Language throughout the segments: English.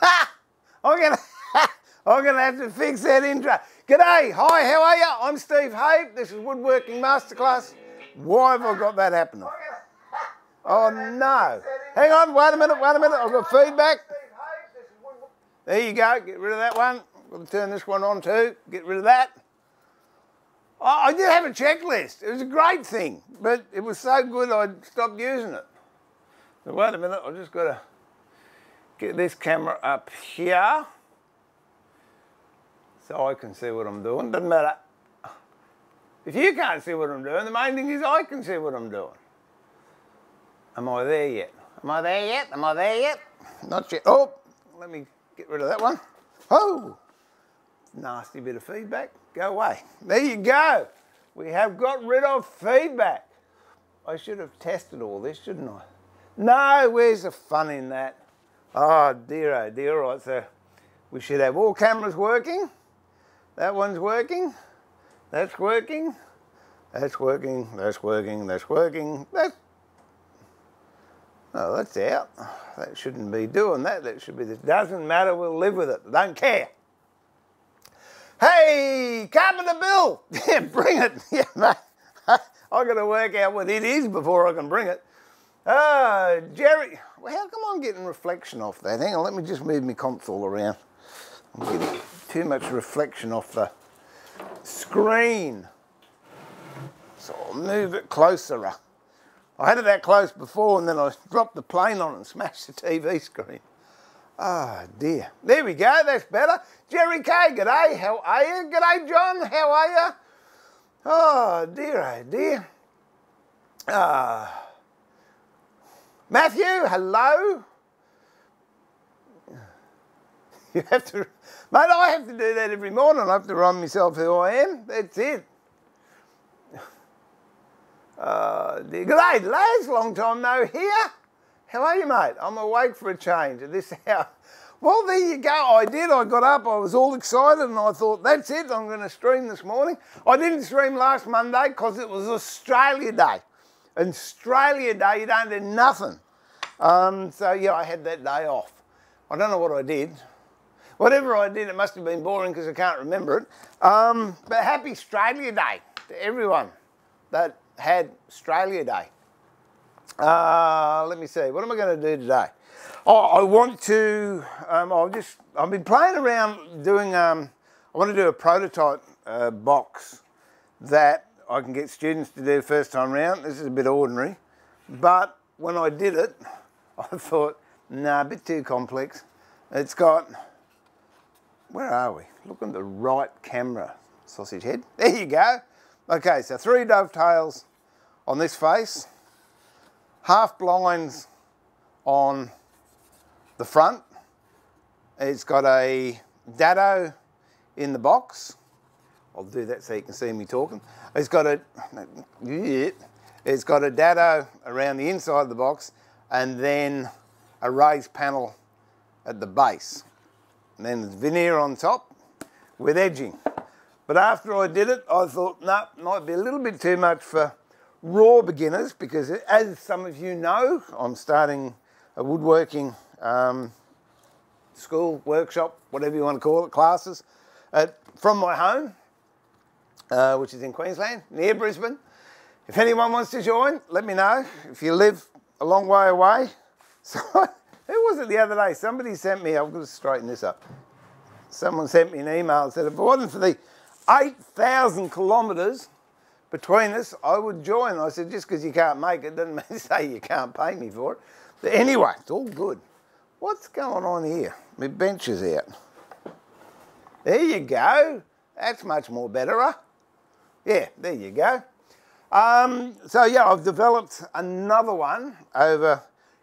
Ha! I'm gonna have to fix that intro. G'day, hi, how are you? I'm Steve Hape. This is Woodworking Masterclass. Why have I got that happening? Oh no. Hang on, wait a minute, I've got feedback. There you go, get rid of that one. I'm gonna turn this one on too, get rid of that. I did have a checklist. It was a great thing, but it was so good I stopped using it. So wait a minute, I've just got to get this camera up here so I can see what I'm doing. Doesn't matter. If you can't see what I'm doing, the main thing is I can see what I'm doing. Am I there yet? Am I there yet? Am I there yet? Not yet. Oh, let me get rid of that one. Oh, nasty bit of feedback. Go away. There you go. We have got rid of feedback. I should have tested all this, shouldn't I? No, where's the fun in that? Oh dear, oh dear. All right, so we should have all cameras working. That one's working. That's working. That's working. That's working. That's working. Oh, that's out. That shouldn't be doing that. That should be this. Doesn't matter. We'll live with it. Don't care. Hey, Carpenter Bill. Yeah, bring it. Yeah, mate. I've got to work out what it is before I can bring it. Jerry. Well, how come I'm getting reflection off that? Hang on, let me just move my console around. I'm getting too much reflection off the screen. So I'll move it closer. I had it that close before and then I dropped the plane on it and smashed the TV screen. Oh dear. There we go, that's better. Jerry K, g'day, how are you? G'day John, how are you? Oh dear. Matthew, hello. You have to, mate, I have to do that every morning. I have to remind myself who I am. That's it. Dear. G'day, Laz, long time no hear. How are you, mate? I'm awake for a change at this hour. Well, there you go. I did. I got up. I was all excited and I thought, that's it. I'm going to stream this morning. I didn't stream last Monday because it was Australia Day. And Australia Day, you don't do nothing. So, yeah, I had that day off. I don't know what I did. Whatever I did, it must have been boring because I can't remember it. But happy Australia Day to everyone that had Australia Day. Let me see, what am I going to do today? Oh, I want to, I've been playing around doing, I want to do a prototype box that I can get students to do first time round. This is a bit ordinary, but when I did it, I thought, nah, a bit too complex. It's got, where are we? Look at the right camera, sausage head. There you go. Okay, so 3 dovetails on this face, half blinds on the front. It's got a dado in the box. I'll do that so you can see me talking. It's got a dado around the inside of the box and then a raised panel at the base. And then there's veneer on top with edging. But after I did it, I thought, no, might be a little bit too much for raw beginners because as some of you know, I'm starting a woodworking school, workshop, whatever you want to call it, classes, from my home, which is in Queensland, near Brisbane. If anyone wants to join, let me know. If you live a long way away. So, who was it the other day? Somebody sent me, I've got to straighten this up. Someone sent me an email and said, if it wasn't for the 8,000 kilometres between us, I would join. I said, just because you can't make it doesn't mean to say you can't pay me for it. But anyway, it's all good. What's going on here? My bench is out. There you go. That's much more better, huh? Yeah, there you go. So yeah, I've developed another one over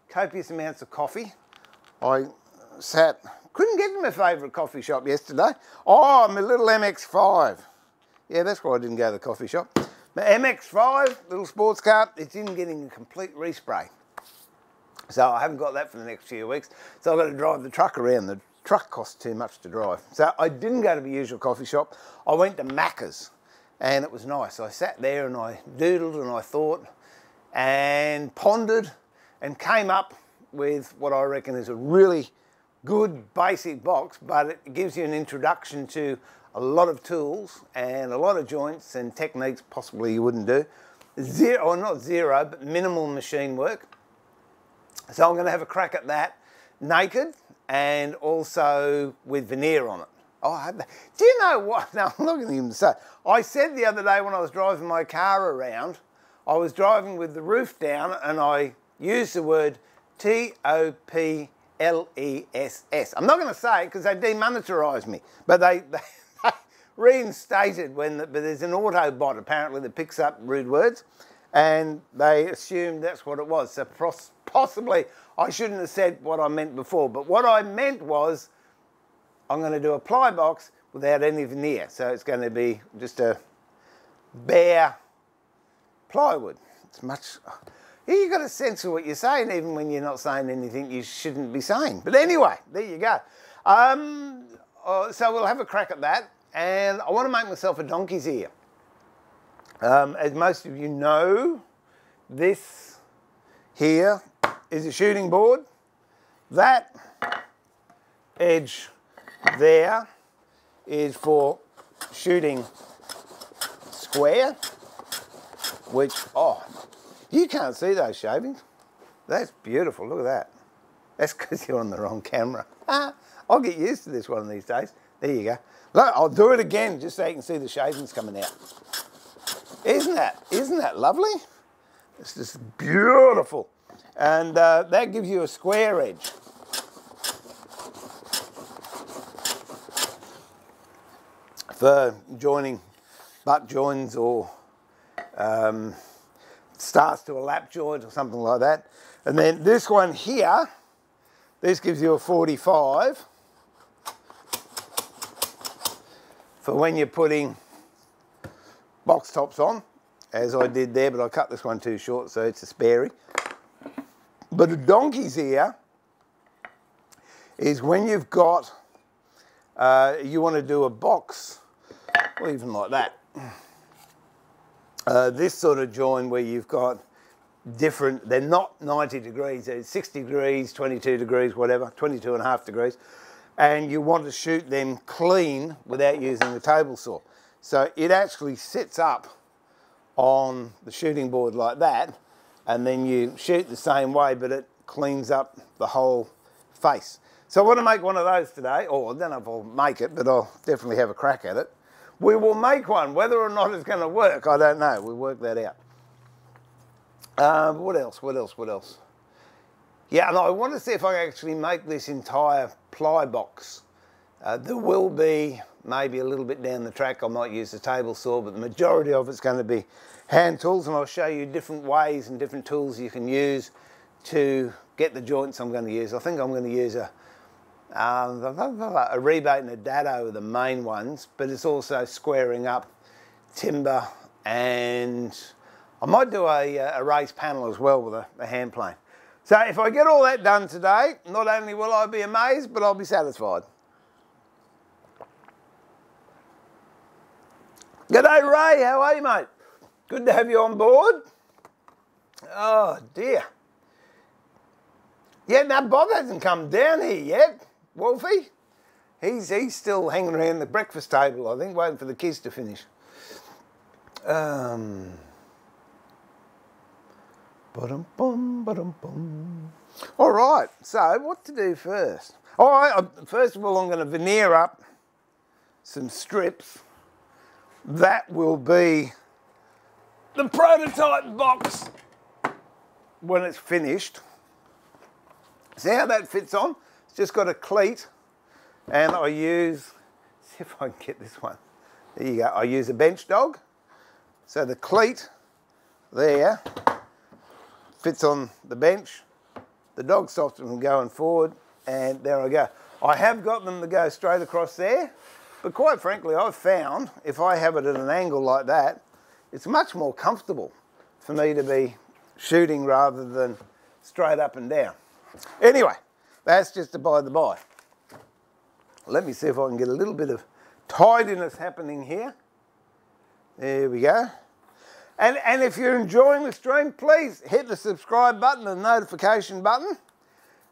copious amounts of coffee. I couldn't get to my favourite coffee shop yesterday. Oh, my little MX-5. Yeah, that's why I didn't go to the coffee shop. My MX-5, little sports car, it's in getting a complete respray. So I haven't got that for the next few weeks. So I've got to drive the truck around. The truck costs too much to drive. So I didn't go to the usual coffee shop. I went to Macca's and it was nice. I sat there and I doodled and I thought and pondered and came up with what I reckon is a really good basic box, but it gives you an introduction to a lot of tools and a lot of joints and techniques possibly you wouldn't do. Zero, or not zero, but minimal machine work. So I'm going to have a crack at that naked and also with veneer on it. Oh, do you know what? No, I'm not going to even say. I said the other day when I was driving my car around, I was driving with the roof down and I used the word TOPLESS. I'm not going to say it because they demonetarised me, but they reinstated but there's an auto bot apparently that picks up rude words and they assumed that's what it was. So possibly I shouldn't have said what I meant before, but what I meant was I'm going to do a ply box without any veneer. So it's going to be just a bare plywood. It's much... You've got to censor what you're saying even when you're not saying anything you shouldn't be saying. But anyway, there you go. So we'll have a crack at that. And I want to make myself a donkey's ear. As most of you know, this here is a shooting board. That edge there is for shooting square, which, oh, you can't see those shavings. That's beautiful, look at that. That's because you're on the wrong camera. I'll get used to this one of these days. There you go. Look, I'll do it again just so you can see the shavings coming out. Isn't that lovely? It's just beautiful. And that gives you a square edge. For joining butt joins or starts to a lap joint or something like that. And then this one here, this gives you a 45 for when you're putting box tops on, as I did there, but I cut this one too short, so it's a sparey. But a donkey's ear is when you've got, you want to do a box, or even like that. This sort of join where you've got different, they're not 90 degrees, they're 60 degrees, 22 degrees, whatever, 22.5 degrees. And you want to shoot them clean without using the table saw. So it actually sits up on the shooting board like that, and then you shoot the same way, but it cleans up the whole face. So I want to make one of those today, or I don't know if I'll make it, but I'll definitely have a crack at it. We will make one, whether or not it's going to work, I don't know, we'll work that out. What else? Yeah, and I want to see if I can actually make this entire ply box. There will be maybe a little bit down the track, I might use the table saw, but the majority of it's going to be hand tools, and I'll show you different ways and different tools you can use to get the joints I'm going to use. I think I'm going to use a rebate and a dado are the main ones, but it's also squaring up timber, and I might do a raised panel as well with a hand plane. So if I get all that done today, not only will I be amazed, but I'll be satisfied. G'day Ray, how are you mate? Good to have you on board. Oh dear. Yeah, now Bob hasn't come down here yet, Wolfie. He's still hanging around the breakfast table, I think, waiting for the kids to finish. All right, so what to do first? All right, first of all, I'm going to veneer up some strips. That will be the prototype box when it's finished. See how that fits on? It's just got a cleat, and I use, see if I can get this one. There you go. I use a bench dog. So the cleat there fits on the bench. The dog stops it from going forward, and there I go. I have got them to go straight across there, but quite frankly, I've found if I have it at an angle like that, it's much more comfortable for me to be shooting rather than straight up and down. Anyway, that's just a by the by. Let me see if I can get a little bit of tidiness happening here. There we go. And if you're enjoying the stream, please hit the subscribe button and notification button.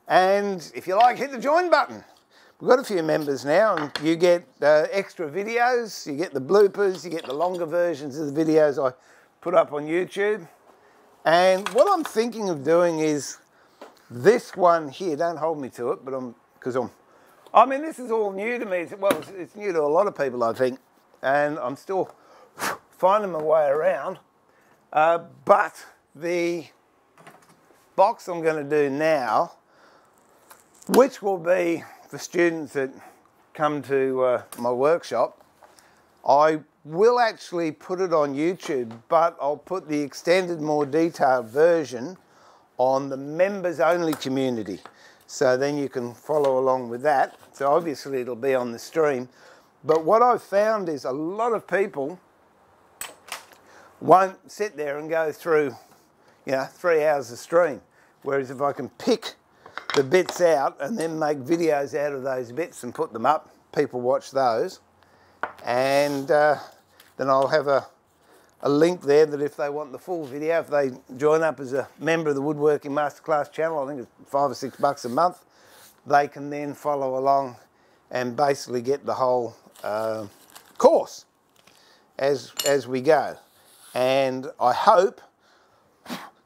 And if you like, hit the join button. We've got a few members now, and you get extra videos, you get the bloopers, you get the longer versions of the videos I put up on YouTube. And what I'm thinking of doing is this one here. Don't hold me to it, but I mean, this is all new to me. Well, it's new to a lot of people, I think, and I'm still finding my way around. But the box I'm going to do now, which will be for students that come to my workshop, I will actually put it on YouTube, but I'll put the extended, more detailed version on the members only community. So then you can follow along with that. So obviously it'll be on the stream. But what I've found is a lot of people won't sit there and go through, 3 hours of stream. Whereas if I can pick the bits out and then make videos out of those bits and put them up, people watch those. And then I'll have a link there that if they want the full video, if they join up as a member of the Woodworking Masterclass channel, I think it's $5 or $6 a month, they can then follow along and basically get the whole course as we go. And I hope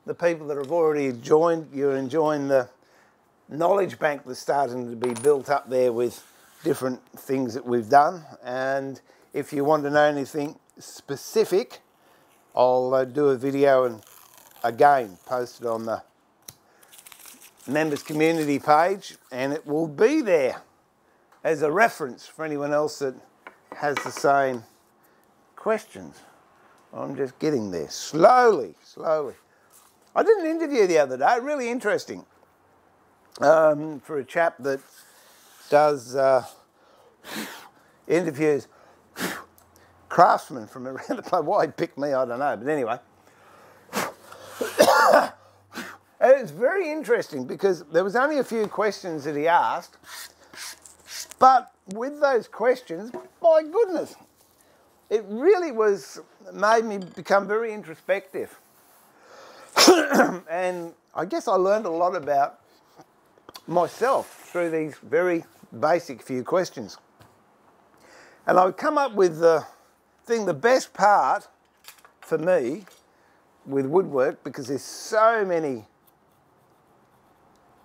the people that have already joined, you're enjoying the knowledge bank that's starting to be built up there with different things that we've done. And if you want to know anything specific, I'll do a video and again post it on the members community page, and it will be there as a reference for anyone else that has the same questions. I'm just getting there slowly. I did an interview the other day, really interesting, for a chap that does interviews craftsmen from around the place. Why he picked me, I don't know, but anyway. It was very interesting because there was only a few questions that he asked, but with those questions, my goodness, it really made me become very introspective. And I guess I learned a lot about myself through these very basic few questions. And I would come up with the best part for me with woodwork, because there's so many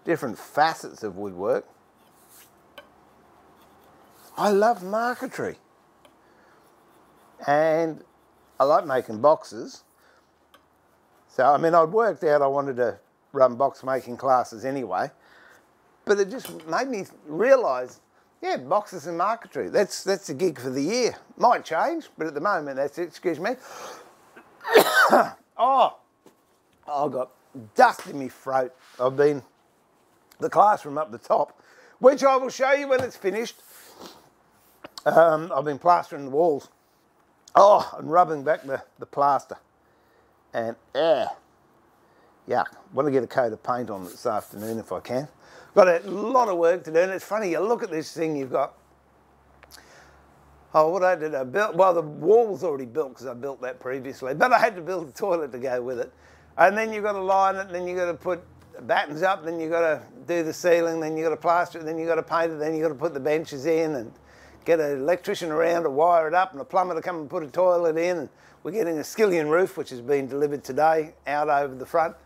different facets of woodwork. I love marquetry. And I like making boxes. So, I mean, I'd worked out I wanted to run box making classes anyway, but it just made me realise, yeah, boxes and marquetry, that's the gig for the year. Might change, but at the moment that's it, excuse me. Oh, I've got dust in my throat. I've been the classroom up the top, which I will show you when it's finished. I've been plastering the walls. Oh, and rubbing back the plaster. And yuck. Want to get a coat of paint on it this afternoon if I can. Got a lot of work to do, and it's funny, you look at this thing, you've got, what did I build? Well, the wall was already built because I built that previously, but I had to build the toilet to go with it. And then you've got to line it, then you've got to put battens up, then you've got to do the ceiling, then you've got to plaster it, then you've got to paint it, then you've got to put the benches in and get an electrician around to wire it up and a plumber to come and put a toilet in. And we're getting a skillion roof, which has been delivered today, out over the front.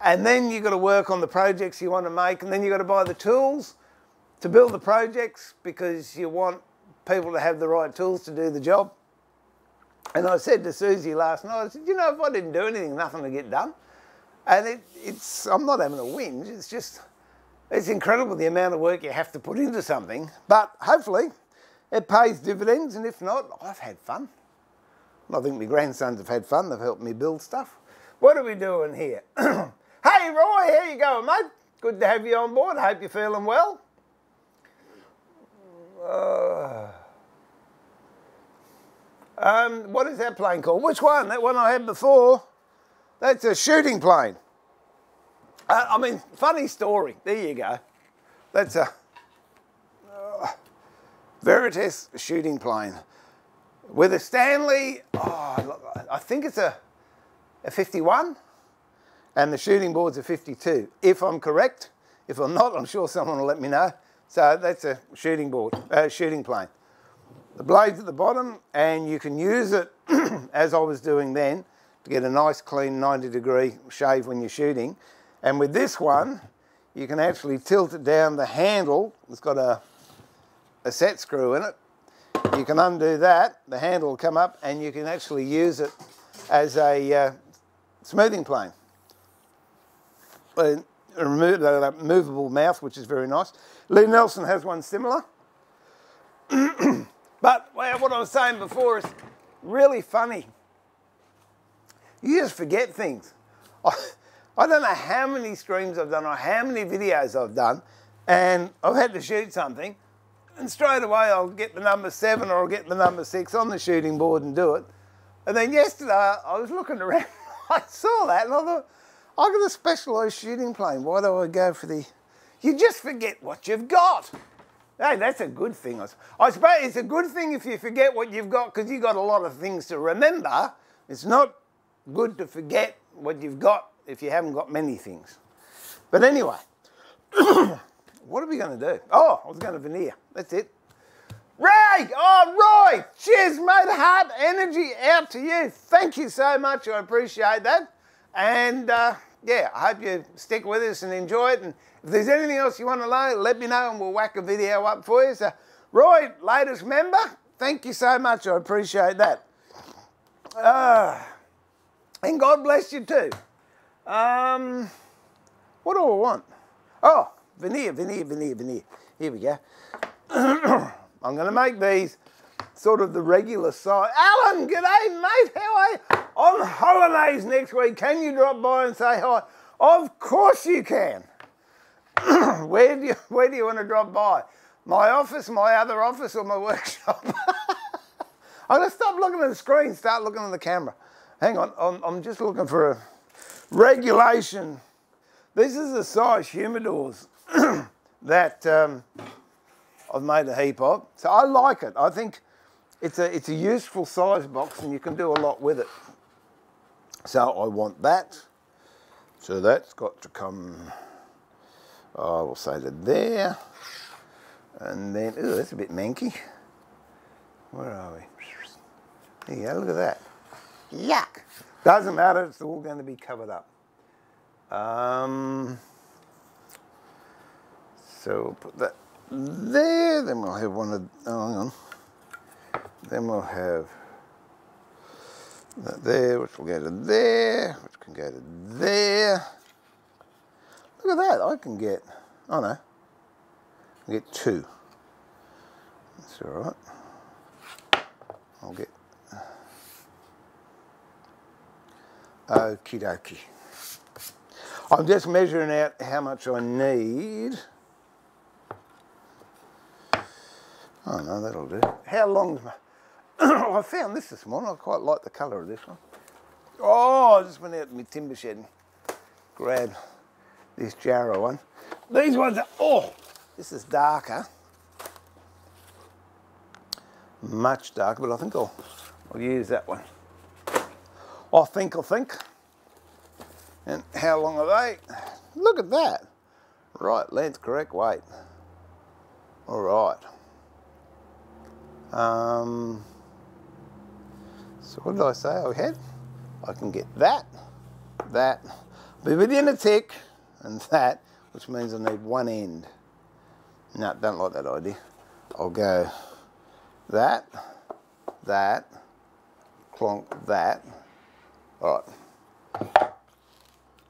And then you've got to work on the projects you want to make, and then you've got to buy the tools to build the projects because you want people to have the right tools to do the job. And I said to Susie last night, I said, you know, if I didn't do anything, nothing would get done. And I'm not having a whinge, it's incredible the amount of work you have to put into something, but hopefully it pays dividends, and if not, I've had fun. I think my grandsons have had fun, they've helped me build stuff. What are we doing here? Hey Roy, how you going, mate? Good to have you on board, hope you're feeling well. What is that plane called? Which one? That one I had before? That's a shooting plane. I mean, funny story. There you go. That's a Veritas shooting plane with a Stanley. I think it's a 51, and the shooting board's a 52. If I'm correct, If I'm not, I'm sure someone will let me know. So that's a shooting board, shooting plane. The blade's at the bottom, and you can use it, as I was doing then, to get a nice clean 90-degree shave when you're shooting. And with this one, you can actually tilt it down. The handle, it's got a set screw in it. You can undo that, the handle will come up, and you can actually use it as a smoothing plane. A movable mouth, which is very nice. Lee Nelson has one similar. But well, what I was saying before is really funny. You just forget things. I don't know how many streams I've done or how many videos I've done, and I've had to shoot something, and straight away I'll get the number 7 or I'll get the number 6 on the shooting board and do it. And then yesterday I was looking around, I saw that and I thought, I've got a specialised shooting plane. Why do I go for the... You just forget what you've got. Hey, that's a good thing. I suppose it's a good thing if you forget what you've got because you've got a lot of things to remember. It's not good to forget what you've got if you haven't got many things. But anyway, what are we going to do? Oh, I was going to veneer. That's it. Ray! Oh, Roy! Cheers, mate. Heart energy out to you. Thank you so much. I appreciate that. And yeah, I hope you stick with us and enjoy it. And if there's anything else you want to know, let me know and we'll whack a video up for you. So, Roy, latest member, thank you so much. I appreciate that. And God bless you too. What do I want? Oh, veneer. Here we go. I'm going to make these sort of the regular size. Alan, g'day mate, how are you? On holidays next week, can you drop by and say hi? Of course you can. Where do you want to drop by? My office, my other office, or my workshop? I'm going to stop looking at the screen, start looking at the camera. Hang on, I'm just looking for a regulation. This is the size humidors that I've made a heap of. So I like it. I think it's a useful size box and you can do a lot with it. So I want that. So that's got to come, I will say to there. And then, ooh, that's a bit manky. Where are we? There you go, look at that. Yuck. Doesn't matter, it's all going to be covered up. So we'll put that there, then we'll have one of, oh, hang on. Then we'll have that there, which will go to there, which can go to there. Look at that, I can get, oh no, I can get 2. That's all right. I'll get, okie dokie. I'm just measuring out how much I need. Oh no, that'll do. How long's my... I found this morning. I quite like the colour of this one. Oh, I just went out to my timber shed and grabbed this Jarrah one. These ones are... Oh, this is darker. Much darker, but I think I'll use that one. I think. And how long are they? Look at that. Right, length, correct weight. All right. So what did I say I had? I can get that, be within a tick, and that, which means I need one end. No, don't like that idea. I'll go that, clonk that. All right.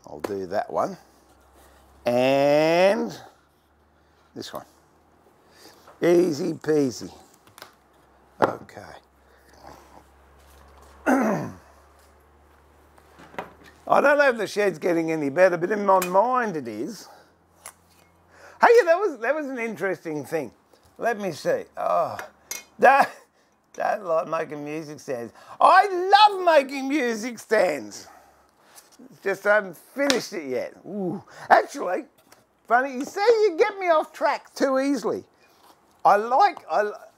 I'll do that one. And this one. Easy peasy. Okay. I don't know if the shed's getting any better, but in my mind it is. Hey, that was an interesting thing. Let me see. Oh, don't like making music stands. I love making music stands. Just haven't finished it yet. Ooh. Actually, funny, you see, you get me off track too easily.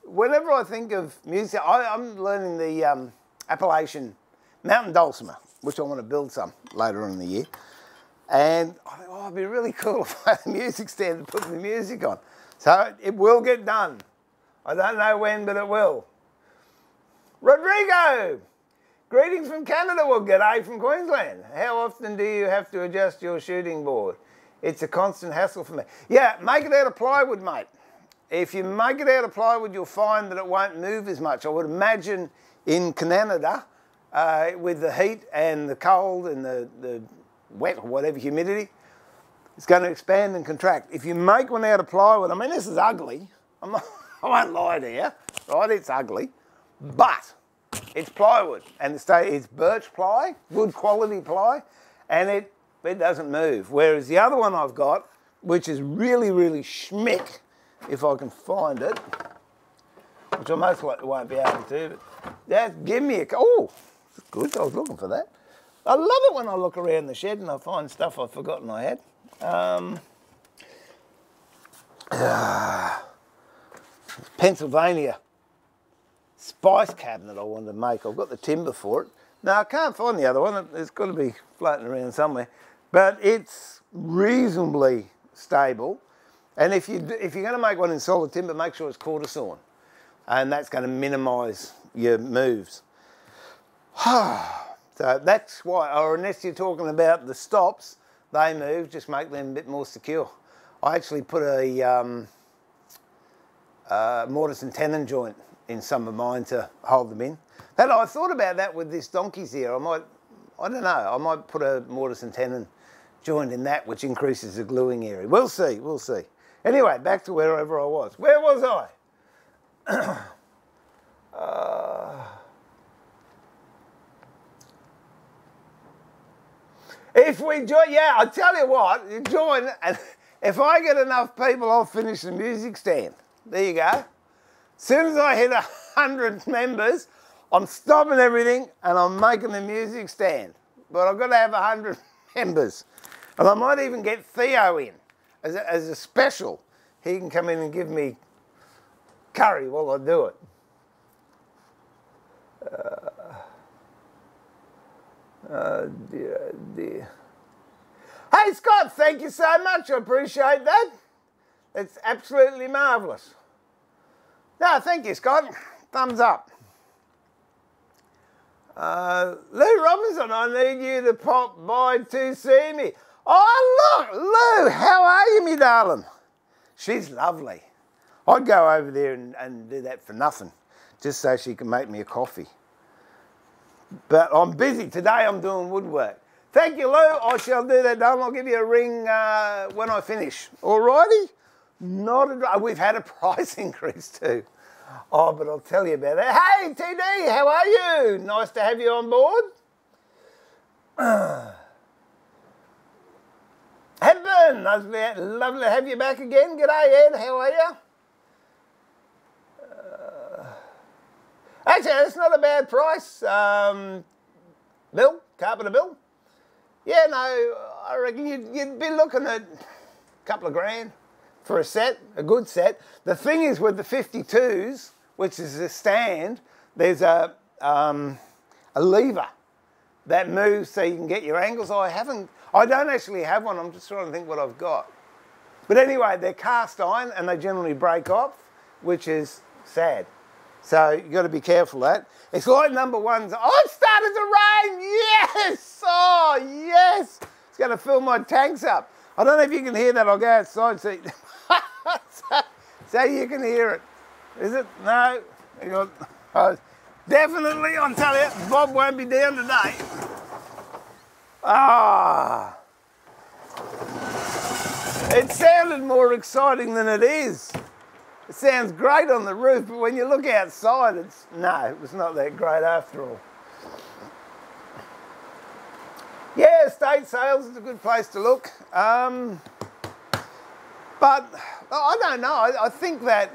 Whenever I think of music, I'm learning the Appalachian mountain dulcimer, which I want to build some later on in the year. And I thought, oh, it'd be really cool if I had a music stand to put the music on. So it will get done. I don't know when, but it will. Rodrigo, greetings from Canada. Well, g'day from Queensland. How often do you have to adjust your shooting board? It's a constant hassle for me. Yeah, make it out of plywood, mate. If you make it out of plywood, you'll find that it won't move as much. I would imagine in Canada, with the heat and the cold and the wet or whatever humidity, it's going to expand and contract. If you make one out of plywood, I mean, this is ugly. I won't lie to you, right? It's ugly, but it's plywood, and it's birch ply, good quality ply, and it doesn't move. Whereas the other one I've got, which is really, really schmick, if I can find it, which I most likely won't be able to, but that, give me a, oh, that's good, I was looking for that. I love it when I look around the shed and I find stuff I've forgotten I had. Pennsylvania spice cabinet I wanted to make. I've got the timber for it. Now I can't find the other one. It's got to be floating around somewhere. But it's reasonably stable. And if you're going to make one in solid timber, make sure it's quarter sawn. And that's going to minimise your moves. So that's why, or unless you're talking about the stops, they move, just make them a bit more secure. I actually put a mortise and tenon joint in some of mine to hold them in. I thought about that with this donkeys here. I don't know, I might put a mortise and tenon joint in that, which increases the gluing area. We'll see, we'll see. Anyway, back to wherever I was. Where was I? If we join, yeah, I'll tell you what, you join, and if I get enough people, I'll finish the music stand. There you go. As soon as I hit 100 members, I'm stopping everything and I'm making the music stand. But I've got to have 100 members. And I might even get Theo in as a special. He can come in and give me curry while I do it. Oh dear, dear. Hey Scott, thank you so much. I appreciate that. It's absolutely marvellous. No, thank you, Scott. Thumbs up. Lou Robinson, I need you to pop by to see me. Oh, look, Lou, how are you, me darling? She's lovely. I'd go over there and do that for nothing, just so she can make me a coffee. But I'm busy. Today I'm doing woodwork. Thank you, Lou. I shall do that, darling. I'll give you a ring when I finish. All righty? We've had a price increase too. Oh, but I'll tell you about that. Hey, TD, how are you? Nice to have you on board. Hepburn, lovely to have you back again. G'day, Ed. How are you? Actually, that's not a bad price. Bill, Carpenter Bill. Yeah, no, I reckon you'd be looking at a couple of grand for a set, a good set. The thing is with the 52s, which is a stand, there's a lever that moves so you can get your angles. I don't actually have one. I'm just trying to think what I've got. But anyway, they're cast iron and they generally break off, which is sad. So you've got to be careful of that. It's like number ones. Oh, it started to rain. Yes. Oh, yes. It's going to fill my tanks up. I don't know if you can hear that. I'll go outside so you can hear it. Is it? No. Oh, definitely, I'll tell you, Bob won't be down today. Ah. It sounded more exciting than it is. It sounds great on the roof, but when you look outside, no, it was not that great after all. Yeah, estate sales is a good place to look. But I don't know. I think that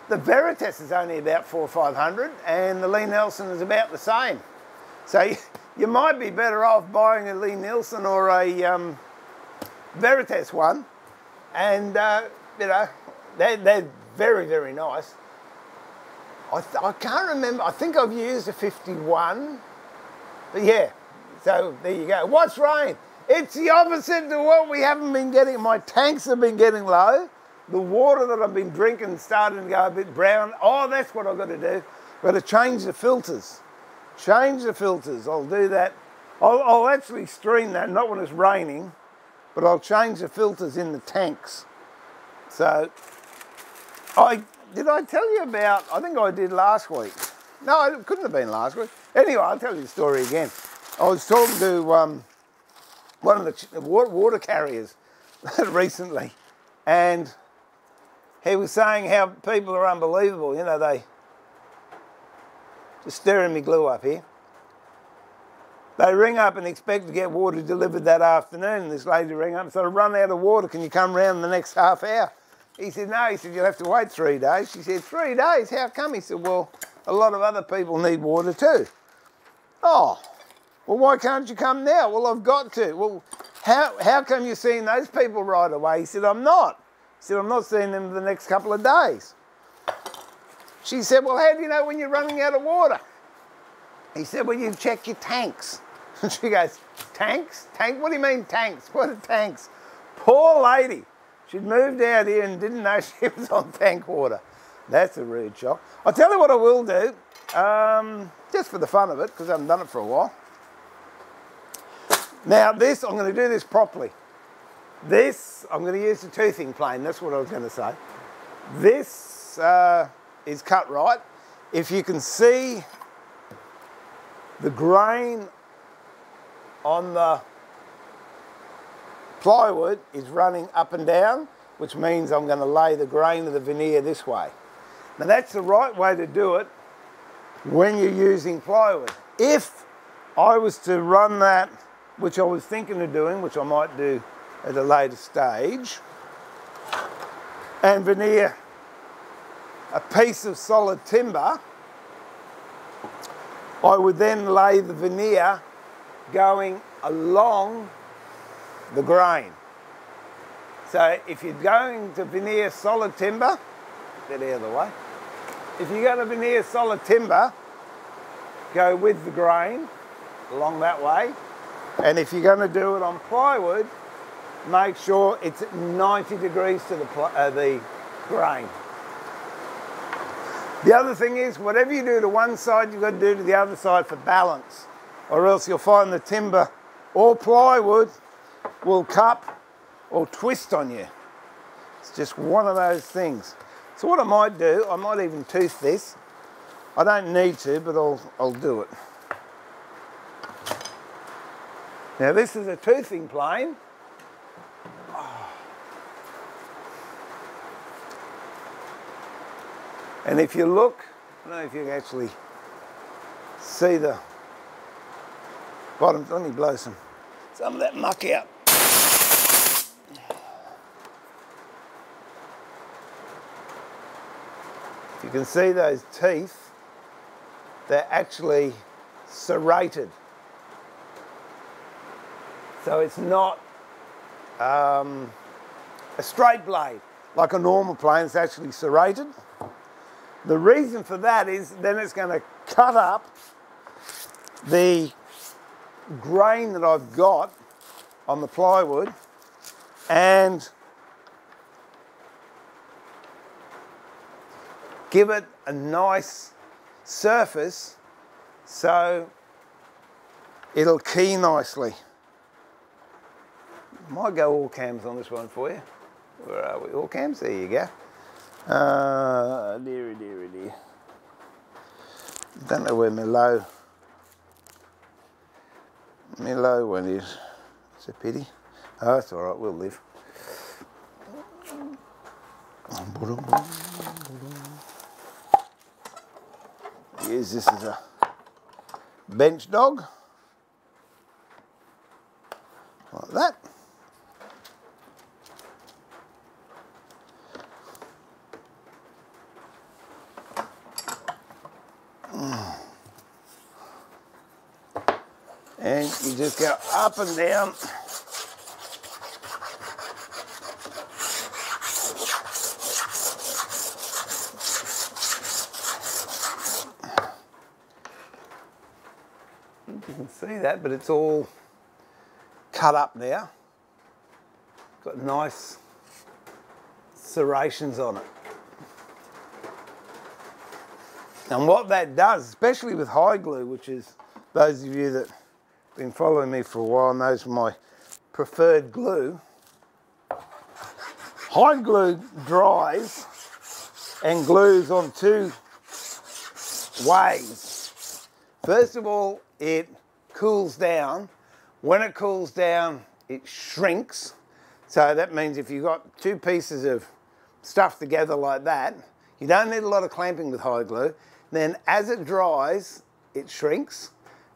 the Veritas is only about 400 or 500 and the Lee Nelson is about the same. So you might be better off buying a Lee Nelson or a Veritas one. And, you know, they're very, very nice. I can't remember. I think I've used a 51. But yeah, so there you go. What's rain? It's the opposite to what we haven't been getting. My tanks have been getting low. The water that I've been drinking starting to go a bit brown. Oh, that's what I've got to do. I've got to change the filters. Change the filters. I'll do that. I'll actually stream that, not when it's raining, but I'll change the filters in the tanks. So, did I tell you about, I think I did last week. No, it couldn't have been last week. Anyway, I'll tell you the story again. I was talking to one of the water carriers recently, and he was saying how people are unbelievable. You know, they just stirring me glue up here. They ring up and expect to get water delivered that afternoon. And this lady rang up and said, "I've run out of water. Can you come round in the next half hour?" He said, "No." He said, "You'll have to wait 3 days." She said, "3 days? How come?" He said, "Well, a lot of other people need water too." "Oh, well, why can't you come now?" "Well, I've got to." "Well, how come you're seeing those people right away?" He said, "I'm not." He said, "I'm not seeing them for the next couple of days." She said, "Well, how do you know when you're running out of water?" He said, "Well, you check your tanks." And she goes, "Tanks? Tank? What do you mean tanks? What are tanks?" Poor lady. She'd moved out here and didn't know she was on tank water. That's a rude shock. I'll tell you what I will do, just for the fun of it, because I haven't done it for a while. Now this, I'm going to do this properly. This, I'm going to use the toothing plane. That's what I was going to say. This is cut right. If you can see the grain on the plywood is running up and down, which means I'm going to lay the grain of the veneer this way. Now that's the right way to do it when you're using plywood. If I was to run that, which I was thinking of doing, which I might do at a later stage, and veneer a piece of solid timber, I would then lay the veneer going along the grain. So if you're going to veneer solid timber, get out of the way. If you're going to veneer solid timber, go with the grain along that way. And if you're going to do it on plywood, make sure it's at 90 degrees to the grain. The other thing is, whatever you do to one side, you've got to do to the other side for balance, or else you'll find the timber or plywood will cup or twist on you. It's just one of those things. So what I might do, I might even tooth this. I don't need to, but I'll do it. Now this is a toothing plane. And if you look, I don't know if you can actually see the bottom. Let me blow some of that muck out. You can see those teeth, they're actually serrated. So it's not a straight blade like a normal plane, it's actually serrated. The reason for that is then it's going to cut up the grain that I've got on the plywood and give it a nice surface so it'll key nicely. Might go all cams on this one for you. Where are we? All cams? There you go. Dearie. Don't know where my low one is. It's a pity. Oh, that's all right. We'll live. Use this as a bench dog, like that. And you just go up and down. You can see that, but it's all cut up now. Got nice serrations on it. And what that does, especially with high glue, which is those of you that have been following me for a while knows my preferred glue, high glue dries and glues on two ways. First of all, it cools down. When it cools down, it shrinks. So that means if you've got two pieces of stuff together like that, you don't need a lot of clamping with high glue. Then as it dries, it shrinks,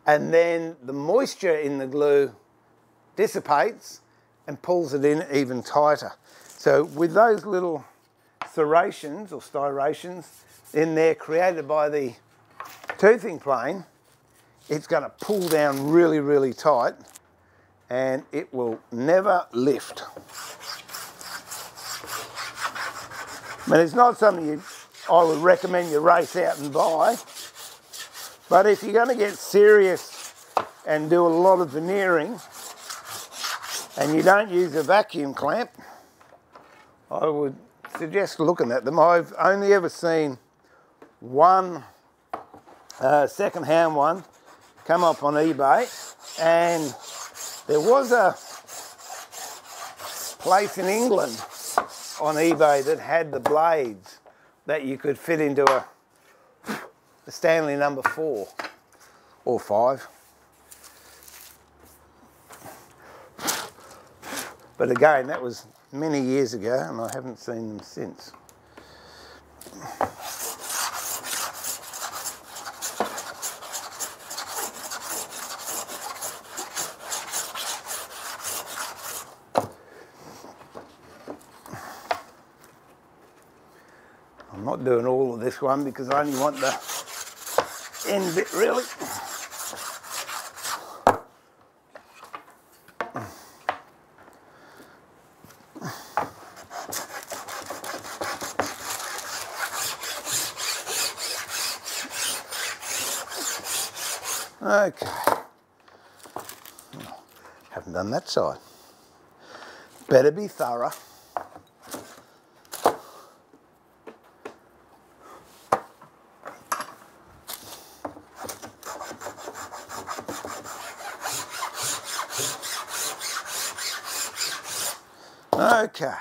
and then the moisture in the glue dissipates and pulls it in even tighter. So with those little serrations or styrations in there created by the toothing plane, it's going to pull down really, really tight, and it will never lift. But it's not something I would recommend you race out and buy. But if you're going to get serious and do a lot of veneering and you don't use a vacuum clamp, I would suggest looking at them. I've only ever seen one second-hand one come up on eBay, and there was a place in England on eBay that had the blades that you could fit into a Stanley number 4 or 5. But again, that was many years ago and I haven't seen them since. I'm not doing all of this one because I only want the end bit really. Okay. Haven't done that side. Better be thorough. Okay.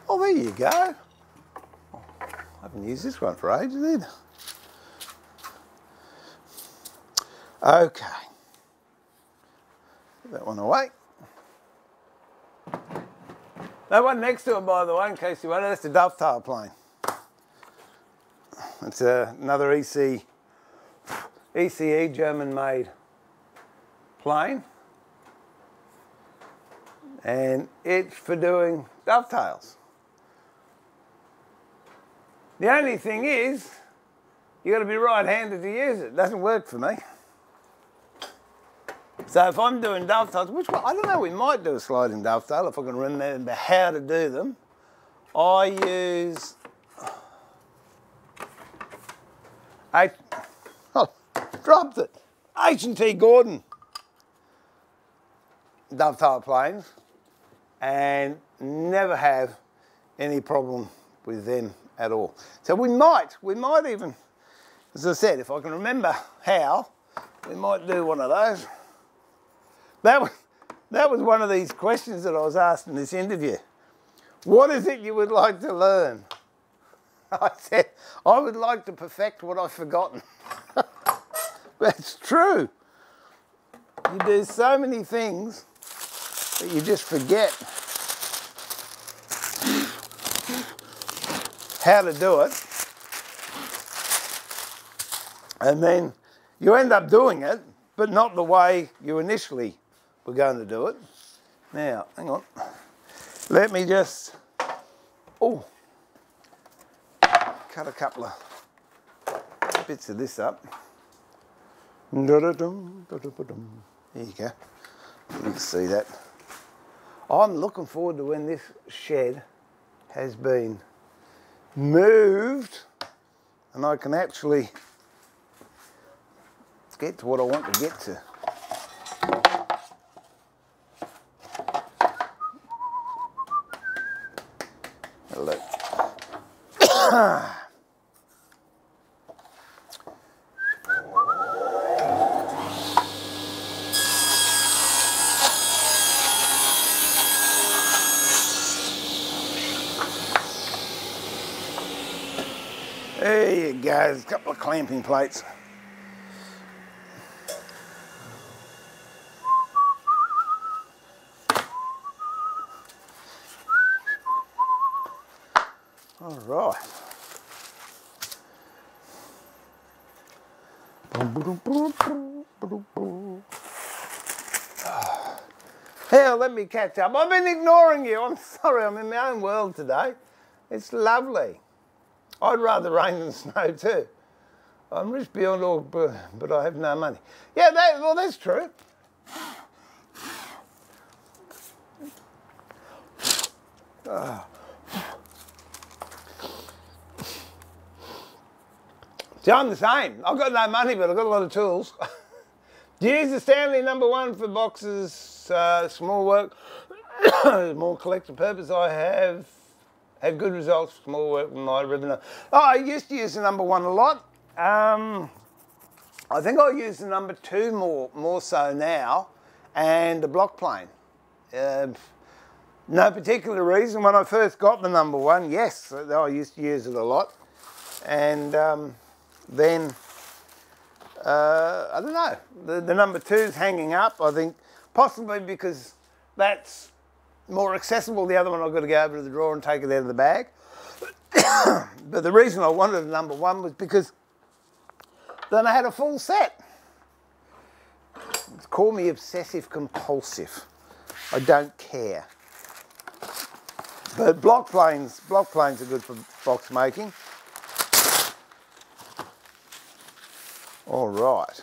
Oh, there you go. I haven't used this one for ages either. Okay. Put that one away. That one next to it, by the way, in case you wonder, that's the Dovetail plane. It's another ECE German-made plane. And it's for doing dovetails. The only thing is, you've got to be right-handed to use it. It doesn't work for me. So if I'm doing dovetails, which one, I don't know, we might do a sliding dovetail if I can remember how to do them. I use dropped it. H&T Gordon dovetail planes, and never have any problem with them at all. So we might even, as I said, if I can remember how, we might do one of those. That was one of these questions that I was asked in this interview. What is it you would like to learn? I said, I would like to perfect what I've forgotten. But it's true. You do so many things that you just forget how to do it. And then you end up doing it, but not the way you initially were going to do it. Now, hang on. Let me just, cut a couple of bits of this up. There you go. You can see that. I'm looking forward to when this shed has been moved and I can actually get to what I want to get to. Look. There you go, there's a couple of clamping plates. All right. Hell, let me catch up. I've been ignoring you. I'm sorry, I'm in my own world today. It's lovely. I'd rather rain than snow too. I'm rich beyond all, but I have no money. Yeah, well, that's true. See, I'm the same. I've got no money, but I've got a lot of tools. Do you use the Stanley #1 for boxes, small work, more collector purpose? I have had good results for small work with my ribbon. Oh, I used to use the #1 a lot. I think I use the #2 more so now, and the block plane. No particular reason. When I first got the #1, yes, I used to use it a lot, and then I don't know. The #2's hanging up. I think possibly because that's more accessible. The other one I've got to go over to the drawer and take it out of the bag. But the reason I wanted the #1 was because then I had a full set. Call me obsessive compulsive. I don't care. But block planes are good for box making. All right.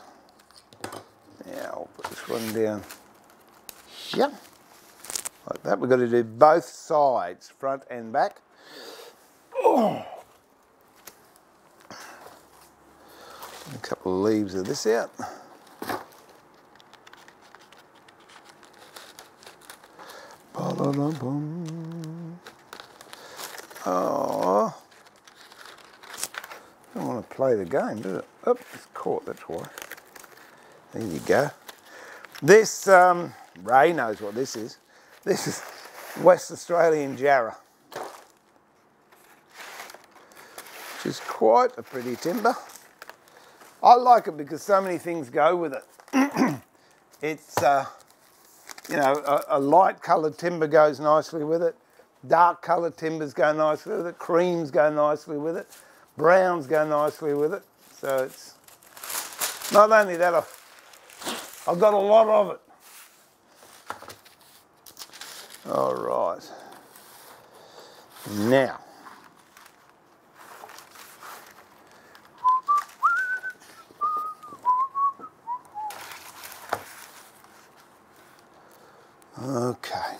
Now I'll put this one down here. Like that. We've got to do both sides, front and back. Oh. A couple of leaves of this out. Oh, I don't want to play the game, do it? Oh, it's caught, that's why. There you go. This, Ray knows what this is. This is West Australian Jarrah, which is quite a pretty timber. I like it because so many things go with it. It's, you know, a light coloured timber goes nicely with it. Dark coloured timbers go nicely with it. Creams go nicely with it. Browns go nicely with it. So it's not only that, I've got a lot of it. All right. Now, okay,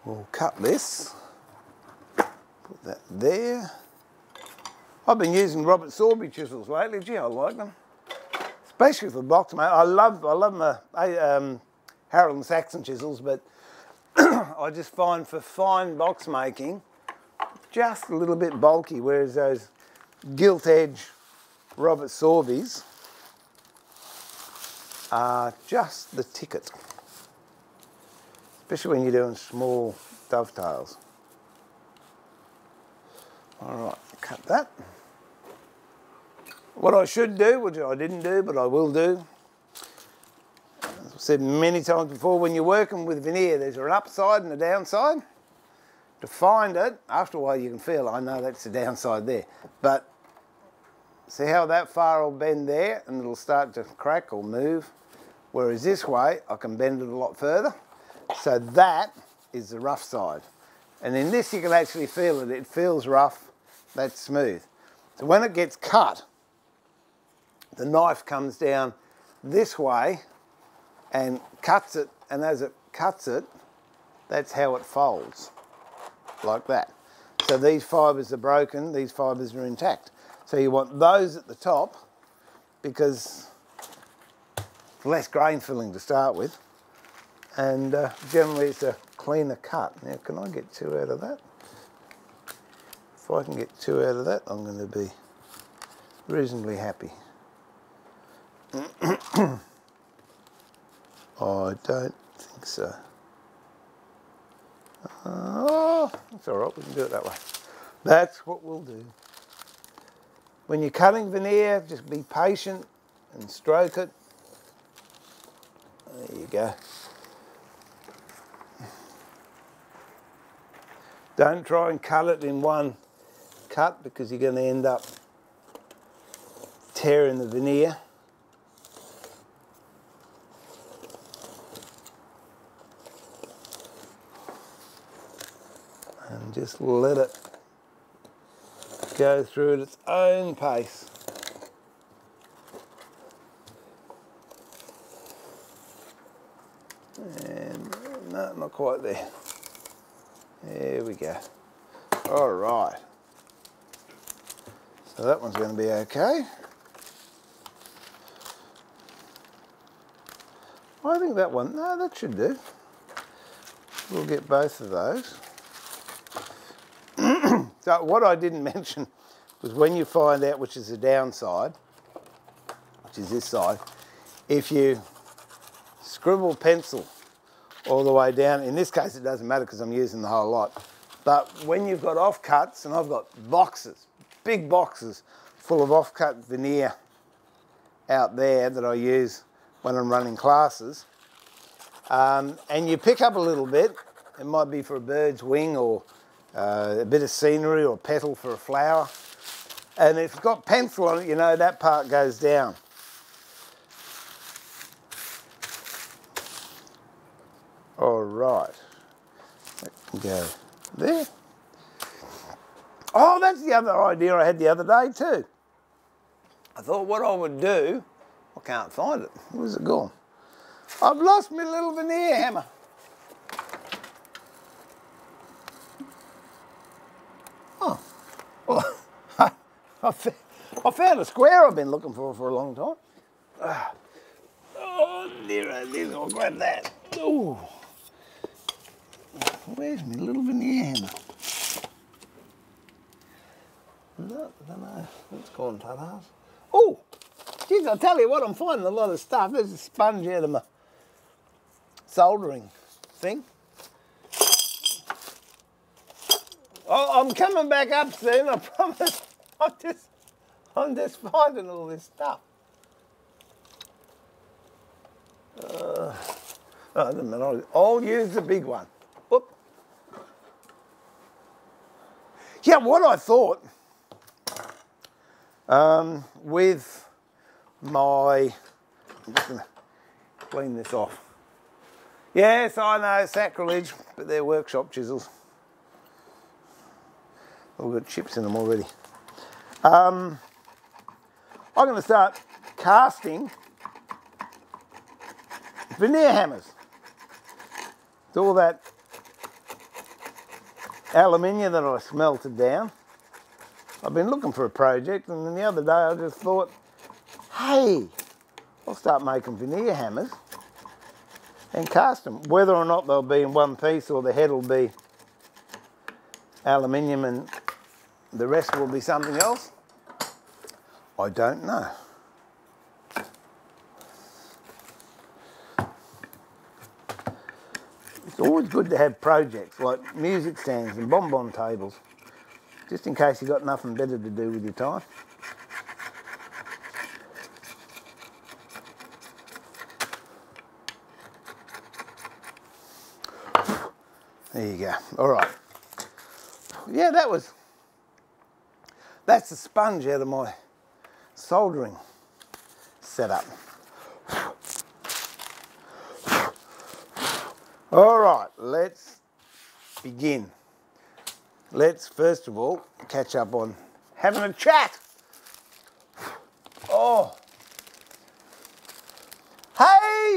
we'll cut this, put that there. I've been using Robert Sorby chisels lately. Gee, I like them, especially for box mate. I love my Harold and Saxon chisels, but I just find for fine box making, just a little bit bulky, whereas those gilt edge Robert Sorbys are just the ticket, especially when you're doing small dovetails. All right, cut that. What I should do, which I didn't do, but I will do, as I've said many times before, when you're working with veneer, there's an upside and a downside. To find it, after a while you can feel, I know that's the downside there, but see how that far will bend there and it'll start to crack or move, whereas this way I can bend it a lot further. So that is the rough side. And in this you can actually feel it. It feels rough, that's smooth. So when it gets cut, the knife comes down this way and cuts it, and as it cuts it, that's how it folds, like that. So these fibres are broken, these fibres are intact. So you want those at the top because it's less grain filling to start with, and generally it's a cleaner cut. Now, can I get 2 out of that? If I can get 2 out of that, I'm going to be reasonably happy. I don't think so. Oh, it's all right, we can do it that way. That's what we'll do. When you're cutting veneer, just be patient and stroke it. There you go. Don't try and cut it in one cut because you're going to end up tearing the veneer. And just let it go through at its own pace. And no, not quite there. There we go. All right. So that one's going to be okay. I think that one, no, that should do. We'll get both of those. So what I didn't mention was when you find out which is the downside, which is this side, if you scribble pencil all the way down, in this case it doesn't matter because I'm using the whole lot, but when you've got offcuts, and I've got boxes, big boxes full of offcut veneer out there that I use when I'm running classes, and you pick up a little bit, it might be for a bird's wing or a bit of scenery or petal for a flower, and if it's got pencil on it, you know that part goes down. All right, that can go there. Oh, that's the other idea I had the other day too. I thought what I would do, I can't find it. Where's it gone? I've lost my little veneer hammer. Oh, well, I found a square I've been looking for a long time. Oh dear, I'll grab that. Oh, where's my little veneer hammer? No, I don't know. It's gone, tatas. Oh, geez, I'll tell you what, I'm finding a lot of stuff. There's a sponge out of my soldering thing. Oh, I'm coming back up soon, I promise. I'm just finding all this stuff. Oh, it doesn't matter. I'll use the big one. Whoop. Yeah, what I thought with my, I'm just going to clean this off. Yes, I know, sacrilege, but they're workshop chisels. I've got chips in them already. I'm going to start casting veneer hammers. It's all that aluminium that I smelted down. I've been looking for a project, and then the other day I just thought, hey, I'll start making veneer hammers and cast them. Whether or not they'll be in one piece or the head will be aluminium and the rest will be something else, I don't know. It's always good to have projects like music stands and bonbon tables, just in case you've got nothing better to do with your time. There you go. All right. Yeah, that's the sponge out of my soldering setup. All right, let's begin. Let's first of all catch up on having a chat. Oh,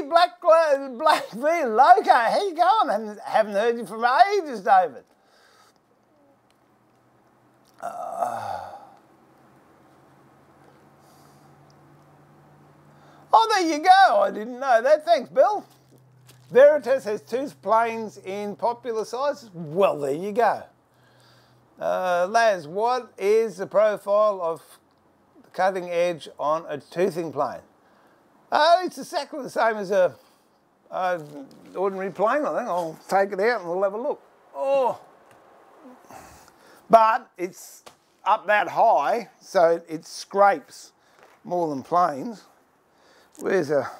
Black V Loco, how you going? Haven't heard you from ages, David. Oh, there you go. I didn't know that. Thanks, Bill. Veritas has 2 planes in popular sizes. Well, there you go. Laz, what is the profile of the cutting edge on a toothing plane? It's exactly the same as a ordinary plane, I think. I'll take it out and we'll have a look. Oh, but it's up that high, so it scrapes more than planes. Where's a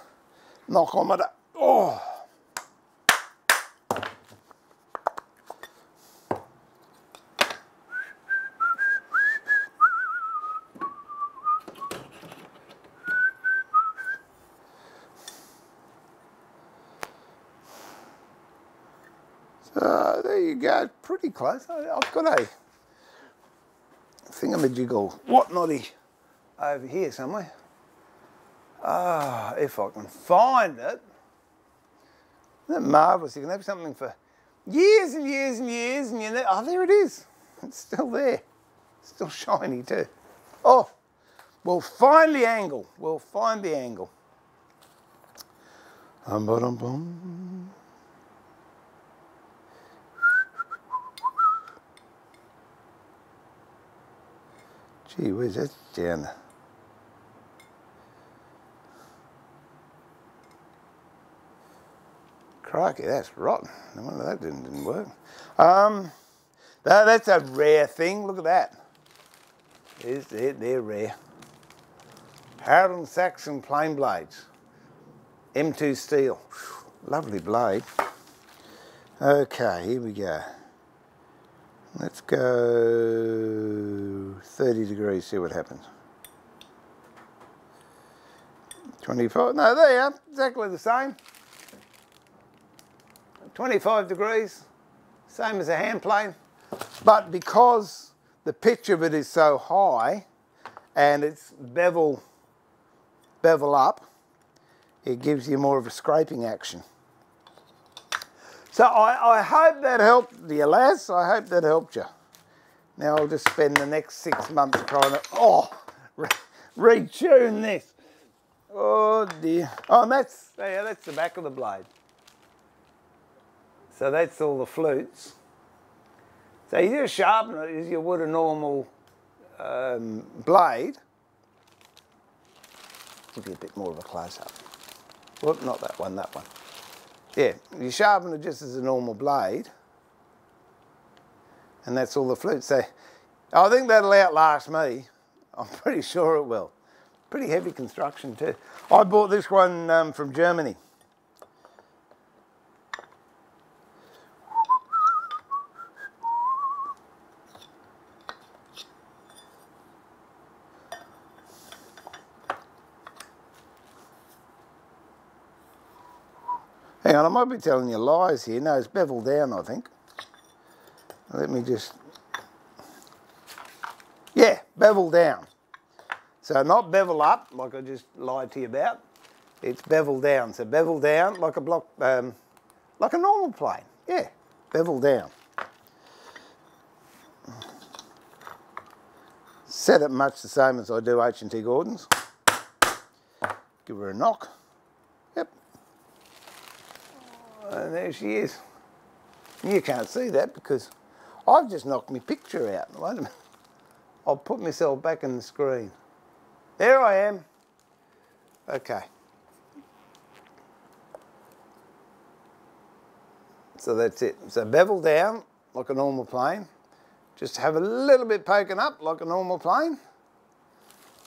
knockometer? Oh. So there you go, pretty close. I've got a thingamajiggle whatnotty over here somewhere. If I can find it. Isn't that marvellous? You can have something for years and years and years and you know, oh, there it is. It's still there. It's still shiny too. Oh, we'll find the angle. We'll find the angle. Gee whiz, that's down there. Crikey, that's rotten. No wonder that didn't work. That's a rare thing. Look at that. They're rare. Harold Saxon plain blades. M2 steel. Lovely blade. Okay, here we go. Let's go 30 degrees, see what happens. 25, no, there you are, exactly the same. 25 degrees, same as a hand plane. But because the pitch of it is so high and it's bevel up, it gives you more of a scraping action. So I hope that helped you, lads. I hope that helped you. Now I'll just spend the next 6 months trying to, retune this. Oh dear. Oh, and that's the back of the blade. So that's all the flutes. So you just sharpen it as you would a normal blade. Give you a bit more of a close-up. Whoop, not that one, that one. Yeah, you sharpen it just as a normal blade. And that's all the flutes. So I think that'll outlast me. I'm pretty sure it will. Pretty heavy construction too. I bought this one from Germany. Hang on, I might be telling you lies here. No, it's bevel down, I think. Let me just... Yeah, bevel down. So not bevel up, like I just lied to you about. It's bevel down. So bevel down like a block, like a normal plane. Yeah, bevel down. Set it much the same as I do H&T Gordon's. Give her a knock. Yep. And there she is. You can't see that because I've just knocked my picture out. Wait a minute. I'll put myself back in the screen. There I am. Okay. So that's it. So bevel down like a normal plane. Just have a little bit poking up like a normal plane.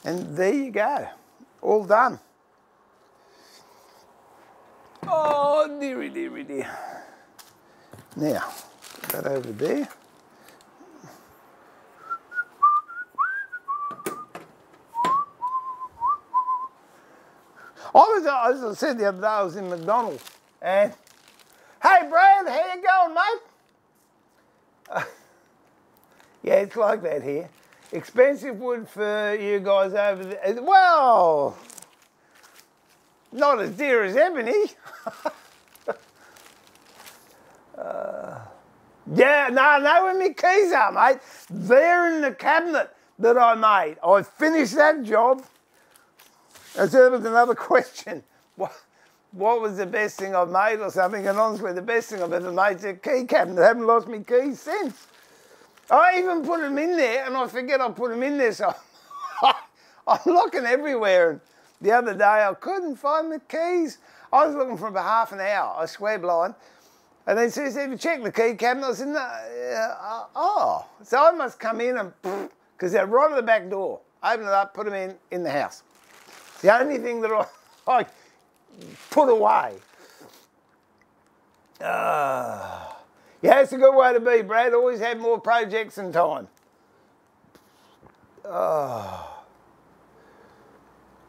And there you go. All done. Oh, dearie, dearie, dear. Now, put that over there. As I said the other day, I was in McDonald's and, hey Brad, how you going, mate? Yeah, it's like that here. Expensive wood for you guys over there. Well, Not as dear as ebony. Yeah, no, where my keys are, mate. They're in the cabinet that I made. I finished that job. And so there was another question. What was the best thing I've made or something? And honestly, the best thing I've ever made is a key cabinet. I haven't lost my keys since. I even put them in there, and I forget I put them in there, so I'm looking everywhere. And the other day, I couldn't find the keys. I was looking for about half an hour, I swear blind. And then she said, check the key cabinet. I said, no, oh. So I must come in and, because they're right at the back door. Open it up, put them in the house. It's the only thing that I put away. Yeah, it's a good way to be, Brad. Always have more projects than time.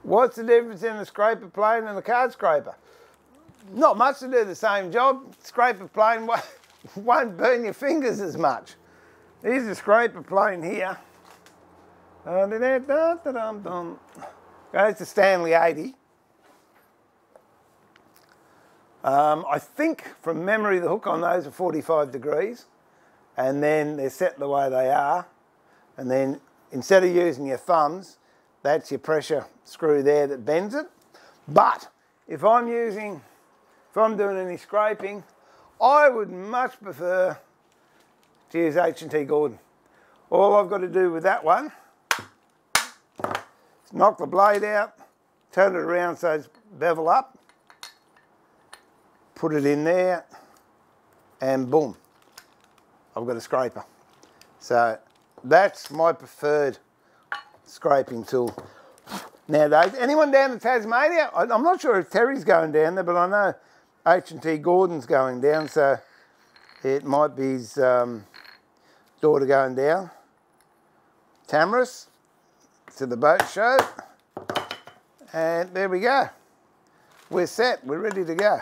What's the difference in a scraper plane and a card scraper? Not much to do the same job. Scraper plane won't burn your fingers as much. Here's a scraper plane here. Goes to Stanley 80. I think from memory the hook on those are 45 degrees, and then they're set the way they are, and then instead of using your thumbs, that's your pressure screw there that bends it. But if I'm doing any scraping, I would much prefer to use H&T Gordon. All I've got to do with that one is knock the blade out, turn it around so it's bevel up, put it in there, and boom, I've got a scraper. So that's my preferred scraping tool nowadays. Anyone down in Tasmania? I'm not sure if Terry's going down there, but I know H&T Gordon's going down, so it might be his daughter going down. Tamaris to the boat show, and there we go. We're set, we're ready to go.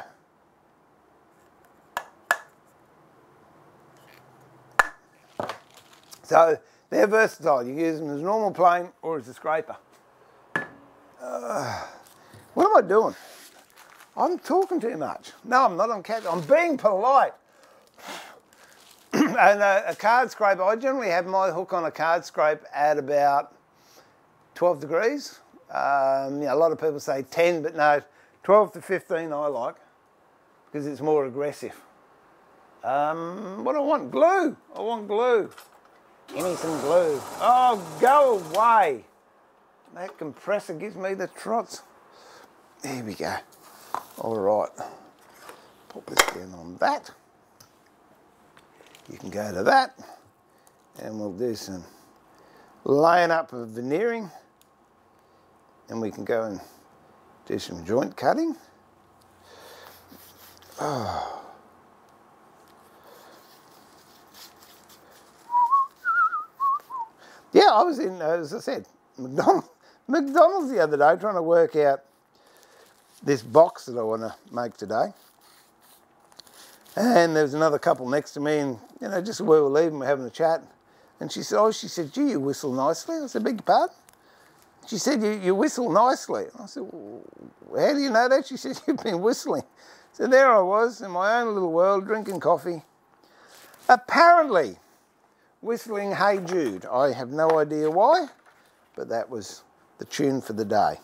So they're versatile. You can use them as a normal plane or as a scraper. What am I doing? I'm talking too much. No, I'm not. I'm being polite. And a card scraper, I generally have my hook on a card scrape at about 12 degrees. A lot of people say 10, but no, 12 to 15 I like, because it's more aggressive. What do I want? Glue. I want glue. Give me some glue. Oh, go away. That compressor gives me the trots. There we go. All right. Pop this down on that. You can go to that. And we'll do some laying up of veneering. And we can go and do some joint cutting. Oh. Yeah, I was in, as I said, McDonald's the other day trying to work out this box that I want to make today. And there was another couple next to me, and just where we're leaving, we're having a chat. And she said, gee, you whistle nicely. I said, beg your pardon? She said, you whistle nicely. I said, well, how do you know that? She said, you've been whistling. So there I was in my own little world, drinking coffee. Apparently whistling Hey Jude. I have no idea why, but that was the tune for the day.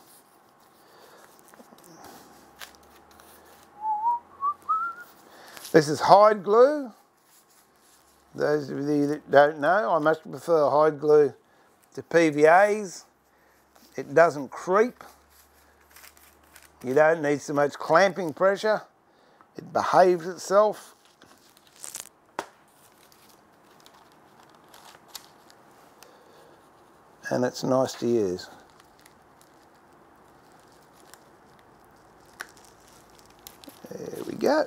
This is hide glue. Those of you that don't know, I much prefer hide glue to PVAs. It doesn't creep. You don't need so much clamping pressure. It behaves itself. And it's nice to use. There we go.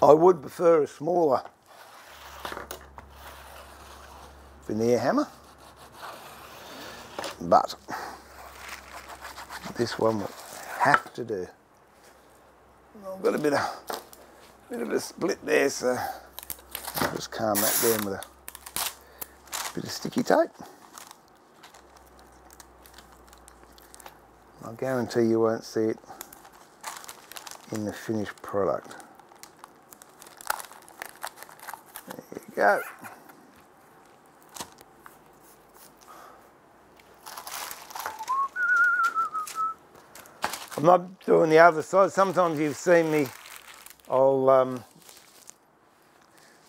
I would prefer a smaller veneer hammer, but this one will have to do. I've got a bit of a split there, so I'll just calm that down with a bit of sticky tape. I guarantee you won't see it in the finished product. There you go. I'm not doing the other side. Sometimes you've seen me, I'll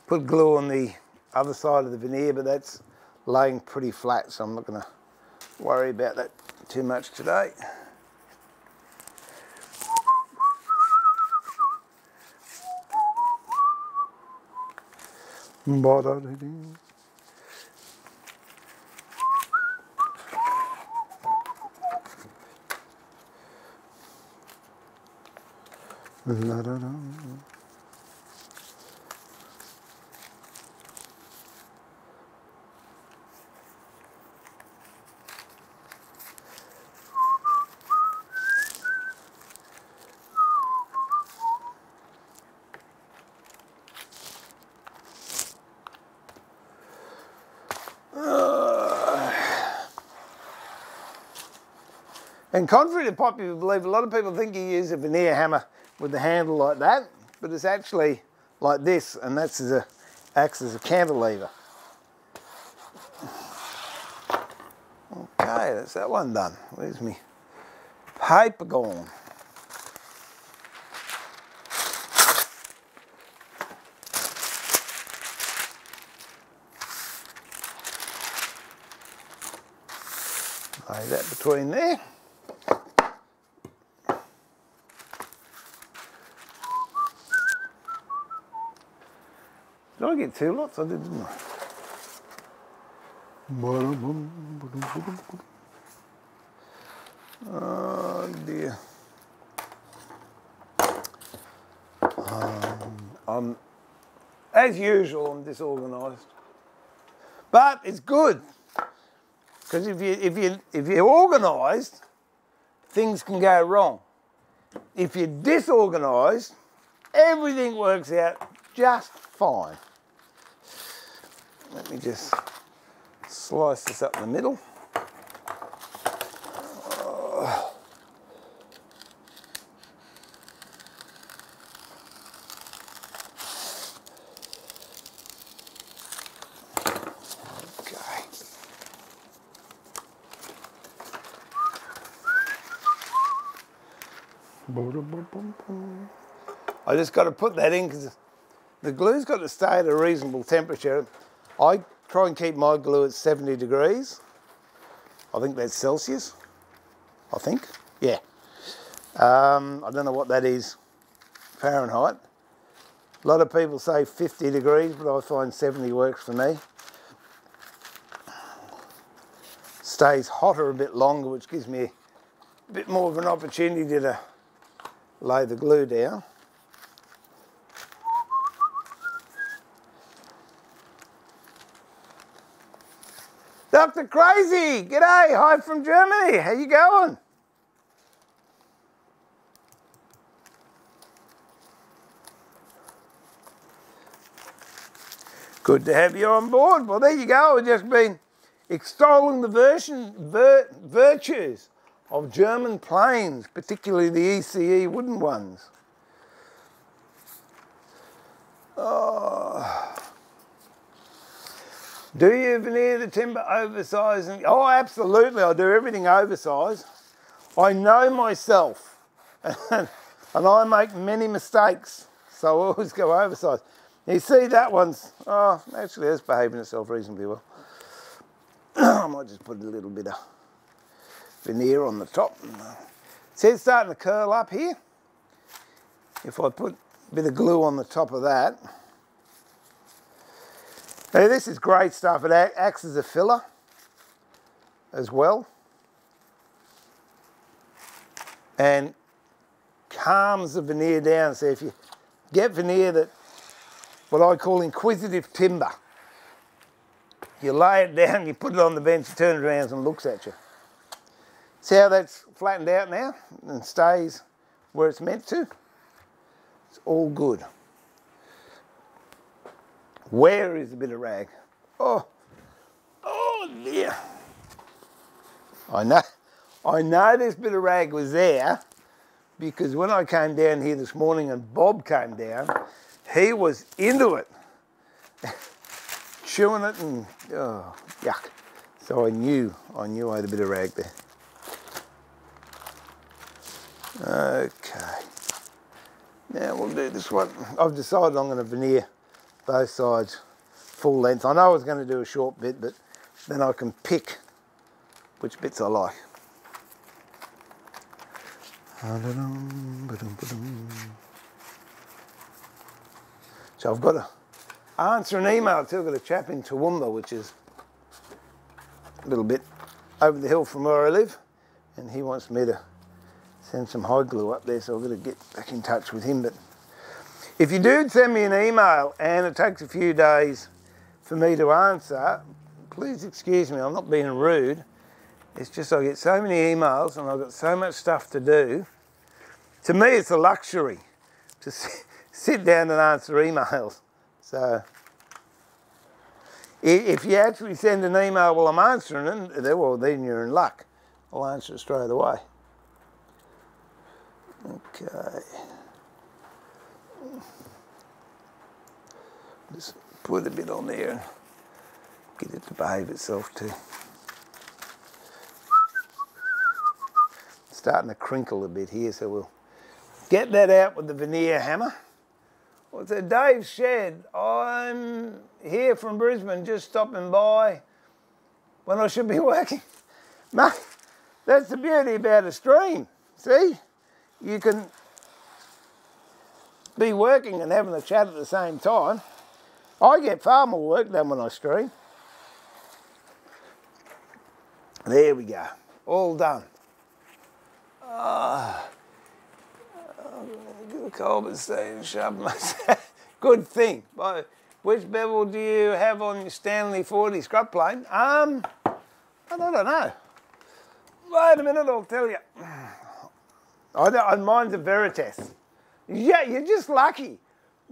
put glue on the other side of the veneer, but that's laying pretty flat, so I'm not going to worry about that too much today. And contrary to popular belief, a lot of people think you use a veneer hammer with the handle like that, but it's actually like this, and that's acts as a cantilever. Okay, that's that one done. Where's me paper gone? Lay that between there. Did I get two lots? I did, didn't I? Oh dear. As usual, I'm disorganised. But it's good. Because if you're organised, things can go wrong. If you're disorganised, everything works out just fine. Let me just slice this up in the middle. I just got to put that in because the glue's got to stay at a reasonable temperature. I try and keep my glue at 70 degrees. I think that's Celsius. I think, yeah. I don't know what that is Fahrenheit. A lot of people say 50 degrees, but I find 70 works for me. Stays hotter a bit longer, which gives me a bit more of an opportunity to lay the glue down. Dr. Crazy, g'day, hi from Germany, how you going? Good to have you on board. Well, there you go, I've just been extolling the virtues of German planes, particularly the ECE wooden ones. Oh. Do you veneer the timber oversized? Oh, absolutely, I do everything oversized. I know myself, and I make many mistakes, so I always go oversized. You see that one's, oh, actually that's behaving itself reasonably well. I might just put a little bit of veneer on the top. See, it's starting to curl up here. If I put a bit of glue on the top of that. Now this is great stuff. It acts as a filler as well. And calms the veneer down. So if you get veneer that, what I call inquisitive timber, you lay it down, you put it on the bench, you turn it around and looks at you. See how that's flattened out now and stays where it's meant to? It's all good. Where is a bit of rag? Oh, oh dear. I I know this bit of rag was there because when I came down here this morning and Bob came down, he was into it, chewing it and, oh, yuck. So I knew I had a bit of rag there. Okay. Now we'll do this one. I've decided I'm going to veneer both sides full length. I know I was going to do a short bit, but then I can pick which bits I like. So I've got to answer an email too. I've got a chap in Toowoomba, which is a little bit over the hill from where I live, and he wants me to send some hide glue up there, so I've got to get back in touch with him. But if you do send me an email and it takes a few days for me to answer, please excuse me, I'm not being rude. It's just I get so many emails and I've got so much stuff to do. To me, it's a luxury to sit down and answer emails. So if you actually send an email while I'm answering it, well, then you're in luck. I'll answer it straight away. Okay. Just put a bit on there and get it to behave itself too. It's starting to crinkle a bit here, so we'll get that out with the veneer hammer. Well, so Dave's Shed. I'm here from Brisbane, just stopping by when I should be working. Mate, that's the beauty about a stream. See? You can be working and having a chat at the same time. I get far more work done when I stream. There we go. All done. Get a cold stain sharpen myself. Good thing. Which bevel do you have on your Stanley 40 scrub plane? I don't know. Wait a minute, I'll tell you. Mine's a Veritas. Yeah, you're just lucky.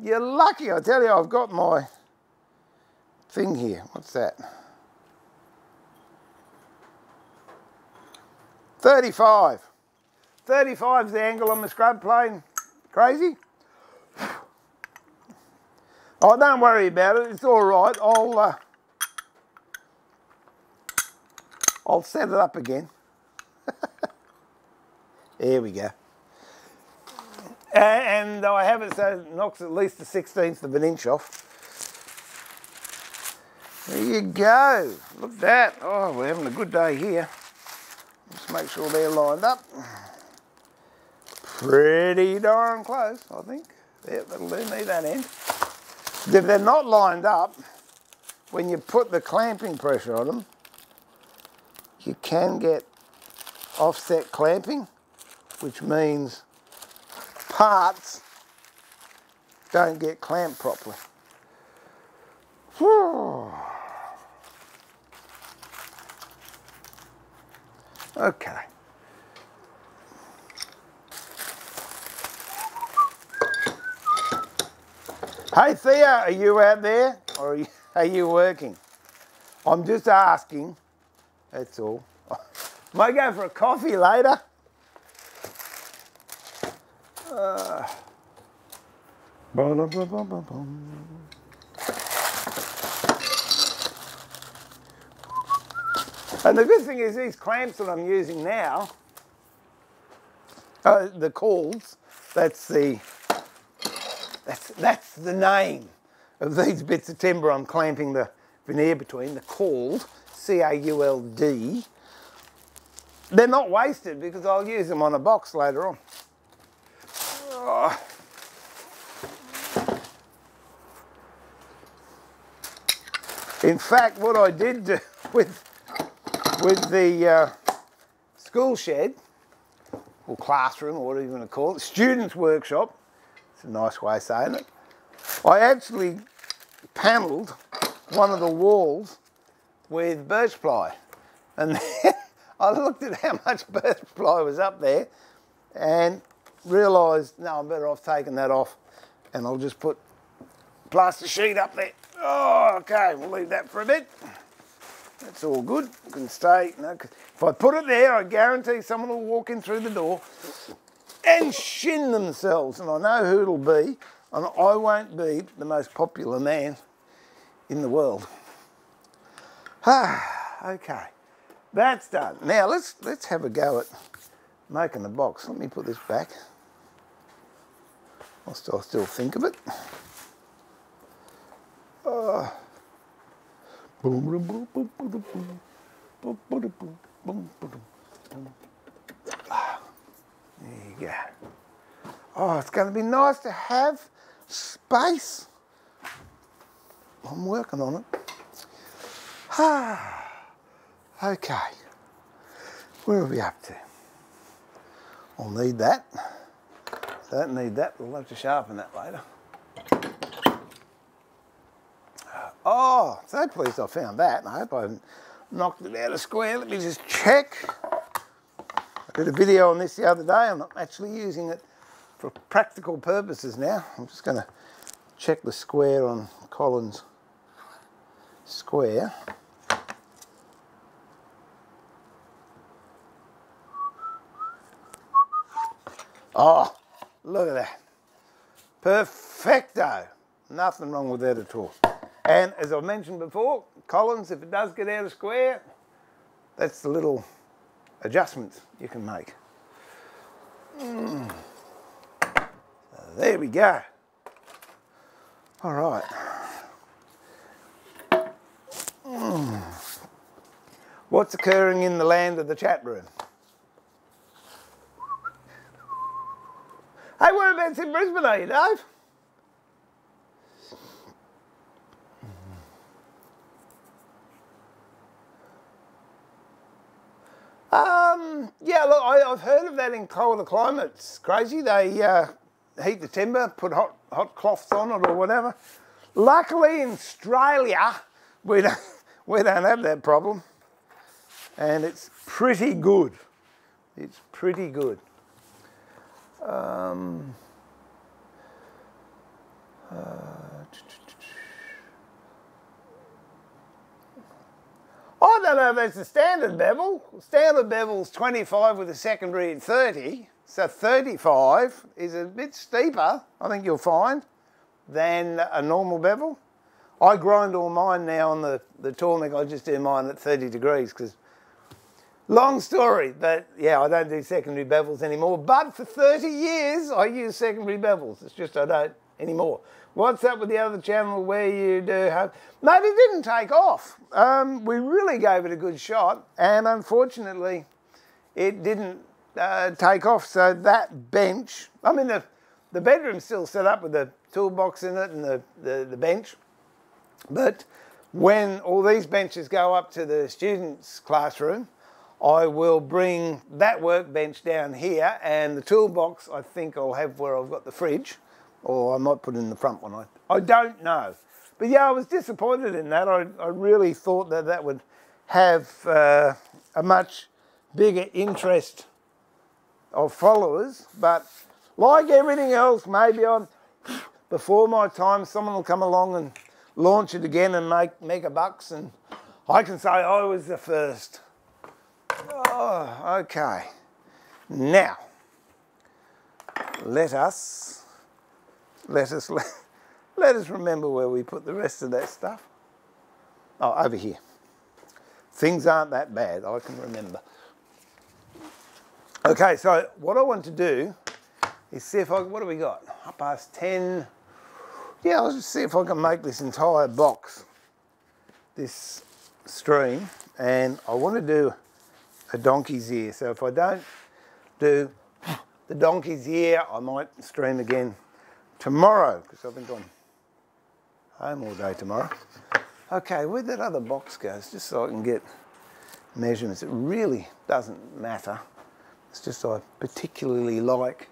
You're lucky. I tell you, I've got my thing here. What's that? 35. 35's the angle on the scrub plane. Crazy? Oh, don't worry about it. It's all right. I'll set it up again. There we go. And I have it so it knocks at least the 16th of an inch off. There you go. Look at that. Oh, we're having a good day here. Just make sure they're lined up. Pretty darn close, I think. Yeah, that'll do me that end. If they're not lined up, when you put the clamping pressure on them, you can get offset clamping, which means parts don't get clamped properly. Okay. Hey Thea, are you out there or are you working? I'm just asking, that's all. Might go for a coffee later. And the good thing is these clamps that I'm using now, the cauls, that's the name of these bits of timber I'm clamping the veneer between, the cauld, C-A-U-L-D. They're not wasted because I'll use them on a box later on. Oh. In fact, what I did do with the school shed, or classroom, or whatever you want to call it, students' workshop, it's a nice way of saying it, I actually panelled one of the walls with birch ply. And then I looked at how much birch ply was up there and realised, no, I'm better off taking that off and I'll just put plaster sheet up there. Oh, okay, we'll leave that for a bit. That's all good. It can stay. No, if I put it there, I guarantee someone will walk in through the door and shin themselves. And I know who it'll be. And I won't be the most popular man in the world. Okay, that's done. Now let's have a go at making the box. Let me put this back. I'll still think of it. There you go. Oh, it's going to be nice to have space. I'm working on it. Okay. Where are we up to? I'll need that. Don't need that. We'll have to sharpen that later. Oh, so pleased I found that. I hope I haven't knocked it out of square. Let me just check. I did a video on this the other day. I'm not actually using it for practical purposes now. I'm just going to check the square on Colin's square. Oh, look at that. Perfecto. Nothing wrong with that at all. And as I've mentioned before, Collins, if it does get out of square, that's the little adjustments you can make. So there we go. All right. What's occurring in the land of the chat room? Hey, whereabouts in Brisbane are you, Dave? Yeah, look, I've heard of that in colder climates. Crazy. They heat the timber, put hot cloths on it or whatever. Luckily in Australia, we don't have that problem. And it's pretty good. It's pretty good. I don't know if that's the standard bevel. Standard bevel's 25 with a secondary at 30. So 35 is a bit steeper, I think you'll find, than a normal bevel. I grind all mine now on the Tornic. I just do mine at 30 degrees because, long story, but yeah, I don't do secondary bevels anymore. But for 30 years, I use secondary bevels. It's just I don't anymore. What's up with the other channel where you do have... Mate, it didn't take off. We really gave it a good shot, and unfortunately, it didn't take off. So that bench... I mean, the bedroom's still set up with the toolbox in it and the bench. But when all these benches go up to the students' classroom, I will bring that workbench down here, and the toolbox I think I'll have where I've got the fridge. Or I might put it in the front one. I don't know. But yeah, I was disappointed in that. I really thought that would have a much bigger interest of followers. But like everything else, maybe before my time, someone will come along and launch it again and make mega bucks. And I can say I was the first. Oh, okay. Now, let us remember where we put the rest of that stuff. Oh, over here. Things aren't that bad, I can remember. Okay, so what I want to do is see if what do we got? 10:30. Yeah, I'll just see if I can make this entire box, this stream, and I want to do a donkey's ear. So if I don't do the donkey's ear, I might stream again tomorrow, because I think I'm home all day tomorrow. Okay, where that other box goes, just so I can get measurements. It really doesn't matter. It's just I particularly like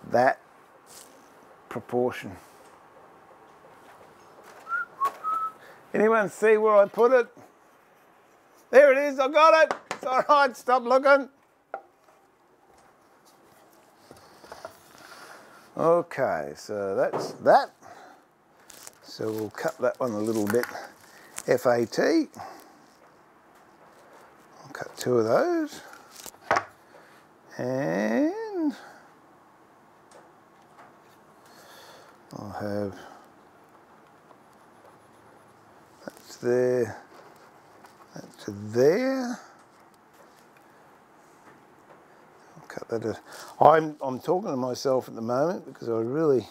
that proportion. Anyone see where I put it? There it is, I got it. It's all right, stop looking. Okay, so that's that. So we'll cut that one a little bit FAT. I'll cut 2 of those. And I'll have, that's there, that's there. I'll cut that. I'm talking to myself at the moment because I'm really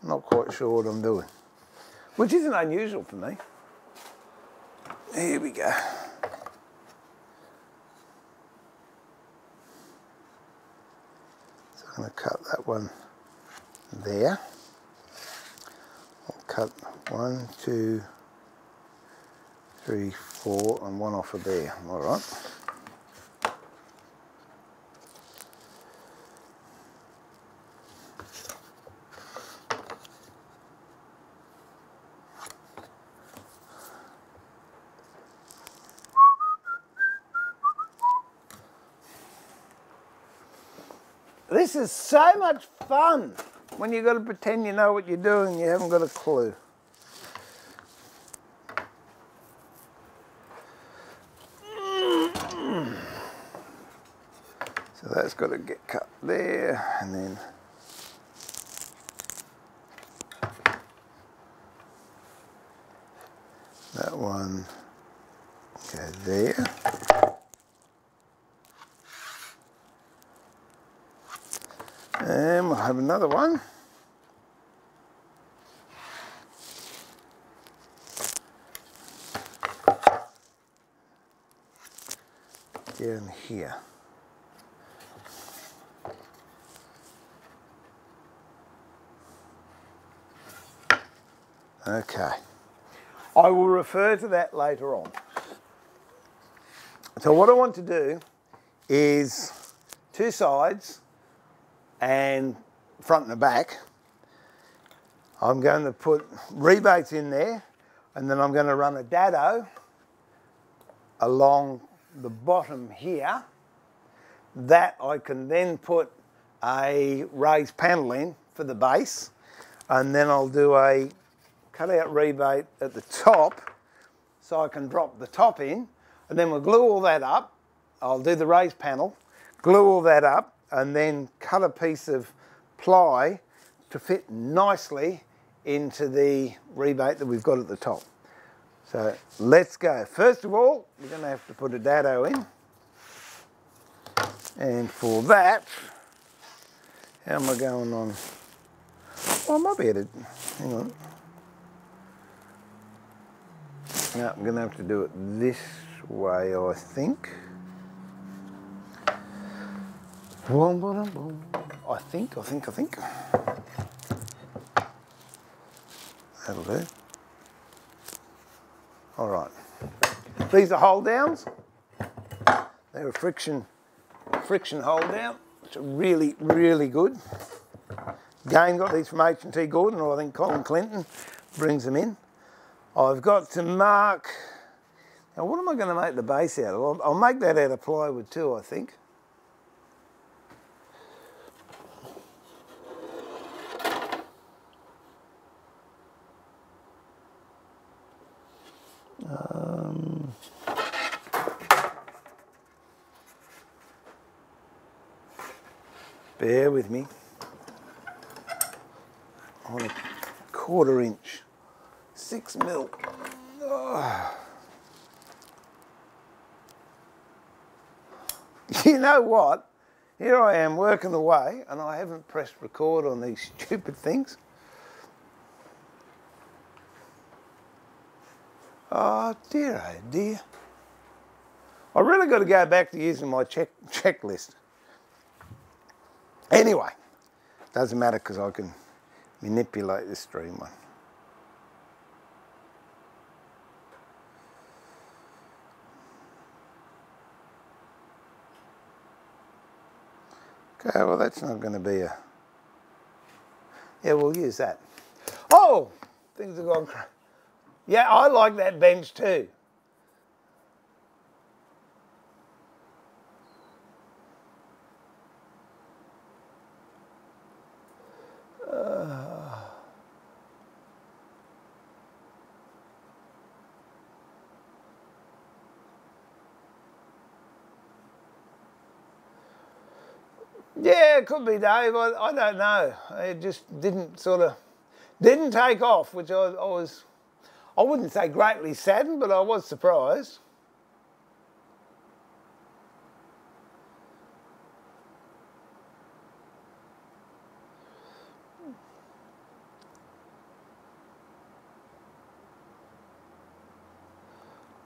not quite sure what I'm doing, which isn't unusual for me. Here we go. So I'm going to cut that one there. I'll cut 1, 2, 3, 4 and 1 off of there. All right. This is so much fun when you've got to pretend you know what you're doing and you haven't got a clue. So that's got to get cut there, and then that one go there. And we'll have another one. Down here. Okay. I will refer to that later on. So what I want to do is 2 sides and front and the back. I'm going to put rebates in there, and then I'm going to run a dado along the bottom here that I can then put a raised panel in for the base, and then I'll do a cut-out rebate at the top so I can drop the top in, and then we'll glue all that up. I'll do the raised panel, glue all that up, and then cut a piece of ply to fit nicely into the rebate that we've got at the top. So let's go. First of all, we're going to have to put a dado in. And for that, how am I going on? Well, I might be able to, hang on. No, I'm going to have to do it this way, I think. I think. That'll do. All right. These are hold downs. They're a friction hold down, which are really, really good. Again, got these from H&T Gordon, or I think Colin Clinton brings them in. I've got to mark, now what am I going to make the base out of? I'll make that out of plywood too, I think. Bear with me. On a 1/4 inch, 6 mil. Oh. You know what? Here I am working away and I haven't pressed record on these stupid things. Oh dear, oh dear. I really got to go back to using my checklist. Anyway, doesn't matter because I can manipulate this stream one. Okay, well that's not going to be a... Yeah, we'll use that. Oh, things have gone crazy. Yeah, I like that bench too. Yeah, it could be, Dave. I don't know. It just didn't take off, which I wouldn't say greatly saddened, but I was surprised.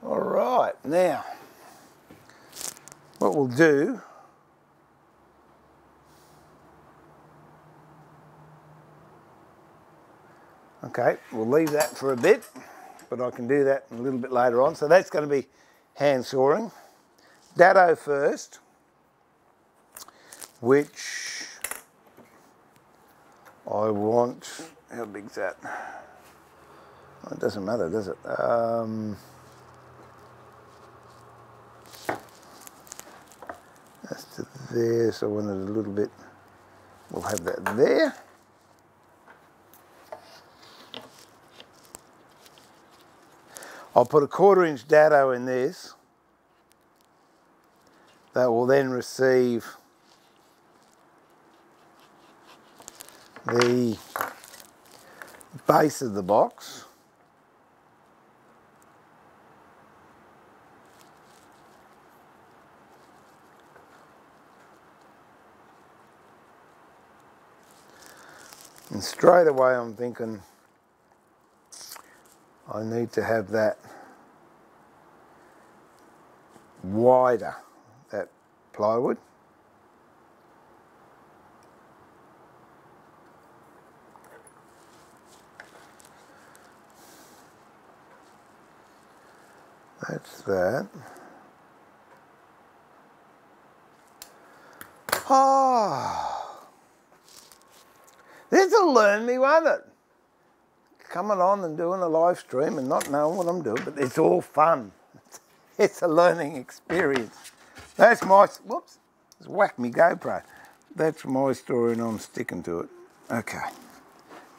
All right, now, what we'll do, okay, we'll leave that for a bit, but I can do that a little bit later on. So that's going to be hand sawing. Dado first, which I want, how big's that? It doesn't matter, does it? That's to there, so I want it a little bit, we'll have that there. I'll put a 1/4 inch dado in this. That will then receive the base of the box. And straight away I'm thinking I need to have that wider, that plywood. That's that. Oh, this'll learn me, won't it? Coming on and doing a live stream and not knowing what I'm doing, but it's all fun. It's a learning experience. That's my, whoops, it's whacked me GoPro. That's my story and I'm sticking to it. Okay,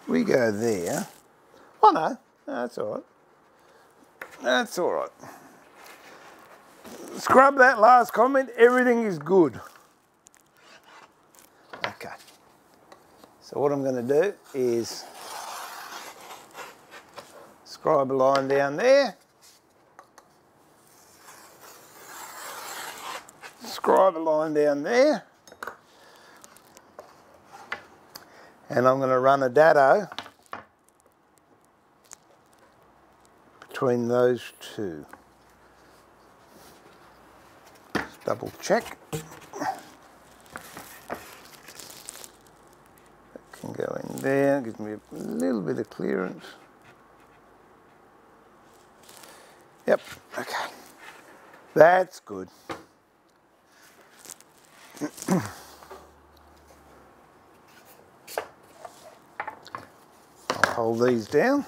we go there. Oh no, that's all right. That's all right. Scrub that last comment, everything is good. Okay, so what I'm going to do is scribe a line down there, scribe a line down there, and I'm going to run a dado between those two. Just double check. That can go in there, gives me a little bit of clearance. Yep, okay. That's good. I'll hold these down.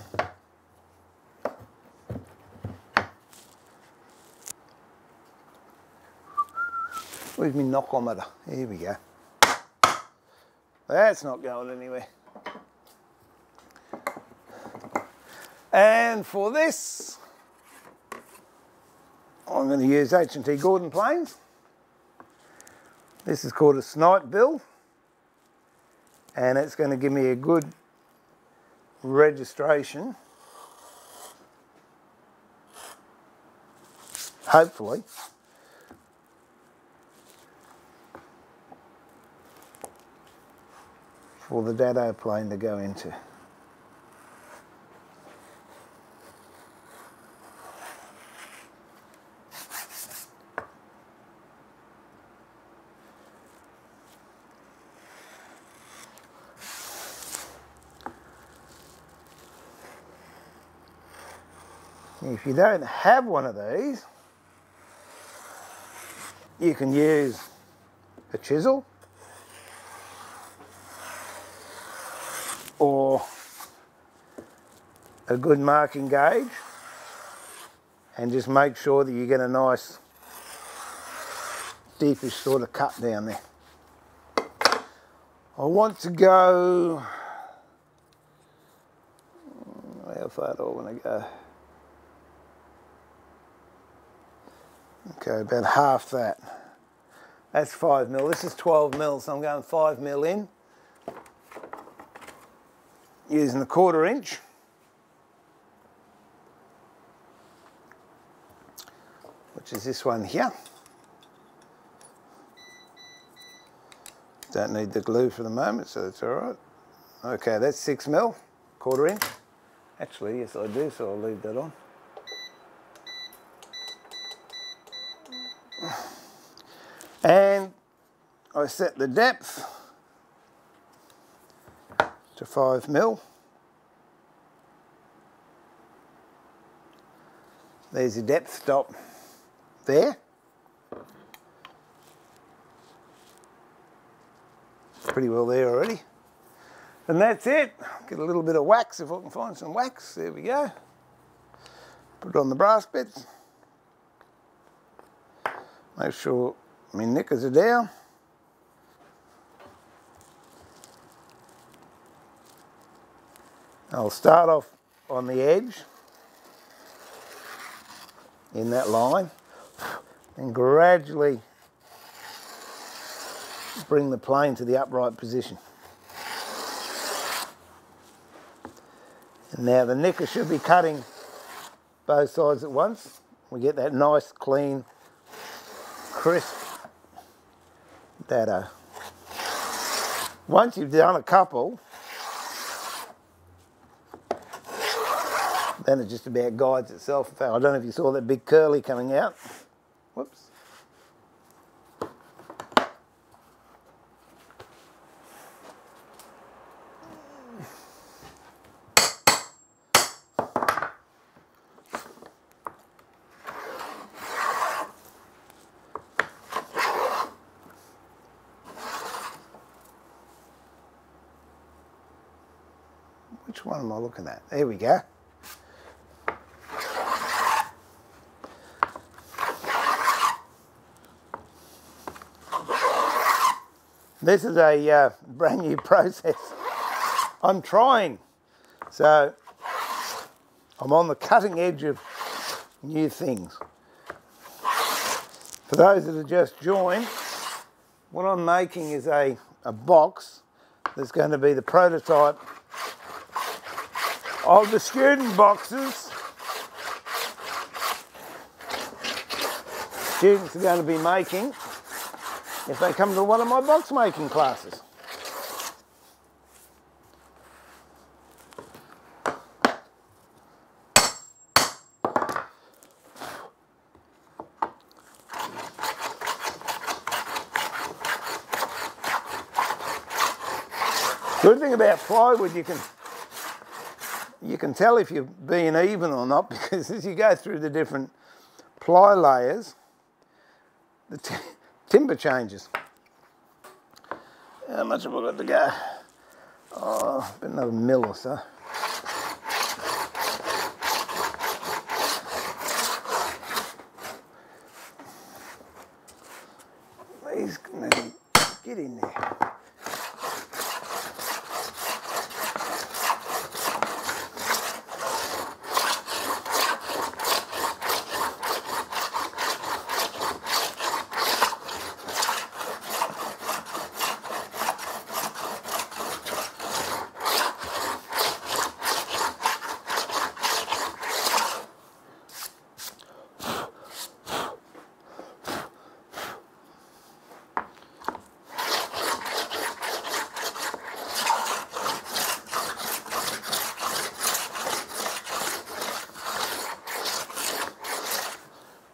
Where's my knock-on-meter? Here we go. That's not going anywhere. And for this, I'm going to use H&T Gordon planes. This is called a snipe bill, and it's going to give me a good registration, hopefully. For the dado plane to go into. If you don't have one of these, you can use a chisel or a good marking gauge, and just make sure that you get a nice deepish sort of cut down there. I want to go, how far do I want to go? Okay, about half that. That's 5mm. This is 12mm, so I'm going 5mm in. Using the 1/4 inch. Which is this one here. Don't need the glue for the moment, so that's all right. Okay, that's 6mm, 1/4 inch. Actually, yes I do, so I'll leave that on. And I set the depth to 5mm. There's your depth stop there. Pretty well there already. And that's it. Get a little bit of wax if I can find some wax. There we go. Put it on the brass bits. Make sure my knickers are down. I'll start off on the edge in that line and gradually bring the plane to the upright position. And now the knicker should be cutting both sides at once. We get that nice, clean, crisp dado. Once you've done a couple, then it just about guides itself. In fact, I don't know if you saw that big curly coming out. Whoops. Which one am I looking at? There we go. This is a brand new process. I'm trying. So I'm on the cutting edge of new things. For those that have just joined, what I'm making is a box that's going to be the prototype of the student boxes students are going to be making if they come to one of my box making classes. Good thing about plywood, you can tell if you're being even or not, because as you go through the different ply layers, the timber changes. How much have I got to go? Oh, about another mil or so. These can get in there.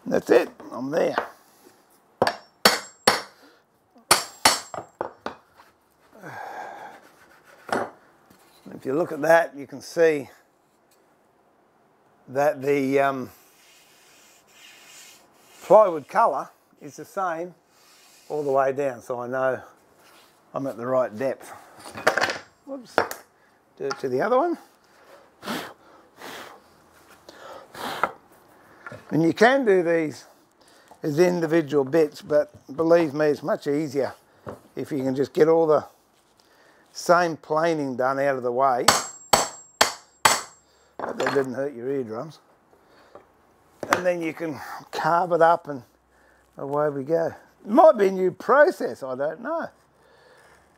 That's it, I'm there. If you look at that, you can see that the plywood colour is the same all the way down, so I know I'm at the right depth. Whoops, do it to the other one. And you can do these as individual bits, but believe me, it's much easier if you can just get all the same planing done out of the way. But that didn't hurt your eardrums. And then you can carve it up and away we go. It might be a new process, I don't know.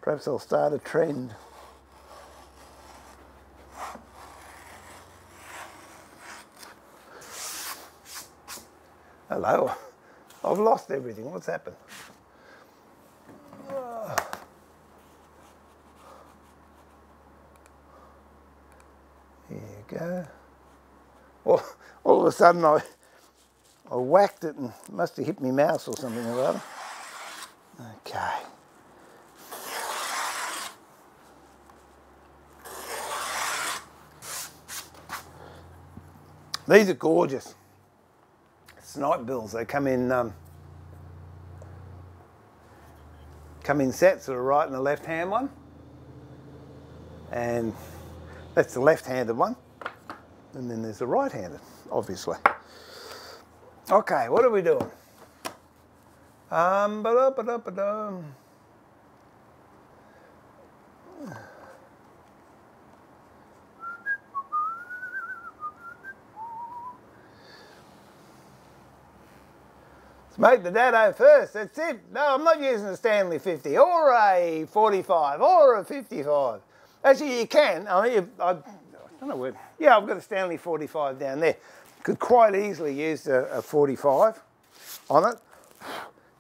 Perhaps I'll start a trend. Hello, I've lost everything. What's happened? There you go. Well, all of a sudden I whacked it and it must have hit my mouse or something or other. Okay. These are gorgeous. Snipe bills. They come in sets, so a right and a left-hand one. And that's the left-handed one. And then there's the right-handed, obviously. Okay, what are we doing? Let's make the dado first, that's it. No, I'm not using a Stanley 50 or a 45 or a 55. Actually, you can. I mean, I don't know where. Yeah, I've got a Stanley 45 down there. Could quite easily use a 45 on it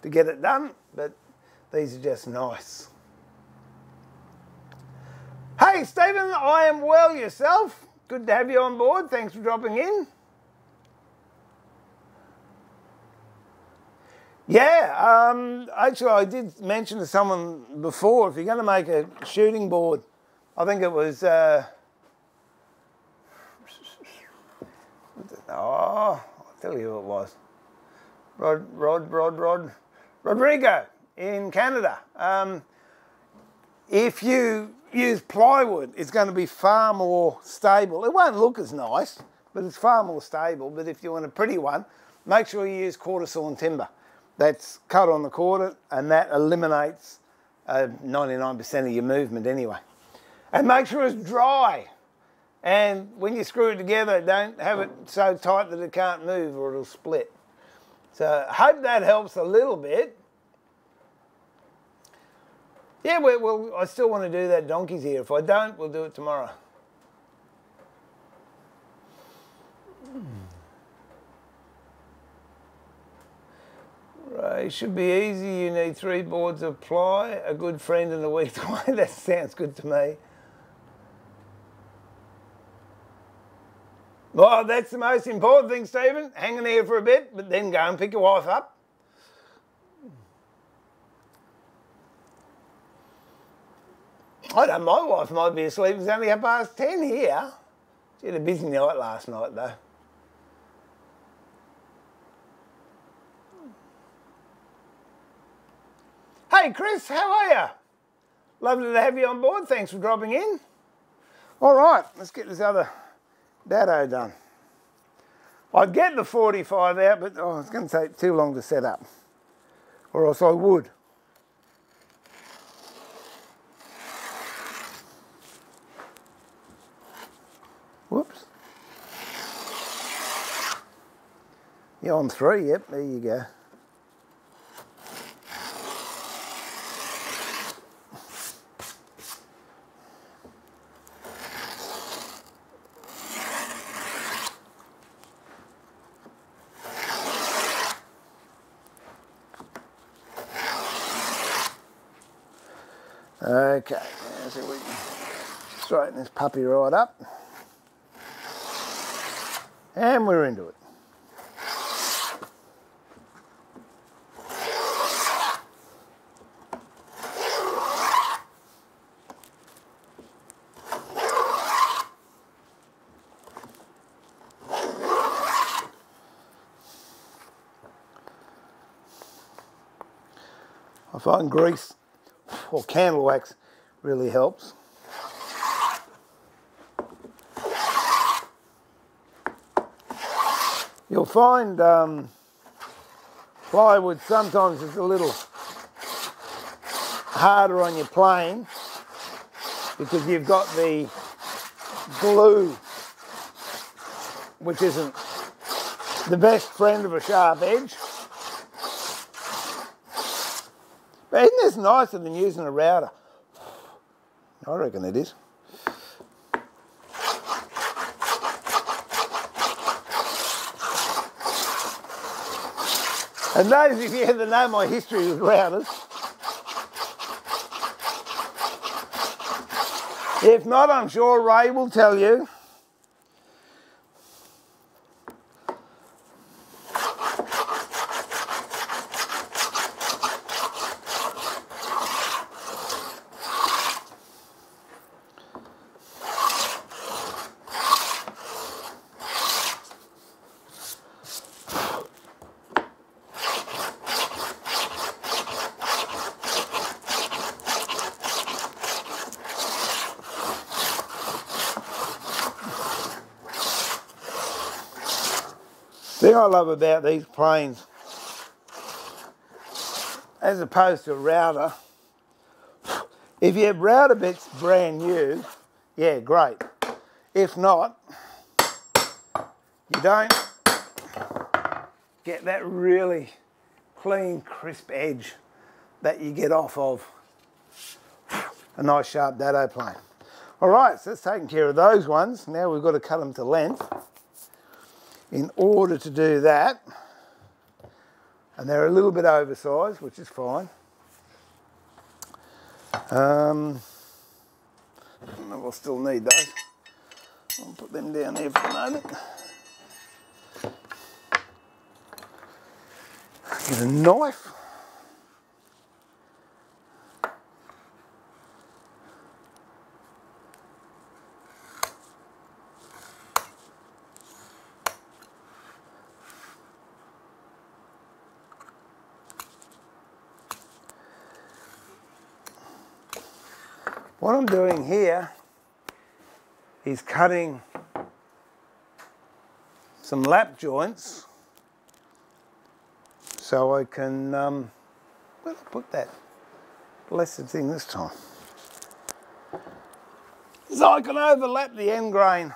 to get it done, but these are just nice. Hey, Stephen, I am well, yourself? Good to have you on board. Thanks for dropping in. Yeah, actually I did mention to someone before, if you're going to make a shooting board, I think it was, I'll tell you who it was, Rodrigo in Canada. If you use plywood, it's going to be far more stable. It won't look as nice, but it's far more stable. But if you want a pretty one, make sure you use quarter sawn timber. That's cut on the quarter, and that eliminates 99% of your movement anyway. And make sure it's dry. And when you screw it together, don't have it so tight that it can't move or it'll split. So I hope that helps a little bit. Yeah, well, I still want to do that donkey's ear. If I don't, we'll do it tomorrow. Right, should be easy. You need 3 boards of ply, a good friend and a week's away. That sounds good to me. Well, that's the most important thing, Stephen. Hang in there for a bit, but then go and pick your wife up. I don't know, my wife might be asleep. It's only 10:30 here. She had a busy night last night, though. Hey, Chris, how are you? Lovely to have you on board. Thanks for dropping in. All right, let's get this other dado done. I'd get the 45 out, but it's going to take too long to set up, or else I would. Whoops. You're on 3, yep, there you go. Okay, let's see if we can straighten this puppy right up. And we're into it. I find grease or candle wax really helps. You'll find plywood sometimes is a little harder on your plane because you've got the glue, which isn't the best friend of a sharp edge. But isn't this nicer than using a router? I reckon it is. And those of you that know my history with routers, if not, I'm sure Ray will tell you. The thing I love about these planes, as opposed to a router, if your router bit's brand new, yeah, great. If not, you don't get that really clean, crisp edge that you get off of a nice sharp dado plane. All right, so that's taken care of those ones. Now we've got to cut them to length. In order to do that, and they're a little bit oversized, which is fine. We'll still need those. I'll put them down there for the moment. Get a knife. What I'm doing here is cutting some lap joints so I can, where did I put that blessed thing this time? So I can overlap the end grain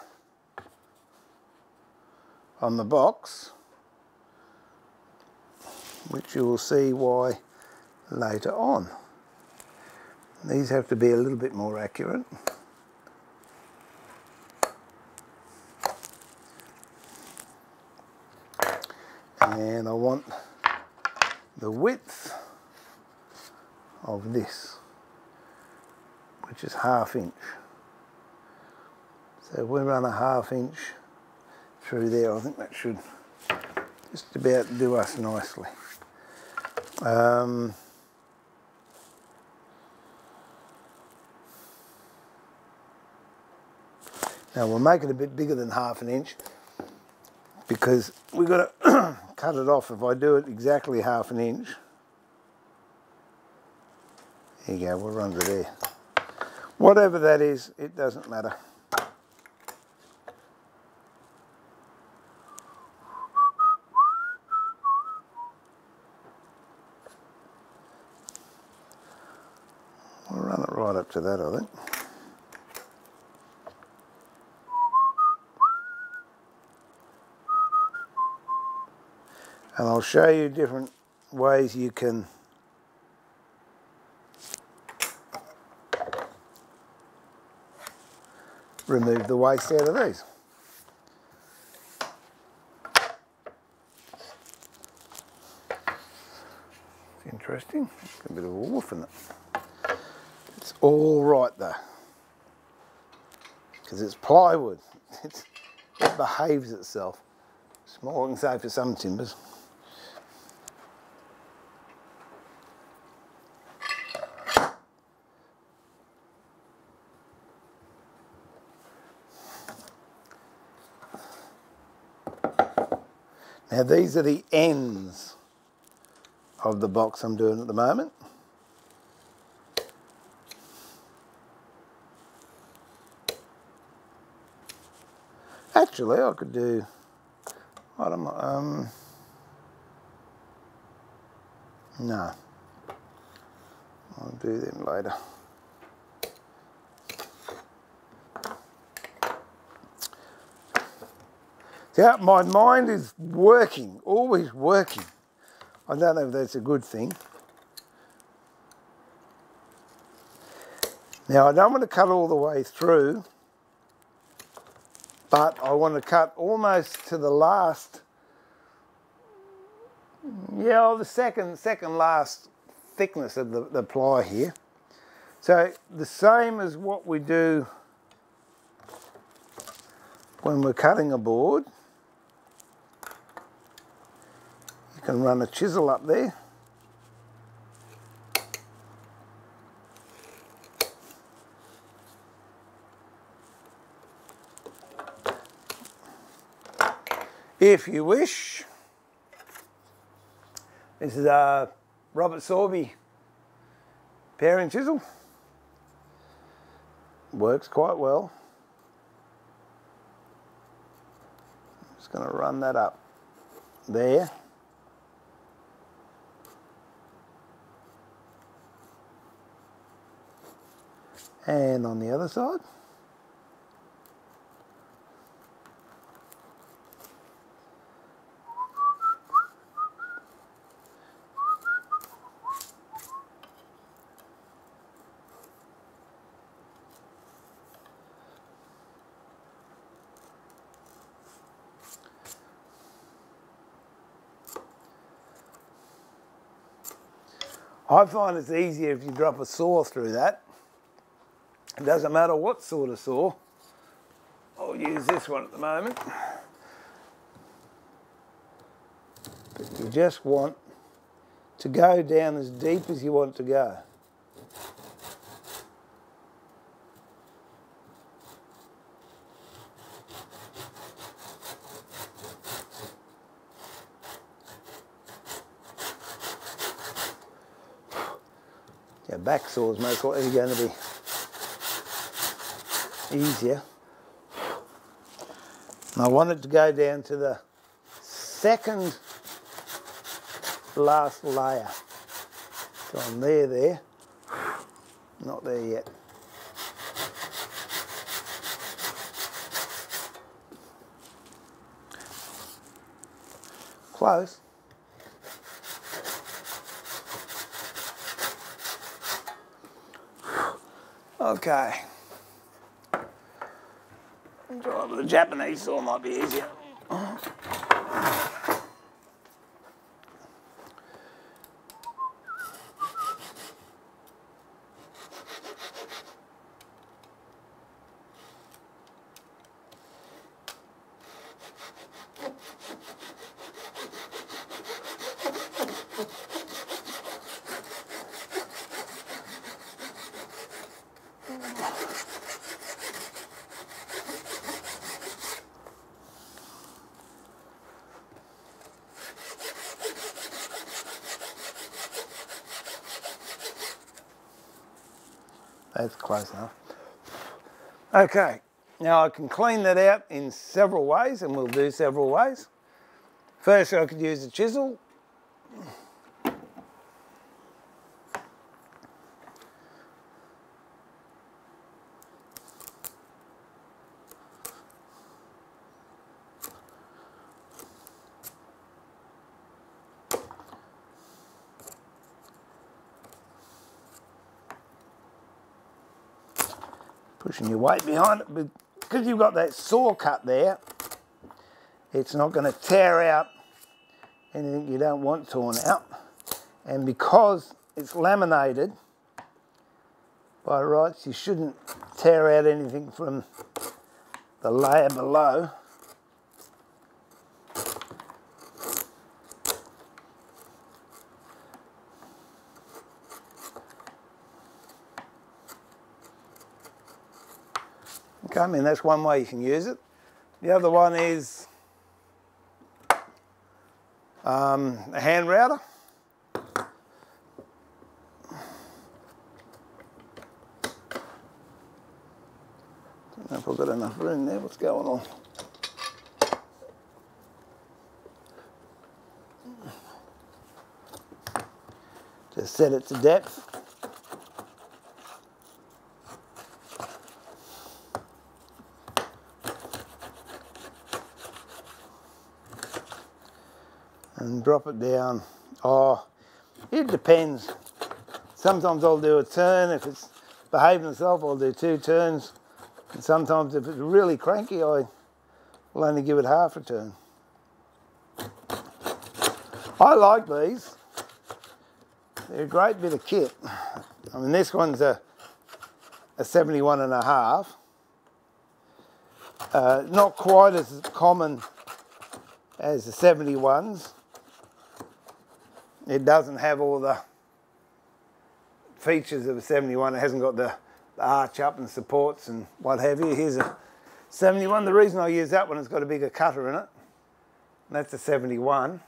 on the box, which you will see why later on. These have to be a little bit more accurate. And I want the width of this, which is 1/2 inch. So if we run a 1/2 inch through there, I think that should just about do us nicely. Now we'll make it a bit bigger than 1/2 inch because we've got to cut it off. If I do it exactly 1/2 inch, there you go, we'll run to there. Whatever that is, it doesn't matter. We'll run it right up to that, I think. And I'll show you different ways you can remove the waste out of these. It's interesting, a bit of a woof in it. It's all right though, because it's plywood. It behaves itself. It's more I can say for some timbers. Now these are the ends of the box I'm doing at the moment. Actually, I could do, I don't know, no, I'll do them later. Yeah, my mind is working, always working. I don't know if that's a good thing. Now I don't want to cut all the way through, but I want to cut almost to the last, the second last thickness of the ply here. So the same as what we do when we're cutting a board. You can run a chisel up there. If you wish. This is a Robert Sorby paring chisel. Works quite well. Just going to run that up there. And on the other side. I find it's easier if you drop a saw through that. It doesn't matter what sort of saw. I'll use this one at the moment. But you just want to go down as deep as you want to go. Yeah, back saws most likely going to be easier. And I want it to go down to the second last layer. So I'm there. Not there yet. Close. Okay. Try with a Japanese saw, might be easier. That's close enough. Okay, now I can clean that out in several ways, and we'll do several ways. First, I could use a chisel. Pushing your weight behind it, but because you've got that saw cut there, it's not going to tear out anything you don't want torn out. And because it's laminated, by rights you shouldn't tear out anything from the layer below. Okay, I mean, that's one way you can use it. The other one is a hand router. Don't know if I've got enough room there. What's going on? Just set it to depth. And drop it down. Oh, it depends. Sometimes I'll do a turn if it's behaving itself, I'll do 2 turns. And sometimes if it's really cranky, I will only give it half a turn. I like these. They're a great bit of kit. I mean, this one's a 71.5. Not quite as common as the 71s. It doesn't have all the features of a 71. It hasn't got the arch up and supports and what have you. Here's a 71. The reason I use that one, it's got a bigger cutter in it. That's a 71.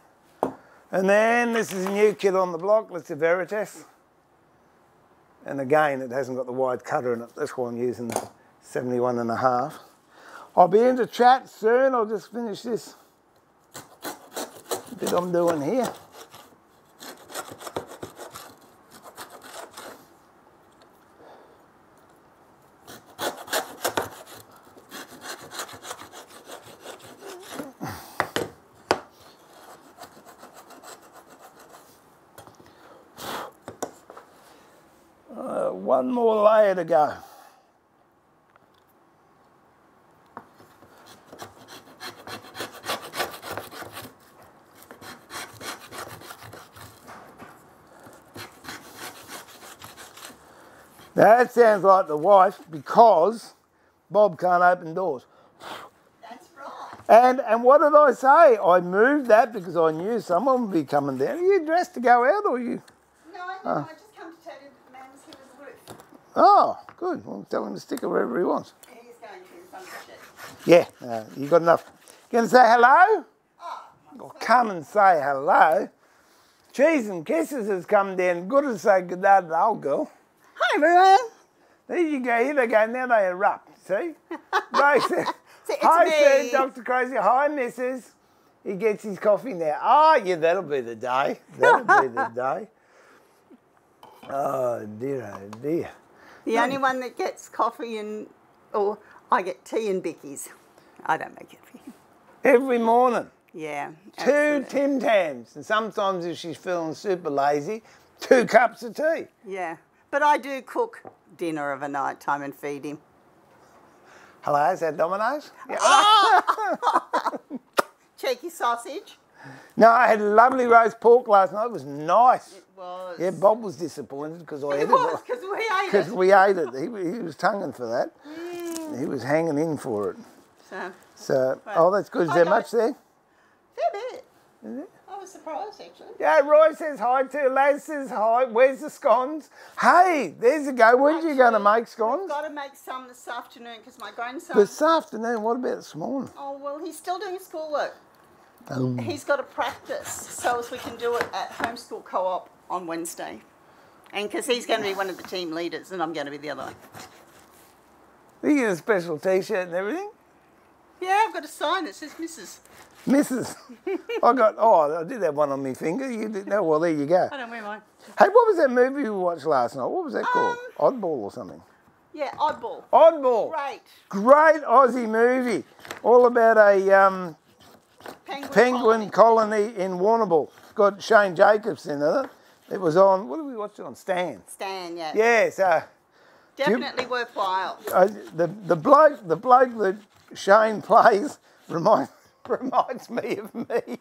And then this is a new kit on the block. That's a Veneer. And again, it hasn't got the wide cutter in it. That's why I'm using the 71.5. I'll be into chat soon. I'll just finish this bit I'm doing here. One more layer to go. That sounds like the wife because Bob can't open doors. That's right. And what did I say? I moved that because I knew someone would be coming down. Are you dressed to go out or are you? No, I just come to tell you that the man was here with the roof. Oh, good. Well, tell him to stick it wherever he wants. He's going to in front of the shed. Yeah, you got enough. You going to say hello? Oh, Come and say hello. Cheese and Kisses has come down. Good to say good day to the old girl. hi everyone. There you go. Here they go. Now they erupt. See? Ray said, So it's hi, me. Sir, Dr. Crazy. Hi, Mrs. He gets his coffee now. Oh, yeah, that'll be the day. That'll be the day. Oh, dear, oh, dear. The only one that gets coffee or I get tea and Bickies. I don't make it for you. Every morning. Yeah. 2 Tim Tams. And sometimes if she's feeling super lazy, 2 cups of tea. Yeah. But I do cook dinner of a night time and feed him. Hello, is that Domino's? Yeah. Cheeky sausage. No, I had lovely roast pork last night. It was nice. It was. Yeah, Bob was disappointed because I ate It was, because we ate it. Because we ate it. He was tonguing for that. He was hanging in for it. So oh, that's good. Is there much there? Fair bit. Is it? I was surprised, actually. Yeah, Roy says hi too. Laz says hi. Where's the scones? Hey, there's a go. When are you going to make scones? I've got to make some this afternoon because my grandson... This afternoon? What about this morning? Oh, well, he's still doing schoolwork. He's got to practice so as we can do it at homeschool co-op on Wednesday. And because he's going to be one of the team leaders and I'm going to be the other one. You get a special T-shirt and everything? Yeah, I've got a sign that says Mrs. Mrs. I did have one on my finger. You didn't know? Well, there you go. I don't wear mine. Hey, what was that movie we watched last night? What was that called? Oddball or something? Yeah, Oddball. Oddball. Great. Great Aussie movie. All about a penguin colony in Warrnambool. It's got Shane Jacobs in it. It was on, what did we watch it on? Stan. Stan, yeah. Yeah, so... Definitely worthwhile. The bloke that Shane plays reminds me of me.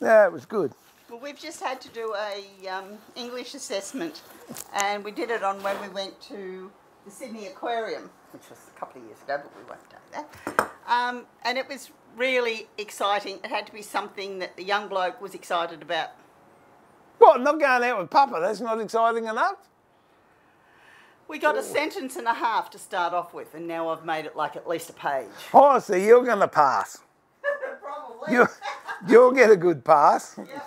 Yeah, it was good. Well, we've just had to do a English assessment, and we did it on when we went to the Sydney Aquarium, which was a couple of years ago, but we won't do that. And it was really exciting. It had to be something that the young bloke was excited about. What, not going out with Papa? That's not exciting enough? We got a sentence and a half to start off with, and now I've made it like at least a page. Oh, so you're going to pass. Probably. You'll get a good pass. Yep.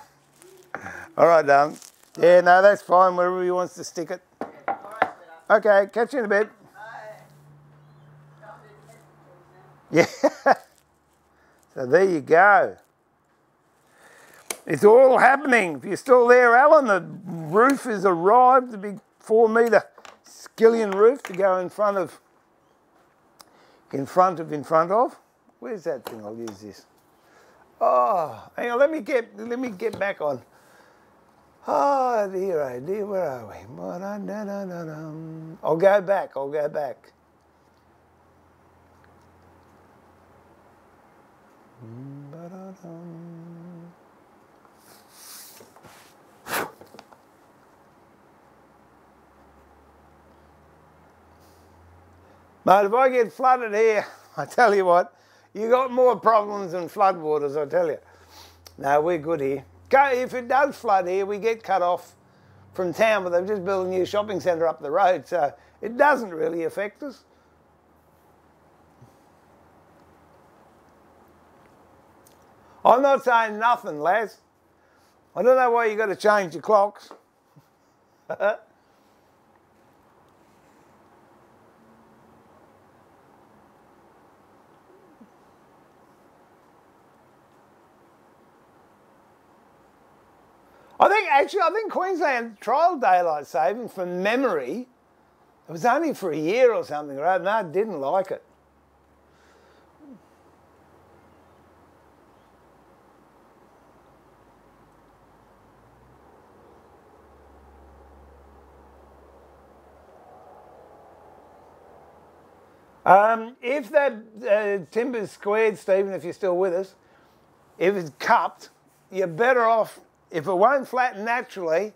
All right, darling. Yeah, no, that's fine, wherever he wants to stick it. All right, Okay, catch you in a bit. Yeah. So there you go. It's all happening. If you're still there, Alan, the roof has arrived, the big 4 metre skillion roof to go in front of. Where's that thing? I'll use this. Oh, hang on, let me get back on. Oh dear, where are we? I'll go back, Mate, if I get flooded here, I tell you what, you got more problems than floodwaters, I tell you. No, we're good here. If it does flood here, we get cut off from town, but they've just built a new shopping centre up the road, so it doesn't really affect us. I'm not saying nothing, lads. I don't know why you got to change your clocks. I think Queensland trialled daylight saving from memory. It was only for a year or something, right? No, I didn't like it. If that timber's squared, Stephen, if you're still with us, if it's cupped, you're better off, if it won't flatten naturally,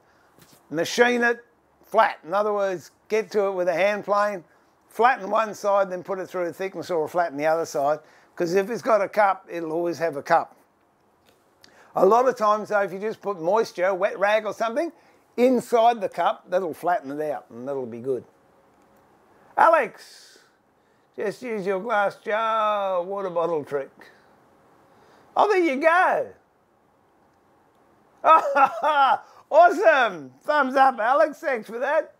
machine it flat. In other words, get to it with a hand plane, flatten one side, then put it through a thickness or flatten the other side, because if it's got a cup, it'll always have a cup. A lot of times though, if you just put moisture, wet rag or something, inside the cup, that'll flatten it out and that'll be good. Alex, just use your glass jar water bottle trick. Oh, there you go. Awesome. Thumbs up, Alex. Thanks for that.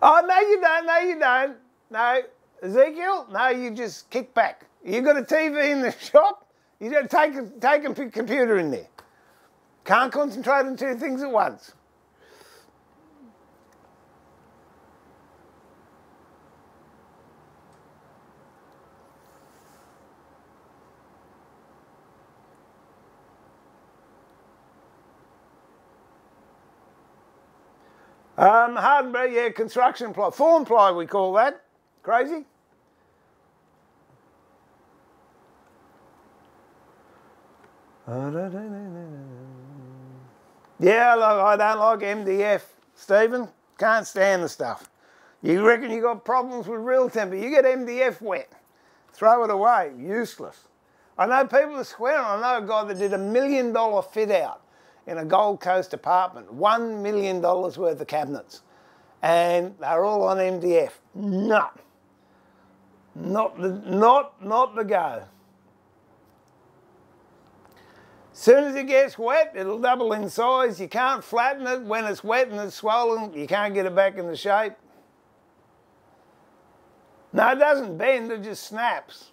Oh, no, you don't. No, you don't. No. Ezekiel, no, you just kick back. You got a TV in the shop, you don't take a computer in there. Can't concentrate on two things at once. Hardenberg, yeah, construction ply, form ply we call that. Crazy? Yeah, look, I don't like MDF, Stephen. Can't stand the stuff. You reckon you got problems with real timber? You get MDF wet, throw it away, useless. I know people are swearing. I know a guy that did $1 million fit out in a Gold Coast apartment, $1 million worth of cabinets, and they're all on MDF. No, not the go. Soon as it gets wet, it'll double in size. You can't flatten it when it's wet and it's swollen. You can't get it back into shape. No, it doesn't bend, it just snaps.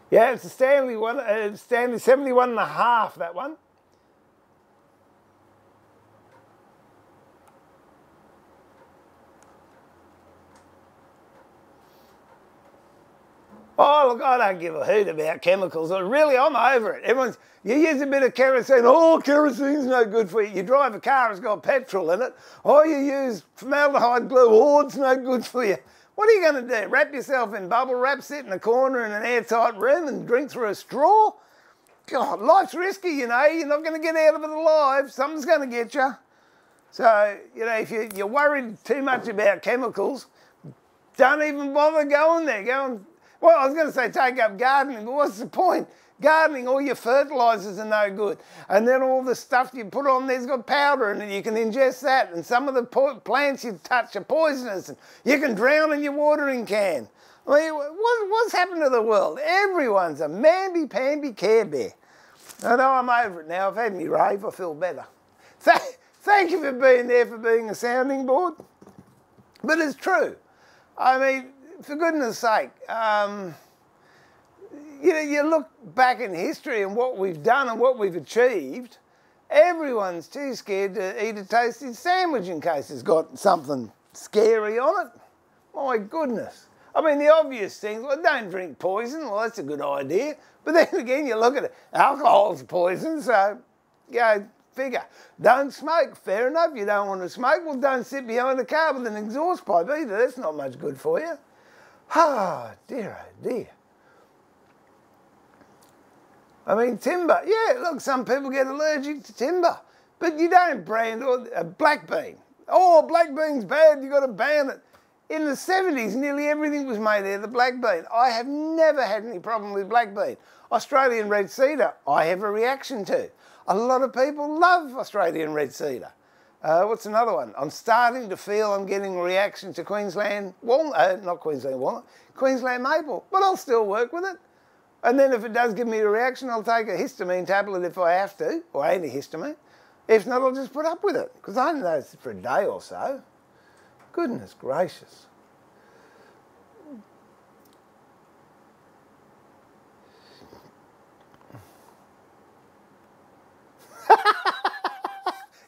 Yeah, it's a Stanley one, Stanley 71.5, that one. Oh, look, I don't give a hoot about chemicals. Really, I'm over it. You use a bit of kerosene. Oh, kerosene's no good for you. You drive a car, it's got petrol in it. Oh, you use formaldehyde glue. Oh, it's no good for you. What are you going to do? Wrap yourself in bubble wrap, sit in a corner in an airtight room and drink through a straw? God, life's risky, you know. You're not going to get out of it alive. Something's going to get you. So, you know, if you're worried too much about chemicals, don't even bother going there. Well, I was going to say take up gardening, but what's the point? Gardening, all your fertilisers are no good. And then all the stuff you put on there's got powder in it. You can ingest that. And some of the plants you touch are poisonous. And you can drown in your watering can. I mean, what's happened to the world? Everyone's a mamby-pamby Care Bear. I know I'm over it now. I've had me rave. I feel better. Thank you for being there, for being a sounding board. But it's true. I mean, for goodness sake, you know, you look back in history and what we've done and what we've achieved, Everyone's too scared to eat a toasted sandwich in case it's got something scary on it. My goodness. I mean, the obvious things, well, don't drink poison. Well, that's a good idea. But then again, you look at it, alcohol's poison, so, figure. Don't smoke, fair enough. You don't want to smoke, well, don't sit behind a car with an exhaust pipe either. That's not much good for you. Ah, dear, oh dear. I mean, timber. Yeah, look, some people get allergic to timber. But you don't brand a black bean. Oh, black bean's bad, you've got to ban it. In the 70s, nearly everything was made out of the black bean. I have never had any problem with black bean. Australian red cedar, I have a reaction to. A lot of people love Australian red cedar. What's another one? I'm starting to feel I'm getting a reaction to Queensland walnut, not Queensland walnut, Queensland maple, but I'll still work with it. And then if it does give me a reaction, I'll take a histamine tablet if I have to, or antihistamine. If not, I'll just put up with it, because I know it's for a day or so. Goodness gracious.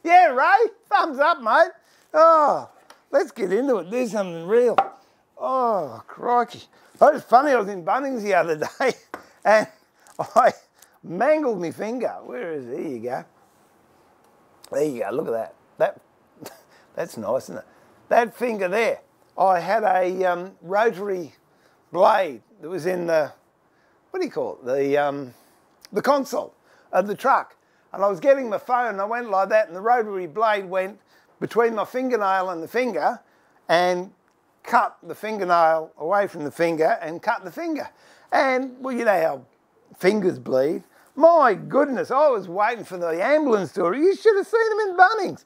Yeah, Ray, thumbs up, mate. Oh, let's get into it, do something real. Oh, crikey. It was funny, I was in Bunnings the other day and I mangled my finger. Where is it? There you go. There you go, look at that. That's nice, isn't it? That finger there, I had a rotary blade that was in the, what do you call it? The console of the truck. And I was getting my phone and I went like that and the rotary blade went between my fingernail and the finger and cut the fingernail away from the finger and cut the finger. And, well, you know how fingers bleed. My goodness, I was waiting for the ambulance to. You should have seen them in Bunnings.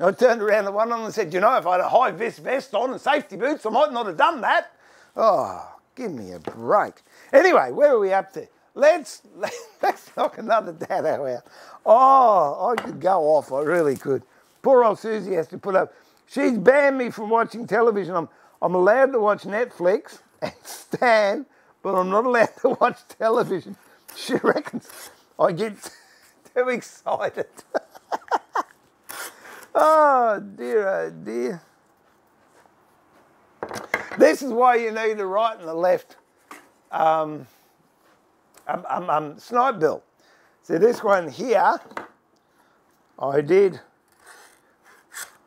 I turned around to one of them and said, you know, if I had a high-vis vest on and safety boots, I might not have done that. Oh, give me a break. Anyway, where are we up to? Let's knock another dado out. Oh, I could go off, I really could. Poor old Susie has to put up. She's banned me from watching television. I'm allowed to watch Netflix and Stan, but I'm not allowed to watch television. She reckons I get too excited. Oh dear. This is why you need a right and a left snipe bill. So this one here, I did,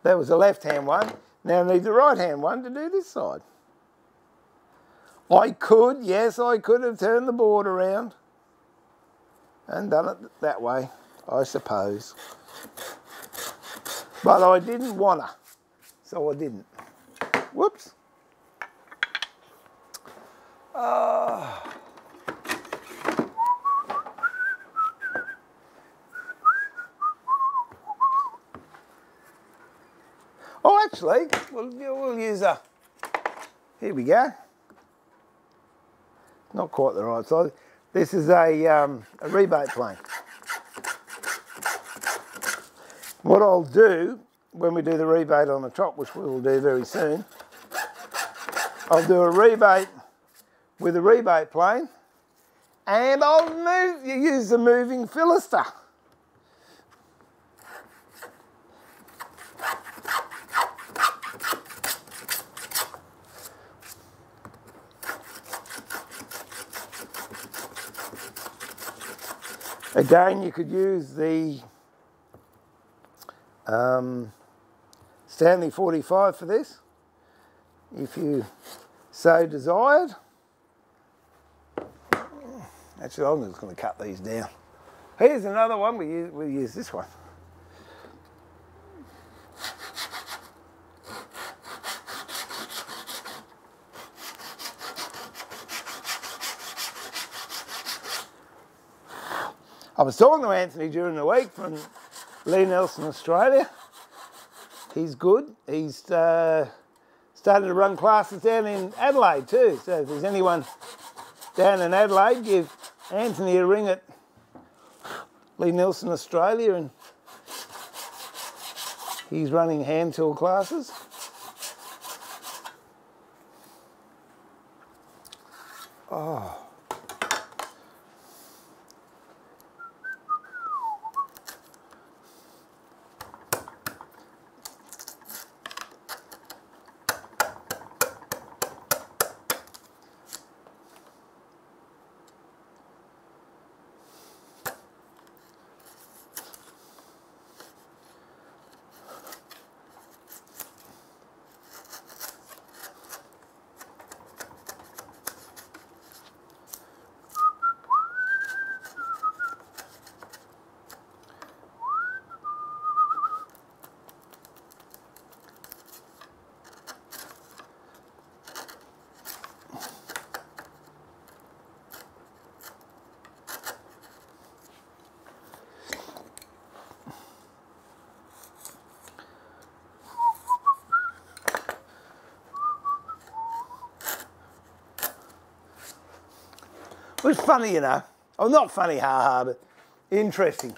that was a left-hand one. Now I need the right-hand one to do this side. I could, yes, I could have turned the board around and done it that way, I suppose. But I didn't wanna, so I didn't. Whoops. Oh, actually, we'll use a, here we go. Not quite the right size. This is a rebate plane. What I'll do when we do the rebate on the top, which we will do very soon, I'll do a rebate with a rebate plane and I'll use the moving Fillister. Again, you could use the Stanley 45 for this, if you so desired. Actually, I'm just going to cut these down. Here's another one, we'll use this one. I was talking to Anthony during the week from Lee Nelson, Australia. He's good. He's started to run classes down in Adelaide too. So if there's anyone down in Adelaide, give Anthony a ring at Lee Nelson, Australia, and he's running hand tool classes. Oh. was funny, you know. Oh, not funny, ha-ha, but interesting.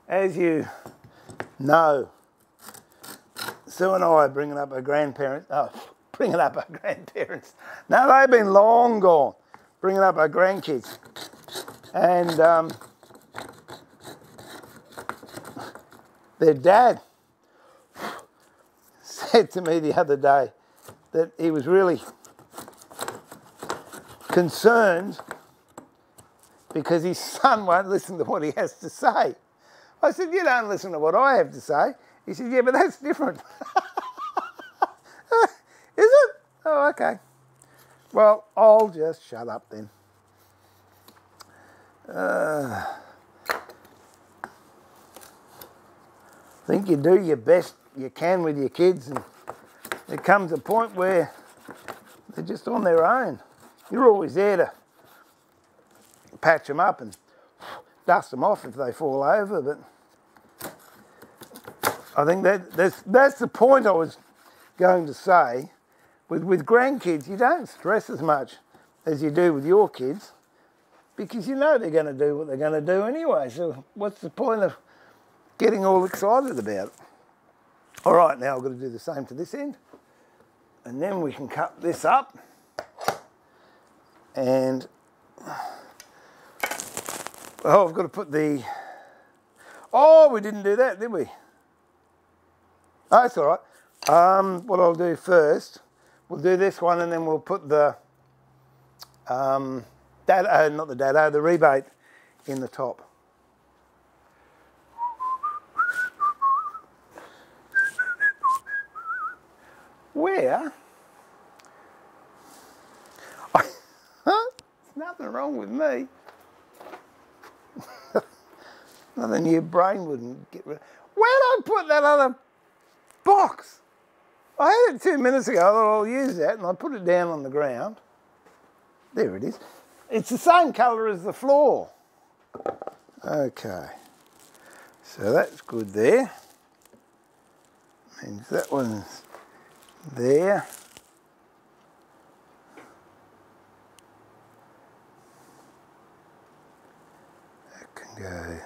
As you know, Sue and I are bringing up her grandparents. Oh, bringing up her grandparents. No, they've been long gone. Bringing up her grandkids. And their dad said to me the other day that he was really concerned because his son won't listen to what he has to say. I said, you don't listen to what I have to say. He said, yeah, but that's different. Is it? Oh, okay. Well, I'll just shut up then. I think you do your best you can with your kids, and there comes a point where they're just on their own. You're always there to patch them up and dust them off if they fall over, but I think that's the point I was going to say. With grandkids, you don't stress as much as you do with your kids because you know they're going to do what they're going to do anyway. So what's the point of getting all excited about it? All right, now I've got to do the same to this end. And then we can cut this up. And, oh, I've got to put the... Oh, we didn't do that, did we? Oh, that's all right. What I'll do first, we'll do this one and then we'll put the the rebate in the top. Where? There's nothing wrong with me. Nothing your brain wouldn't get rid of. Where'd I put that other box? I had it 2 minutes ago. I thought I'll use that, and I put it down on the ground. There it is. It's the same colour as the floor. Okay. So that's good there. Means that one's there. That can go.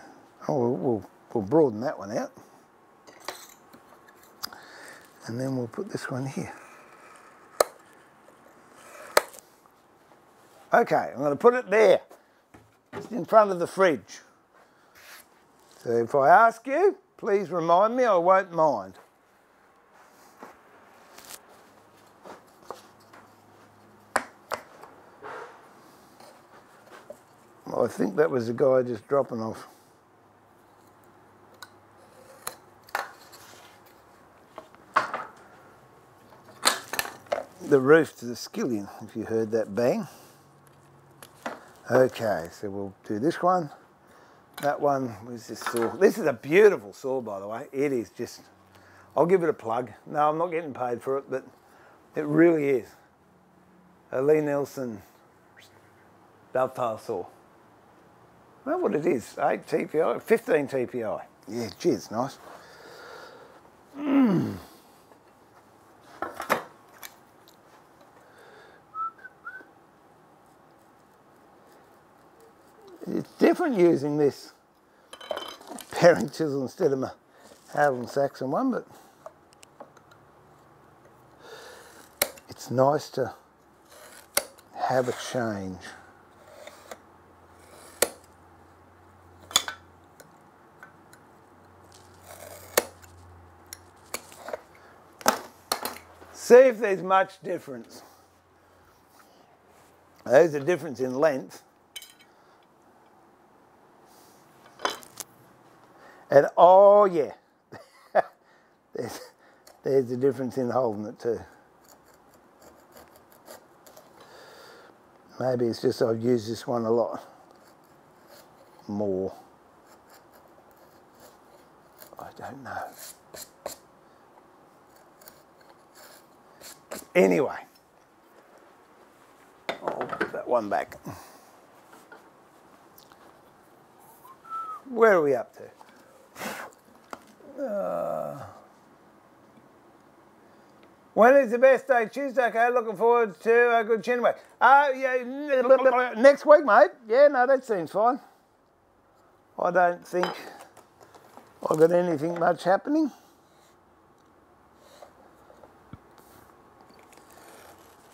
Oh, we'll broaden that one out. And then we'll put this one here. Okay, I'm going to put it there, just in front of the fridge. So if I ask you, please remind me, I won't mind. Well, I think that was the guy just dropping off. The roof to the skillion, if you heard that bang. Okay, so we'll do this one. That one was this saw. This is a beautiful saw, by the way. It is just, I'll give it a plug. No, I'm not getting paid for it, but it really is. A Lee Nelson Dovetail saw. Well, what it is, 8 TPI, 15 TPI. Yeah, gee, it's nice. It's different using this paring chisel instead of my Howland Saxon one, but it's nice to have a change. See if there's much difference. There's a difference in length. And oh yeah, there's a difference in holding it too. Maybe it's just I've used this one a lot more. I don't know. Anyway, I'll put that one back. Where are we up to? When is the best day? Tuesday. Okay, looking forward to a good chin wag. Yeah, next week, mate. Yeah, no, that seems fine. I don't think I've got anything much happening.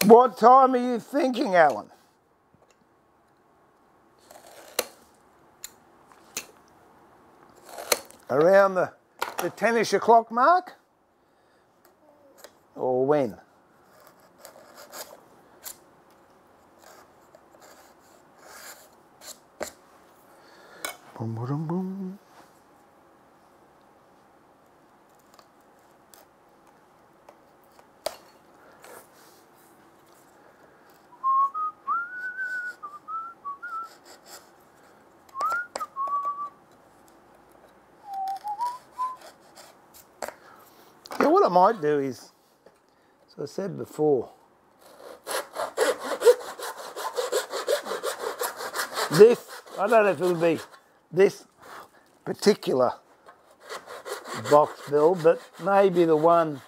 What time are you thinking, Alan? Around the 10ish o'clock mark? Or when? Boom, boom, boom. Yeah, what I might do is, as I said before, this, I don't know if it'll be this particular box build, but maybe the one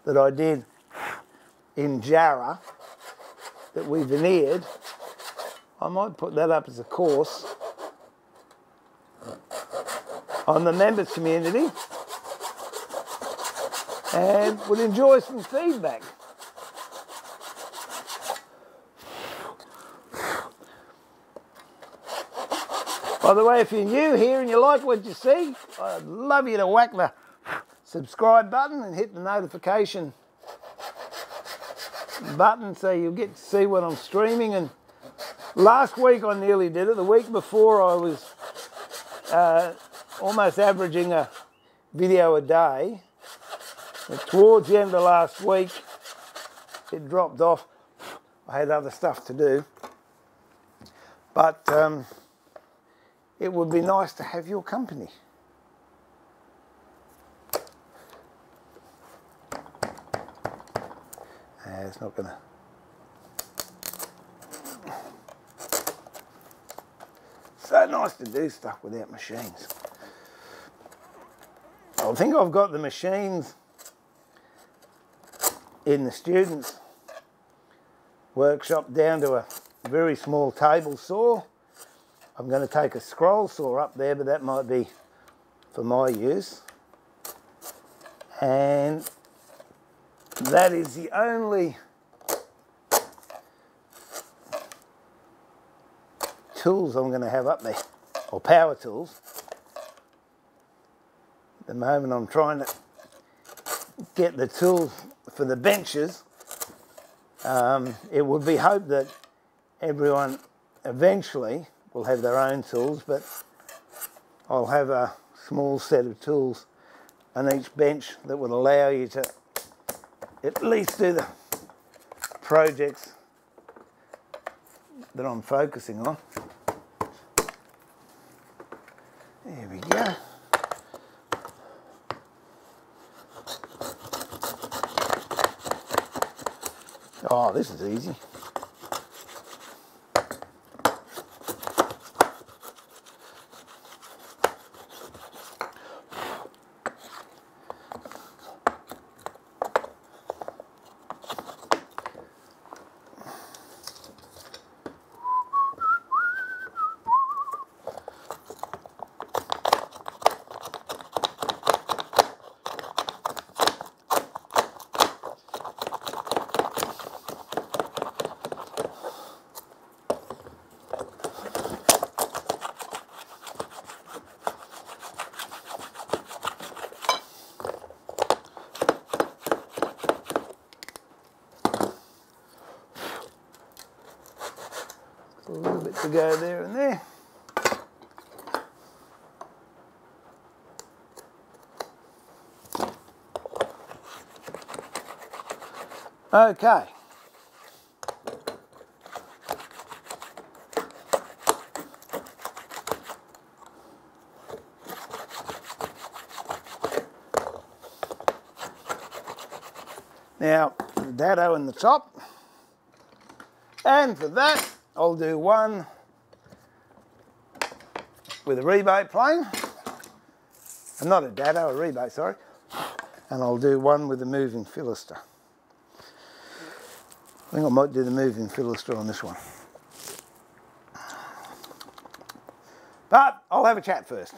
that I did in Jarrah that we veneered, I might put that up as a course on the members community and would enjoy some feedback. By the way, if you're new here and you like what you see, I'd love you to whack the subscribe button and hit the notification button so you'll get to see when I'm streaming. And last week I nearly did it. The week before I was almost averaging a video a day. But towards the end of last week, it dropped off. I had other stuff to do. But it would be nice to have your company. It's not going to... So nice to do stuff without machines. I think I've got the machines in the students' workshop down to a very small table saw. I'm going to take a scroll saw up there, but that might be for my use. And that is the only tools I'm going to have up there, or power tools. At the moment I'm trying to get the tools for the benches. It would be hoped that everyone eventually will have their own tools, but I'll have a small set of tools on each bench that will allow you to at least do the projects that I'm focusing on. There we go. Oh, this is easy. A little bit to go there and there. Okay. Now, the dado in the top. And for that, I'll do one with a rebate plane. Not a dado, a rebate, sorry. And I'll do one with the moving Fillister. I think I might do the moving Fillister on this one. But I'll have a chat first.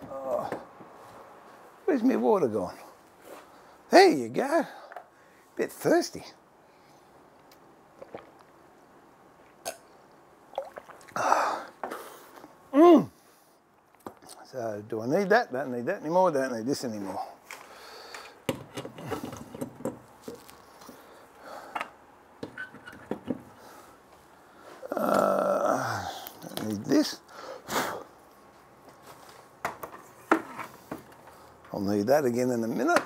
Oh, where's my water gone? There you go. Bit thirsty. So do I need that? Don't need that anymore. Don't need this anymore. Don't need this. I'll need that again in a minute.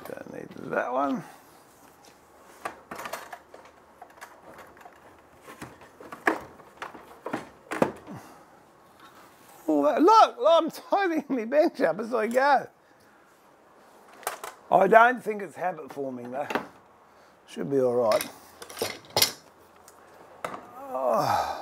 Don't need that one. Look, I'm tidying my bench up as I go. I don't think it's habit forming though. Should be all right. Oh.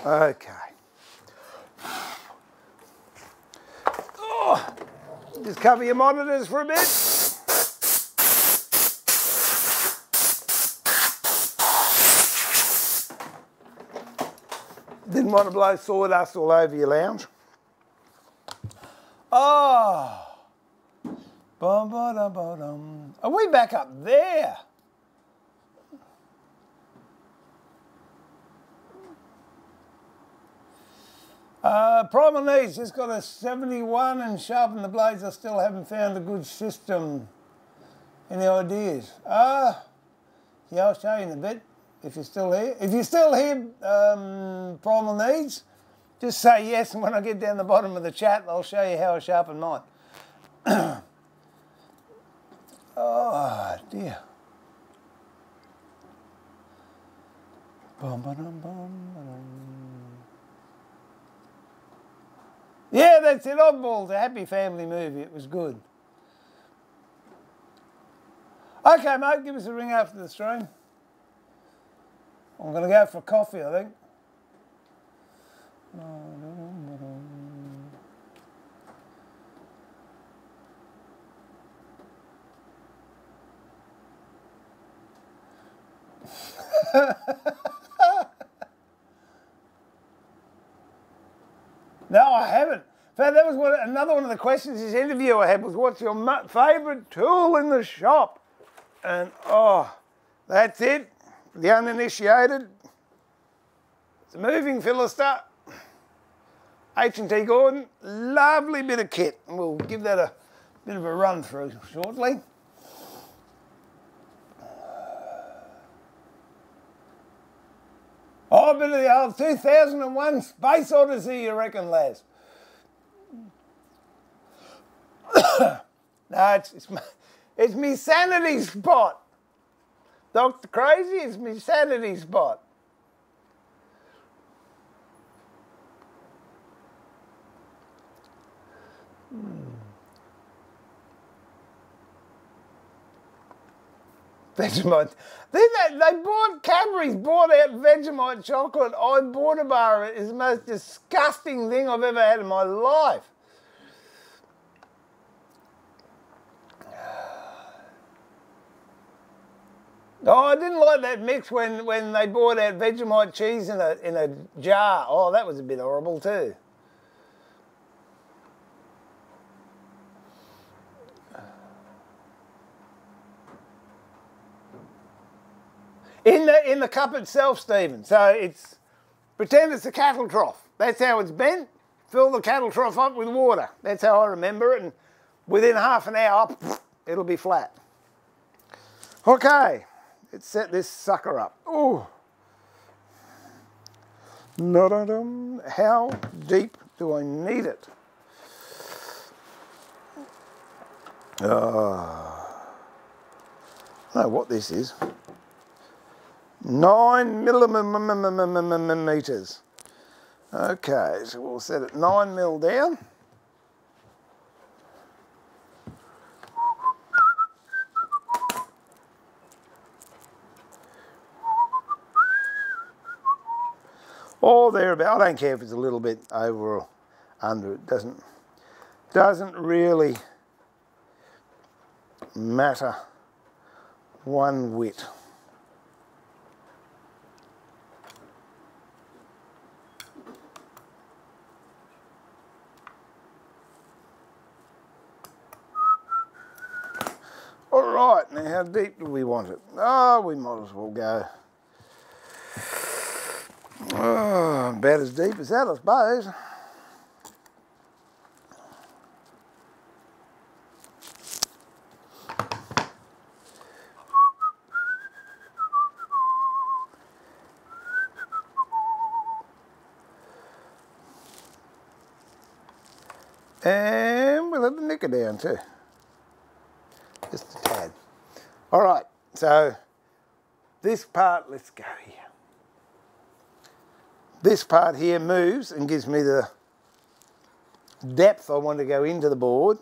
Okay. Oh, just cover your monitors for a bit. Didn't want to blow sawdust all over your lounge. Oh. Are we back up there? Primal Needs just got a 71 and sharpen the blades. I still haven't found a good system. Any ideas? Yeah, I'll show you in a bit if you're still here. If you're still here, Primal Needs, just say yes, and when I get down the bottom of the chat, I'll show you how I sharpen mine. Oh dear. Yeah, that's it. Oddballs, a happy family movie. It was good. Okay, mate, give us a ring after the stream. I'm going to go for coffee, I think. No, I haven't. In fact, that was another one of the questions this interview I had was, what's your favourite tool in the shop? And, oh, that's it. For the uninitiated, it's a moving Fillister. H&T Gordon, lovely bit of kit. And we'll give that a bit of a run through shortly. Oh, a bit of the old 2001 Space Odyssey, you reckon, Laz? No, it's me sanity spot. Dr. Crazy, it's me sanity spot. Vegemite. Then they bought, Cadbury's bought out Vegemite chocolate. I bought a bar of it. It's the most disgusting thing I've ever had in my life. Oh, I didn't like that mix when they bought out Vegemite cheese in a jar. Oh, that was a bit horrible too. In the cup itself, Stephen. So it's, pretend it's a cattle trough. That's how it's bent. Fill the cattle trough up with water. That's how I remember it. And within half an hour, it'll be flat. Okay, let's set this sucker up. Oh. How deep do I need it? I don't know what this is. 9 millimeters. Okay, so we'll set it 9 mil down. Or thereabout. I don't care if it's a little bit over or under. It doesn't really matter one whit. All right, now how deep do we want it? Oh, we might as well go about as deep as that, I suppose. And we'll have the knicker down too. Just a tad. All right, so this part, let's go here. This part here moves and gives me the depth I want to go into the board.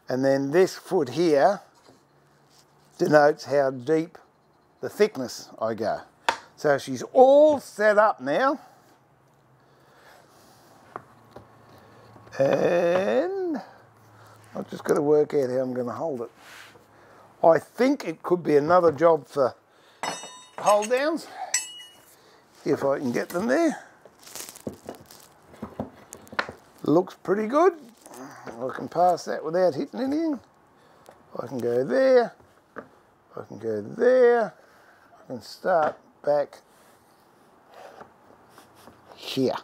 And then this foot here denotes how deep the thickness I go. So she's all set up now. And I've just got to work out how I'm going to hold it. I think it could be another job for hold downs, if I can get them there. Looks pretty good. I can pass that without hitting anything. I can go there. I can go there. I can start back here.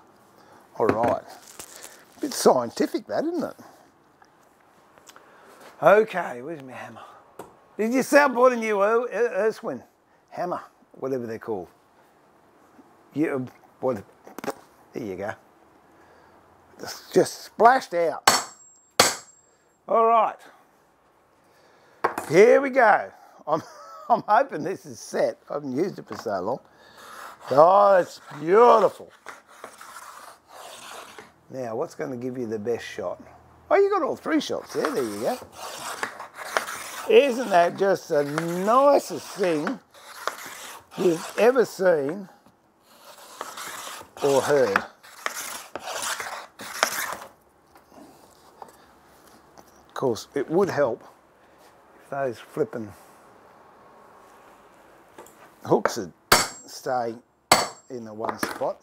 All right. A bit scientific that, isn't it? Okay, where's my hammer? Did you say I bought a new Earthwind hammer, whatever they're called? Yeah, what? There you go. It's just splashed out. All right. Here we go. I'm hoping this is set. I haven't used it for so long. Oh, it's beautiful. Now, what's going to give you the best shot? Oh, you got all three shots there. There you go. Isn't that just the nicest thing you've ever seen or heard? Of course, it would help if those flipping hooks would stay in the one spot.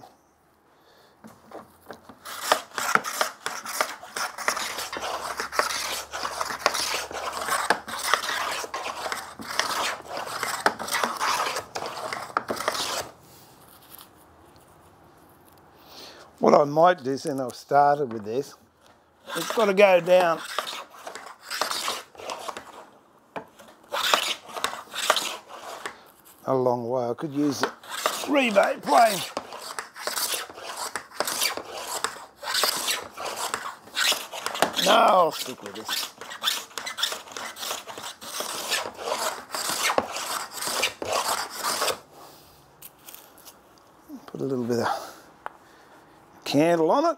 What I might do, since I've started with this, it's got to go down a long way. I could use the rebate plane. No, I'll stick with this. Put a little bit of candle on it.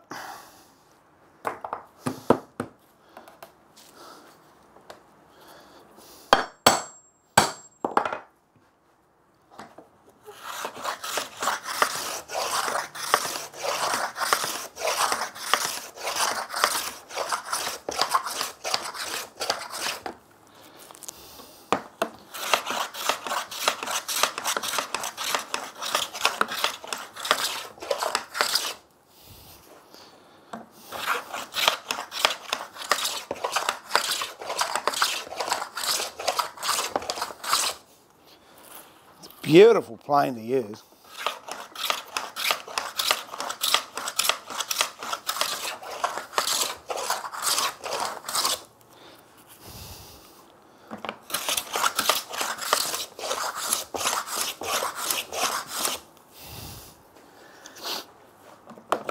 Beautiful plane to use.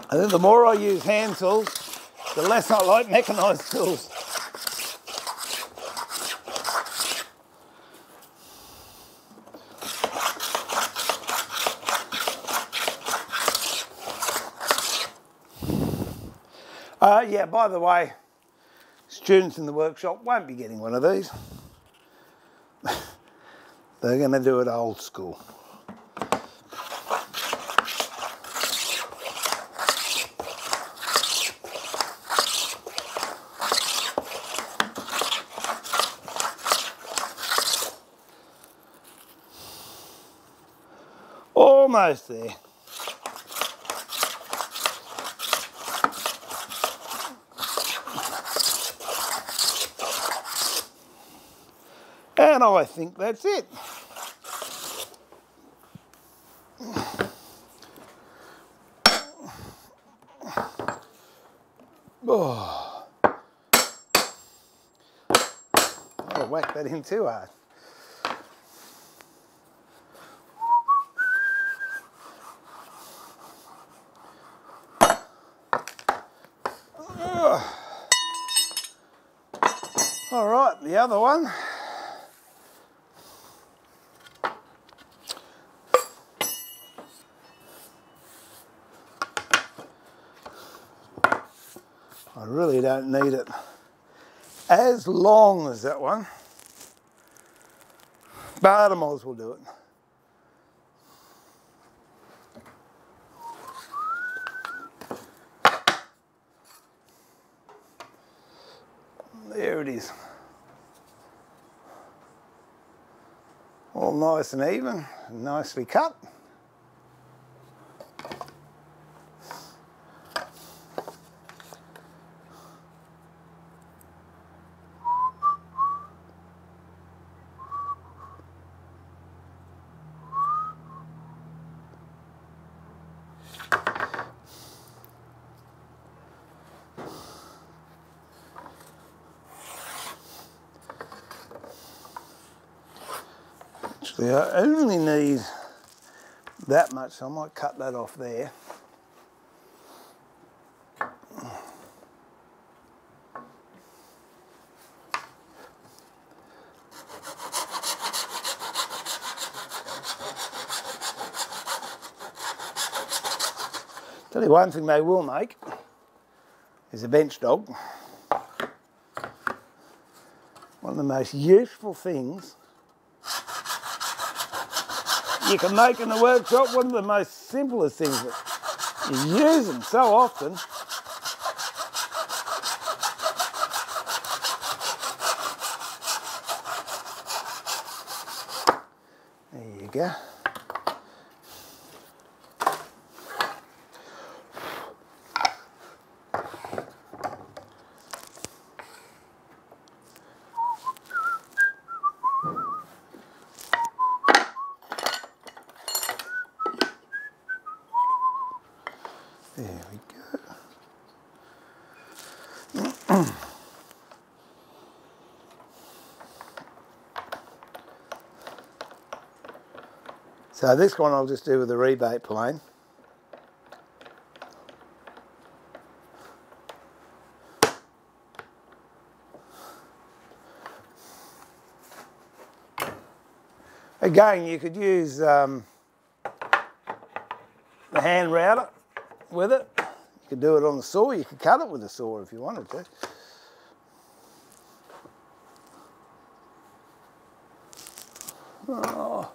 I think the more I use hand tools, the less I like mechanised tools. Yeah, by the way, students in the workshop won't be getting one of these. They're going to do it old school. Almost there. And I think that's it. Oh. I whacked that in too hard. All right, the other one. I really don't need it as long as that one, but I might as well do it. There it is. All nice and even, nicely cut. Actually, I only need that much, so I might cut that off there. Tell you one thing they will make is a bench dog. One of the most useful things you can make in the workshop, one of the most simplest things, but you use them so often. There you go. There we go. So this one I'll just do with the rebate plane. Again, you could use the hand router with it. You could do it on the saw. You could cut it with a saw if you wanted to. Oh.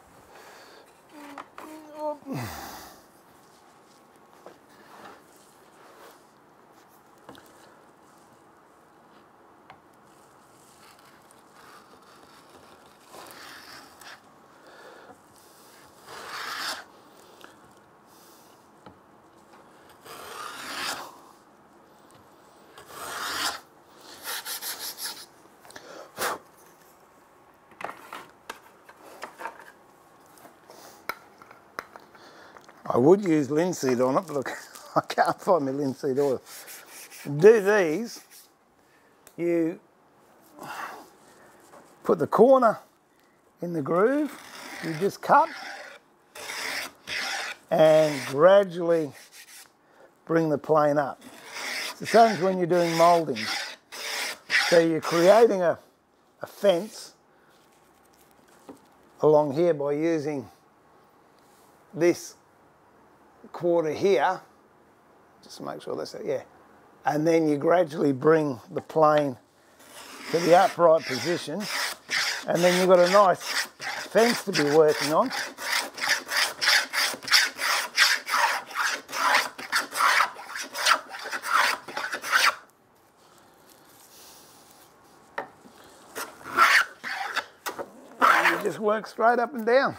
I would use linseed on it, but look, I can't find my linseed oil. Do these, you put the corner in the groove, you just cut and gradually bring the plane up. It's the same as when you're doing moulding. So you're creating a fence along here by using this quarter here, just to make sure that's it, yeah. and then you gradually bring the plane to the upright position, and then you've got a nice fence to be working on. And you just work straight up and down.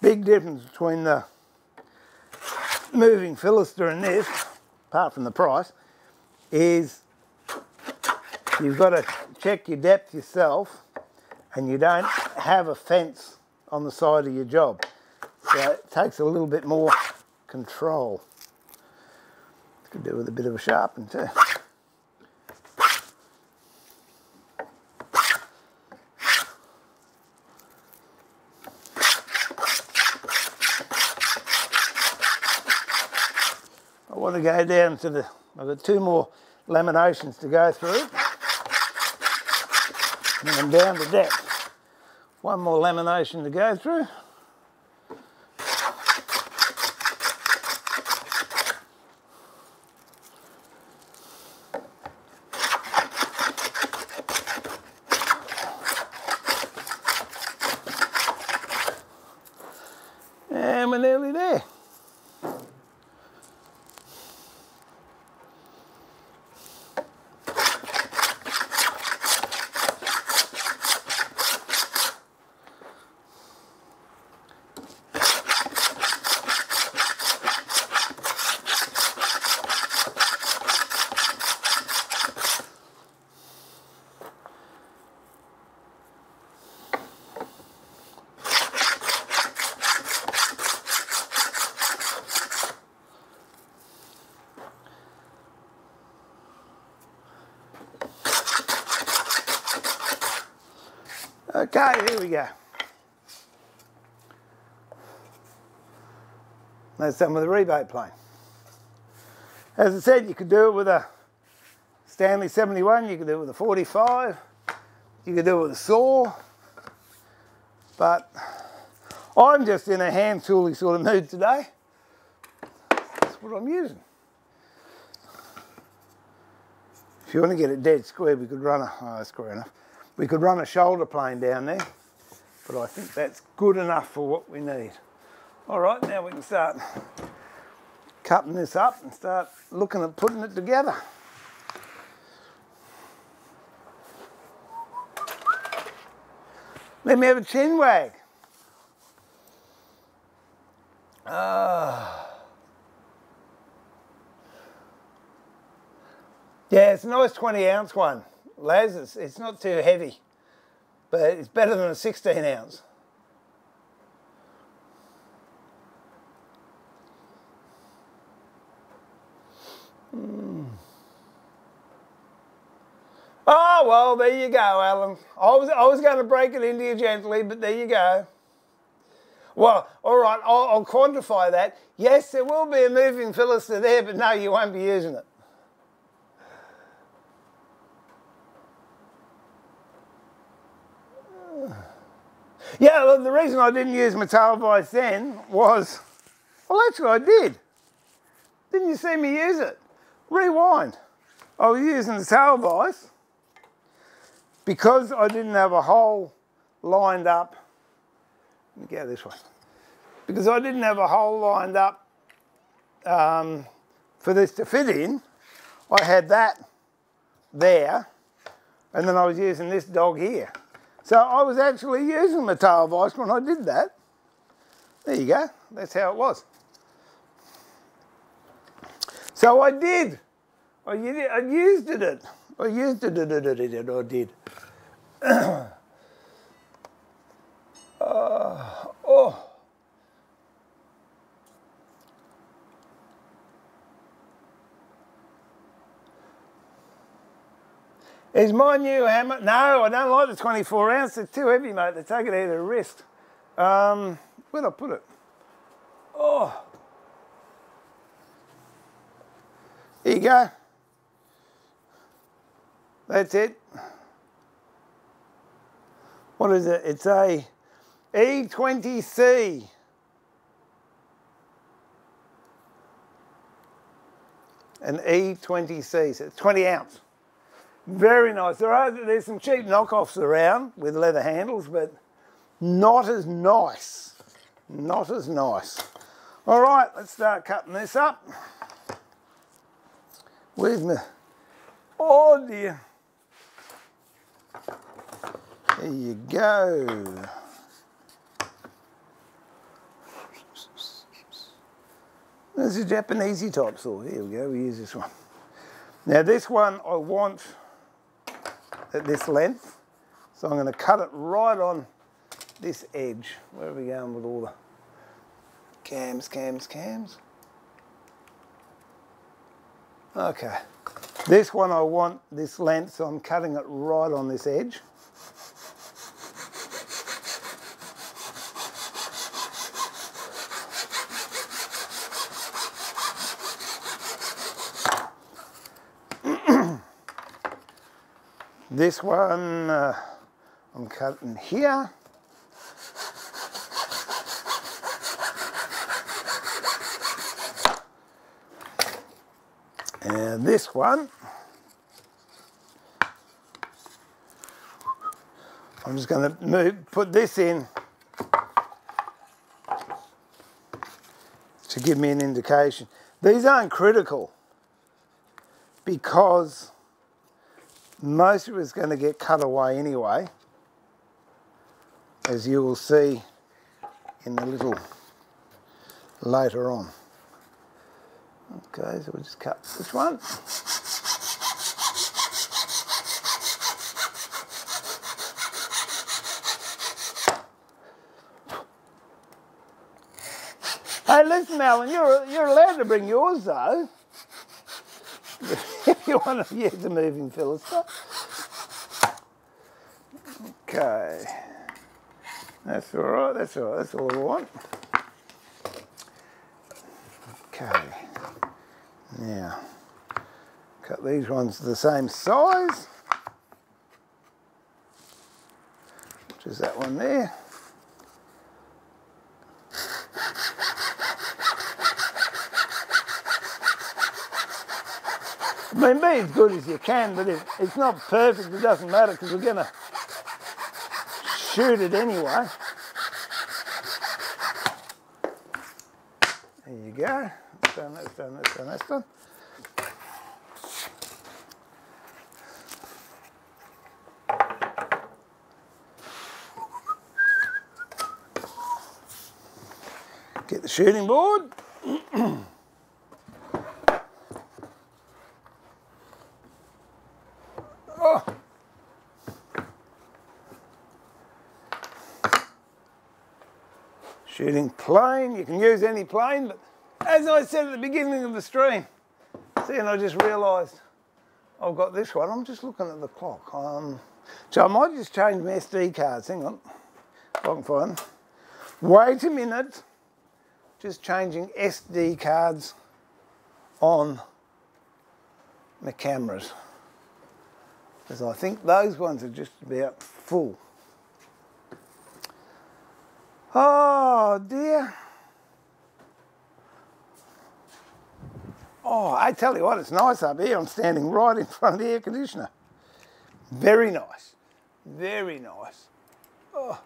Big difference between the moving Fillister and this, apart from the price, is you've got to check your depth yourself, and you don't have a fence on the side of your job. So it takes a little bit more control. Could do with a bit of a sharpen too. I want to go down to the, I've got 2 more laminations to go through, and I'm down to depth. 1 more lamination to go through. And we're nearly there. Okay, here we go. That's done with a rebate plane. As I said, you could do it with a Stanley 71, you could do it with a 45, you could do it with a saw, but I'm just in a hand tooly sort of mood today. That's what I'm using. If you want to get it dead square, we could run a, oh, square enough. We could run a shoulder plane down there, but I think that's good enough for what we need. All right, now we can start cutting this up and start looking at putting it together. Let me have a chin wag. Yeah, it's a nice 20-ounce one. Laz, it's not too heavy, but it's better than a 16-ounce. Oh, well, there you go, Alan. I was going to break it into you gently, but there you go. Well, all right, I'll quantify that. Yes, there will be a moving Fillister there, but no, you won't be using it. Yeah, well, the reason I didn't use my tail vise then was, well, actually I did. Didn't you see me use it? Rewind. I was using the tail vise because I didn't have a hole lined up. Let me go this way. Because I didn't have a hole lined up for this to fit in, I had that there, and then I was using this dog here. So I was actually using my tail vise when I did that. There you go, that's how it was. So I did. I used it. I used it. I did. Oh. Is my new hammer? No, I don't like the 24 ounce. It's too heavy, mate. They take it out of the wrist. Where'd I put it? Oh, here you go. That's it. What is it? It's a E20C. An E20C, so it's 20 ounce. Very nice. There's some cheap knockoffs around with leather handles, but not as nice. Not as nice. All right, let's start cutting this up. Where's my... Oh dear. There you go. There's a Japanesey type saw. Here we go, we use this one. Now this one I want at this length, so I'm going to cut it right on this edge. Where are we going with all the cams? Okay, this one I want this length, so I'm cutting it right on this edge. This one I'm cutting here. And this one, I'm just going to put this in to give me an indication. These aren't critical because most of it's going to get cut away anyway, as you will see in a little later on. Okay, so we'll just cut this one. Hey, listen, Alan, you're allowed to bring yours though. If you want to use a moving Fillister. Okay. That's all right, that's all right, that's all I want. Okay. Now, cut these ones the same size, which is that one there. I mean, be as good as you can, but if it's not perfect, it doesn't matter because we're going to shoot it anyway. There you go. That's done, that's done, that's done, that's done. Get the shooting board. Oh. Shooting plane, you can use any plane, but as I said at the beginning of the stream, see, and I just realised I've got this one. I'm just looking at the clock. So I might just change my SD cards. Hang on, if I can find them. Wait a minute. Just changing SD cards on my cameras, because I think those ones are just about full. Oh dear. Oh, I tell you what, it's nice up here. I'm standing right in front of the air conditioner. Very nice. Very nice. Oh.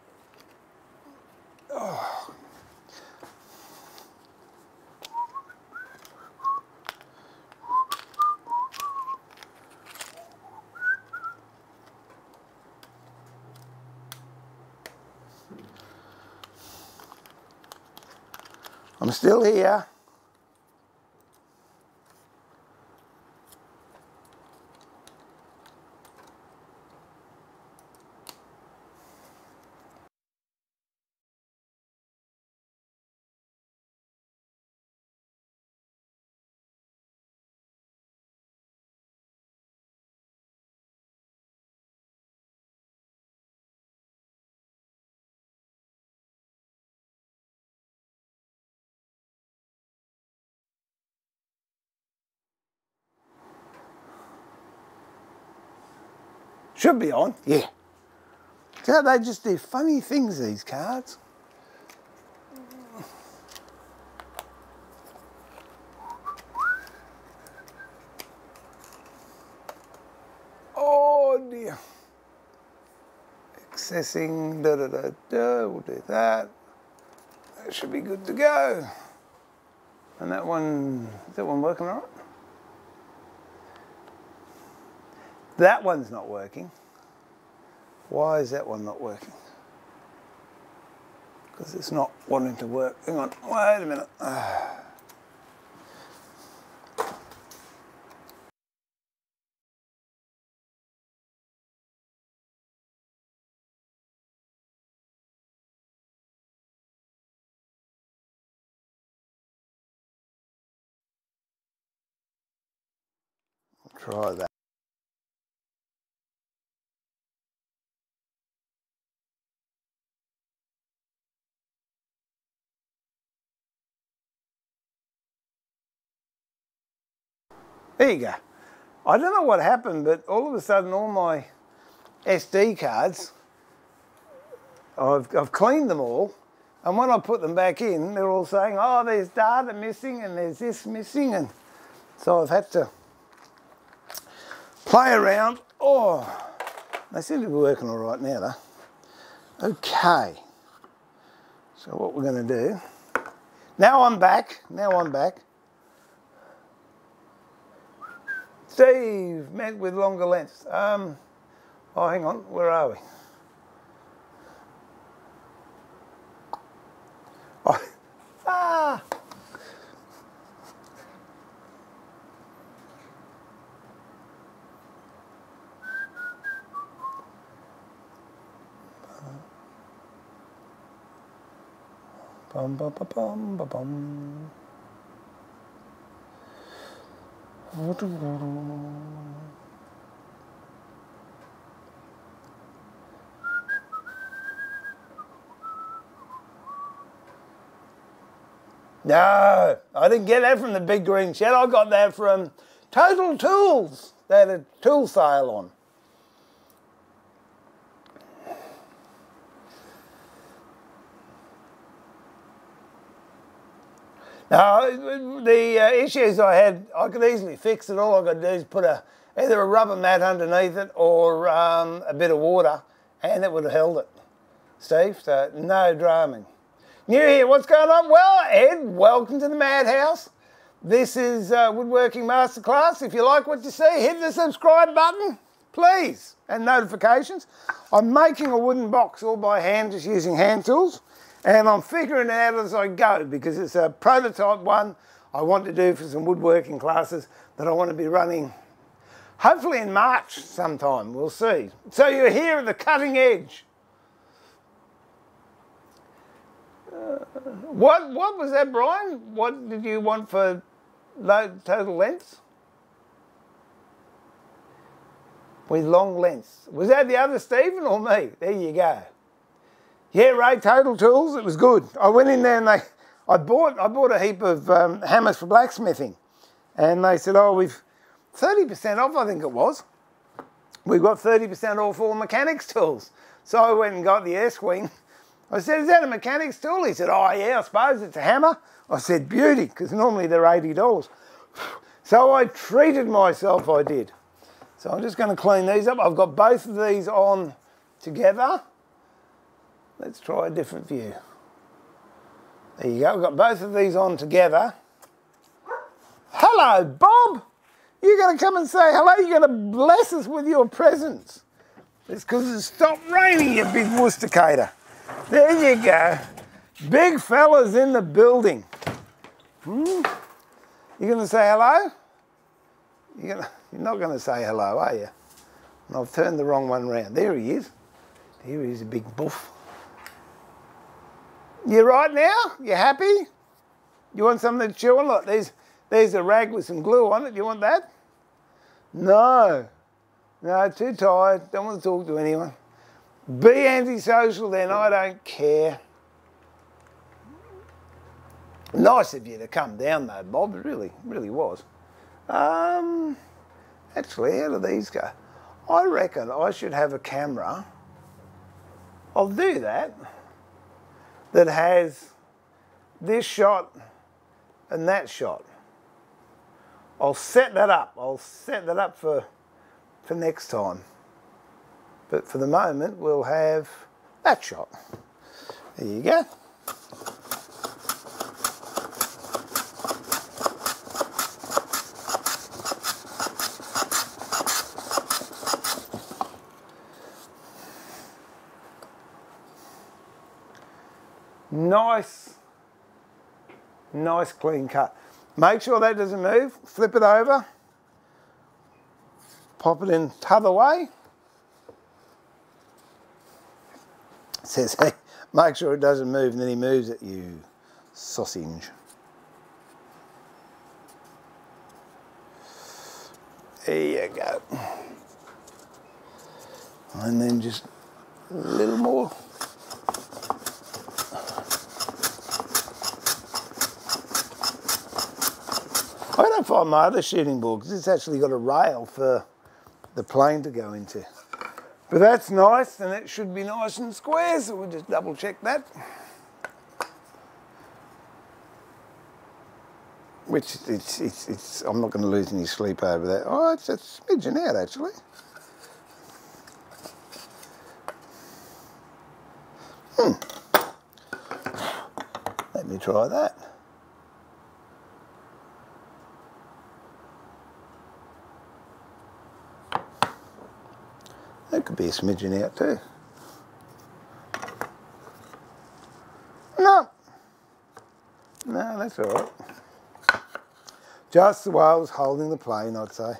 Oh. I'm still here. Should be on, yeah. So they just do funny things, these cards. Oh dear. Accessing, we'll do that. That should be good to go. And that one, is that one working all right? That one's not working. Why is that one not working? Because it's not wanting to work. Hang on, wait a minute. Try that. There you go. I don't know what happened, but all of a sudden all my SD cards, I've cleaned them all, and when I put them back in, they're all saying, oh, there's data missing and there's this missing, and so I've had to play around. Oh, they seem to be working all right now though. Okay, so what we're going to do, now I'm back. Steve, met with longer lengths. Oh, hang on, where are we? Oh, ah! Bum, bum, bum, bum, bum, bum. No, I didn't get that from the big green shed. I got that from Total Tools. They had a tool sale on. Now, the issues I had, I could easily fix it. All I got to do is put either a rubber mat underneath it or a bit of water, and it would have held it. Steve, so no draming. New here, what's going on? Well, Ed, welcome to the Madhouse. This is Woodworking Masterclass. If you like what you see, hit the subscribe button, please, and notifications. I'm making a wooden box all by hand, just using hand tools. And I'm figuring it out as I go because it's a prototype one I want to do for some woodworking classes that I want to be running hopefully in March sometime. We'll see. So you're here at the cutting edge. What was that, Brian? What did you want for total lengths? With long lengths. Was that the other Stephen or me? There you go. Yeah, Ray, Total Tools, it was good. I went in there and I bought a heap of hammers for blacksmithing. And they said, oh, we've 30% off, I think it was. We've got 30% off all mechanics tools. So I went and got the S-Wing. I said, is that a mechanics tool? He said, oh yeah, I suppose it's a hammer. I said, beauty, because normally they're $80. So I treated myself, I did. So I'm just going to clean these up. I've got both of these on together. Let's try a different view. There you go, we've got both of these on together. Hello, Bob! You're going to come and say hello, you're going to bless us with your presence. It's because it stopped raining, you big Worcester. There you go. Big fellas in the building. You're going to say hello? You're not going to say hello, are you? And I've turned the wrong one round. There he is. There he is, a big buff. You right now? You happy? You want something to chew on? Look, there's a rag with some glue on it. You want that? No. No, too tired. Don't want to talk to anyone. Be antisocial then, I don't care. Nice of you to come down though, Bob. It really was. Actually, how do these go? I reckon I should have a camera, I'll do that, that has this shot and that shot. I'll set that up. I'll set that up for next time. But for the moment, we'll have that shot. There you go. Nice clean cut. Make sure that doesn't move. Flip it over. Pop it in t'other way. It says, hey, make sure it doesn't move, and then he moves it, you sausage. There you go. And then just a little more. I don't find my other shooting board because it's actually got a rail for the plane to go into. But that's nice, and it should be nice and square, so we'll just double check that. Which, I'm not going to lose any sleep over that. Oh, it's a smidgen out actually. Let me try that. That could be a smidgen out too. No, that's all right. Just the way I was holding the plane, I'd say.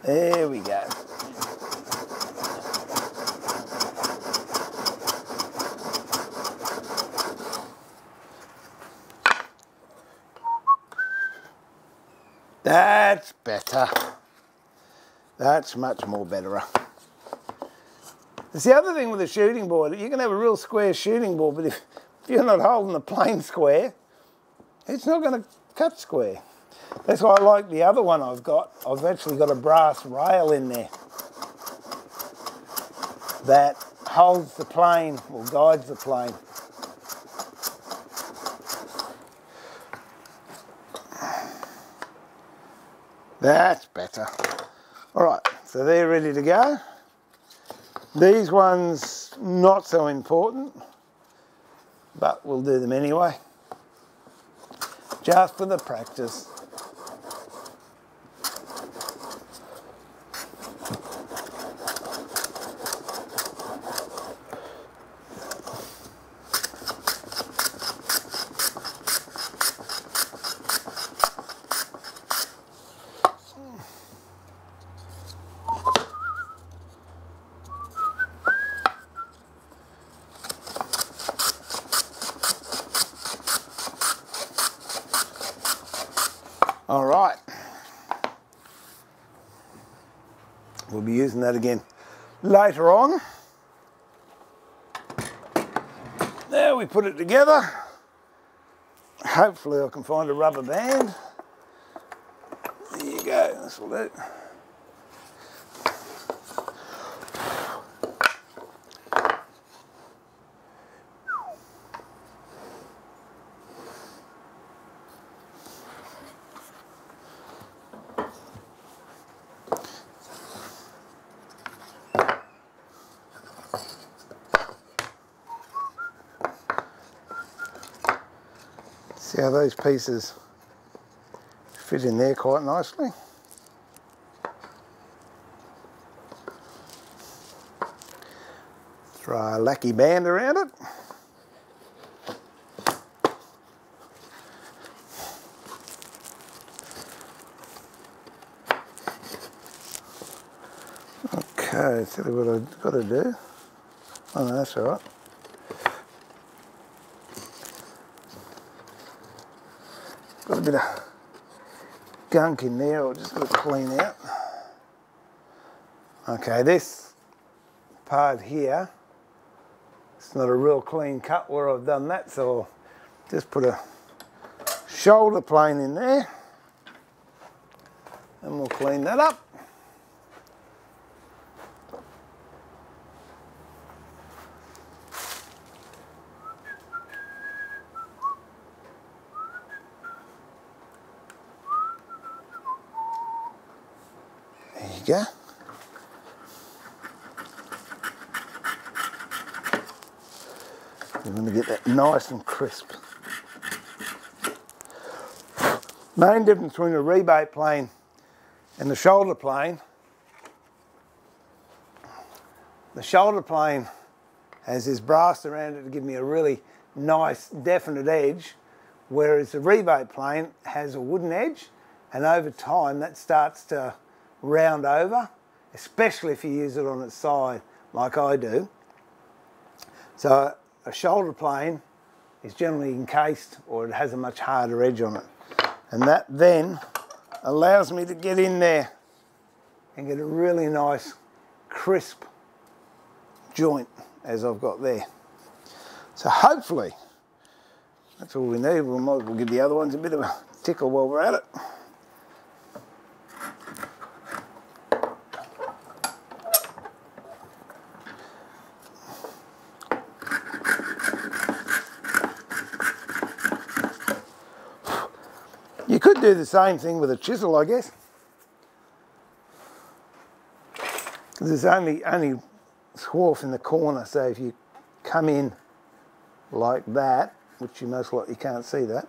There we go. That's better. That's much more better. It's the other thing with a shooting board. You can have a real square shooting board, but if you're not holding the plane square, it's not going to cut square. That's why I like the other one I've got. I've actually got a brass rail in there that holds the plane or guides the plane. That's better. All right, so they're ready to go. These ones, not so important, but we'll do them anyway, just for the practice. All right, we'll be using that again later on. There we put it together. Hopefully I can find a rubber band. There you go, this will do. See how those pieces fit in there quite nicely. Throw a lacky band around it. Okay, see what I've got to do. Oh no, that's all right. Got a bit of gunk in there, I'll just got to clean out. Okay, this part here, it's not a real clean cut where I've done that, so I'll just put a shoulder plane in there. and we'll clean that up. There you go. You're going to get that nice and crisp. Main difference between a rebate plane and the shoulder plane, the shoulder plane has this brass around it to give me a really nice definite edge, whereas the rebate plane has a wooden edge, and over time that starts to round over, especially if you use it on its side like I do. So a shoulder plane is generally encased, or it has a much harder edge on it. And that then allows me to get in there and get a really nice crisp joint as I've got there. So hopefully that's all we need. We might as well give the other ones a bit of a tickle while we're at it. You could do the same thing with a chisel, I guess. There's only swarf in the corner, so if you come in like that, which you most likely can't see that,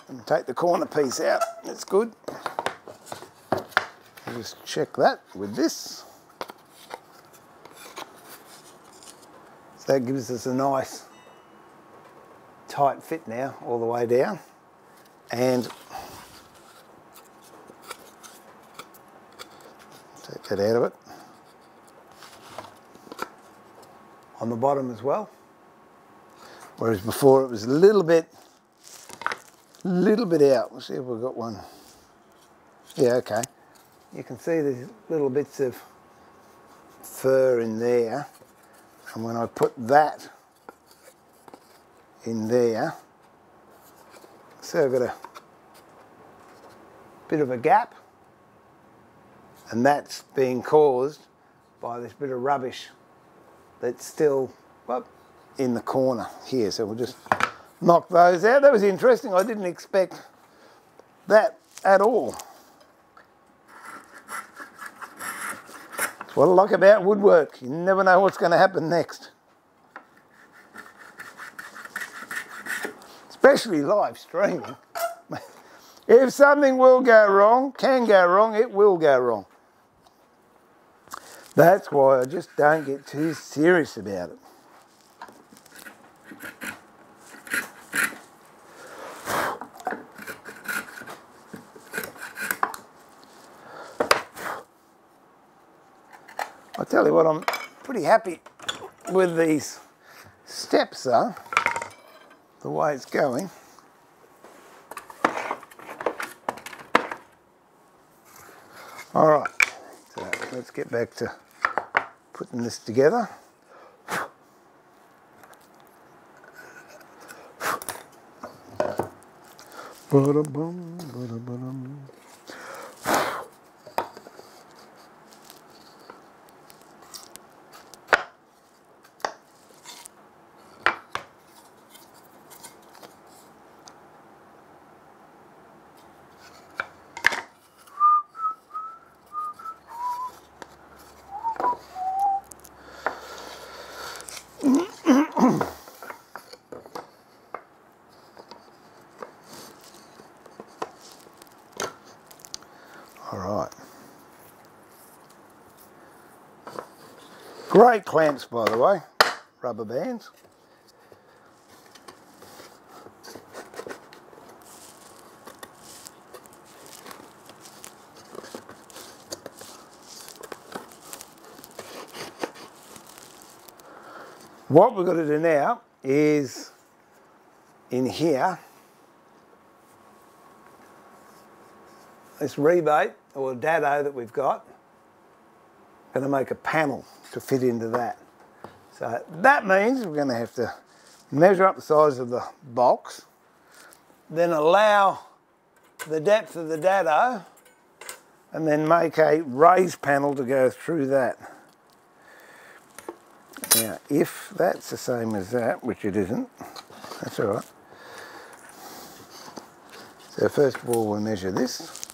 and take the corner piece out, that's good. I'll just check that with this. So that gives us a nice tight fit now all the way down, and take that out of it on the bottom as well, whereas before it was a little bit out. We'll see if we've got one. Yeah, okay, you can see there's little bits of fur in there, and when I put that in there, so I've got a bit of a gap, and that's being caused by this bit of rubbish that's still in the corner here. So we'll just knock those out. That was interesting. I didn't expect that at all. That's what I like about woodwork. You never know what's going to happen next. Especially live streaming. If something will go wrong, can go wrong, it will go wrong. That's why I just don't get too serious about it. I tell you what, I'm pretty happy with these steps though, the way it's going. All right, so let's get back to putting this together. Ba-da-bum, ba-da-ba-dum. Great clamps, by the way, rubber bands. What we've got to do now is, in here, this rebate or dado that we've got, going to make a panel to fit into that. So that means we're going to have to measure up the size of the box, then allow the depth of the dado and then make a raised panel to go through that. Now, if that's the same as that, which it isn't, that's all right. So first of all, we'll measure this.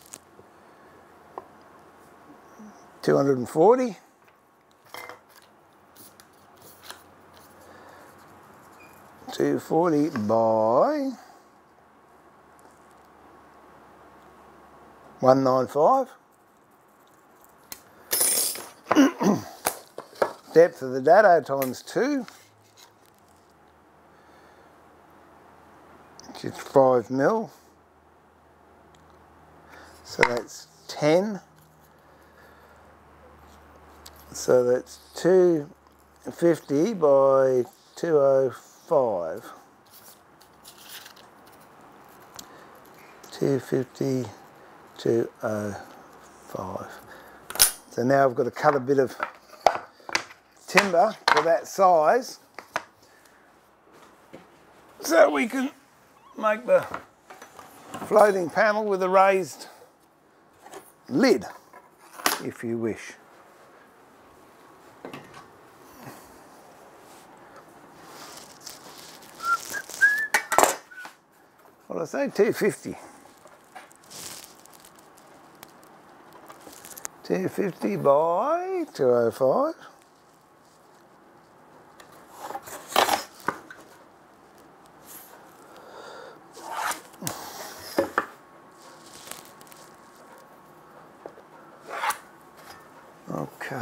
240. 240 by 195. Depth of the dado times 2, which is 5 mil. So that's 10. So that's 250 by 205. 250, 205. So now I've got to cut a bit of timber for that size so we can make the floating panel with a raised lid, if you wish. Well, I say 250. 250 by 205. Okay.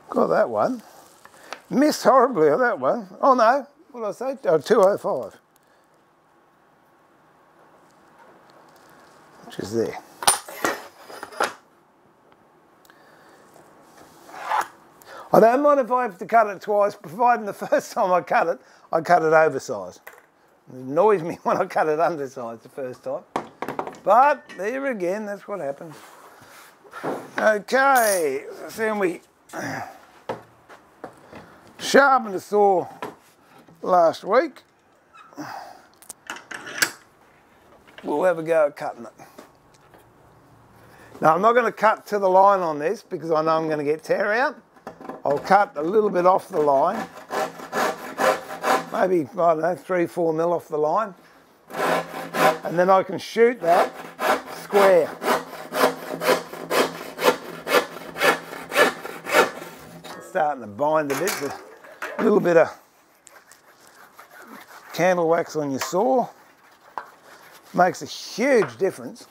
Got that one. Missed horribly on that one. Oh no, what did I say? Oh, 205. Which is there. I don't mind if I have to cut it twice, providing the first time I cut it oversized. It annoys me when I cut it undersized the first time. But there again, that's what happens. Okay, so then we sharpened the saw last week. We'll have a go at cutting it. Now I'm not going to cut to the line on this because I know I'm going to get tear out. I'll cut a little bit off the line, maybe, I don't know, 3-4 mil off the line, and then I can shoot that square. It's starting to bind a bit, there's a little bit of candle wax on your saw, makes a huge difference.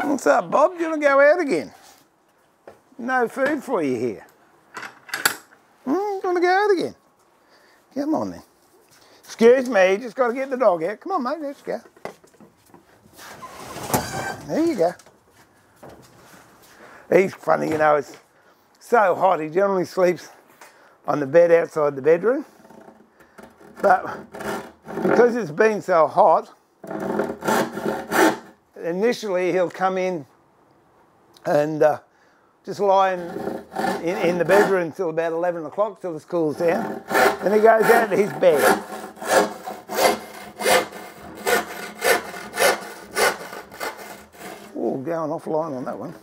What's up, Bob? Do you want to go out again? No food for you here. You want to go out again? Come on then. Excuse me, just got to get the dog out. Come on, mate, let's go. There you go. He's funny, you know, it's so hot. He generally sleeps on the bed outside the bedroom. But because it's been so hot, initially he'll come in and just lie in the bedroom until about 11 o'clock till it cools down. Then he goes out to his bed. Oh, going offline on that one.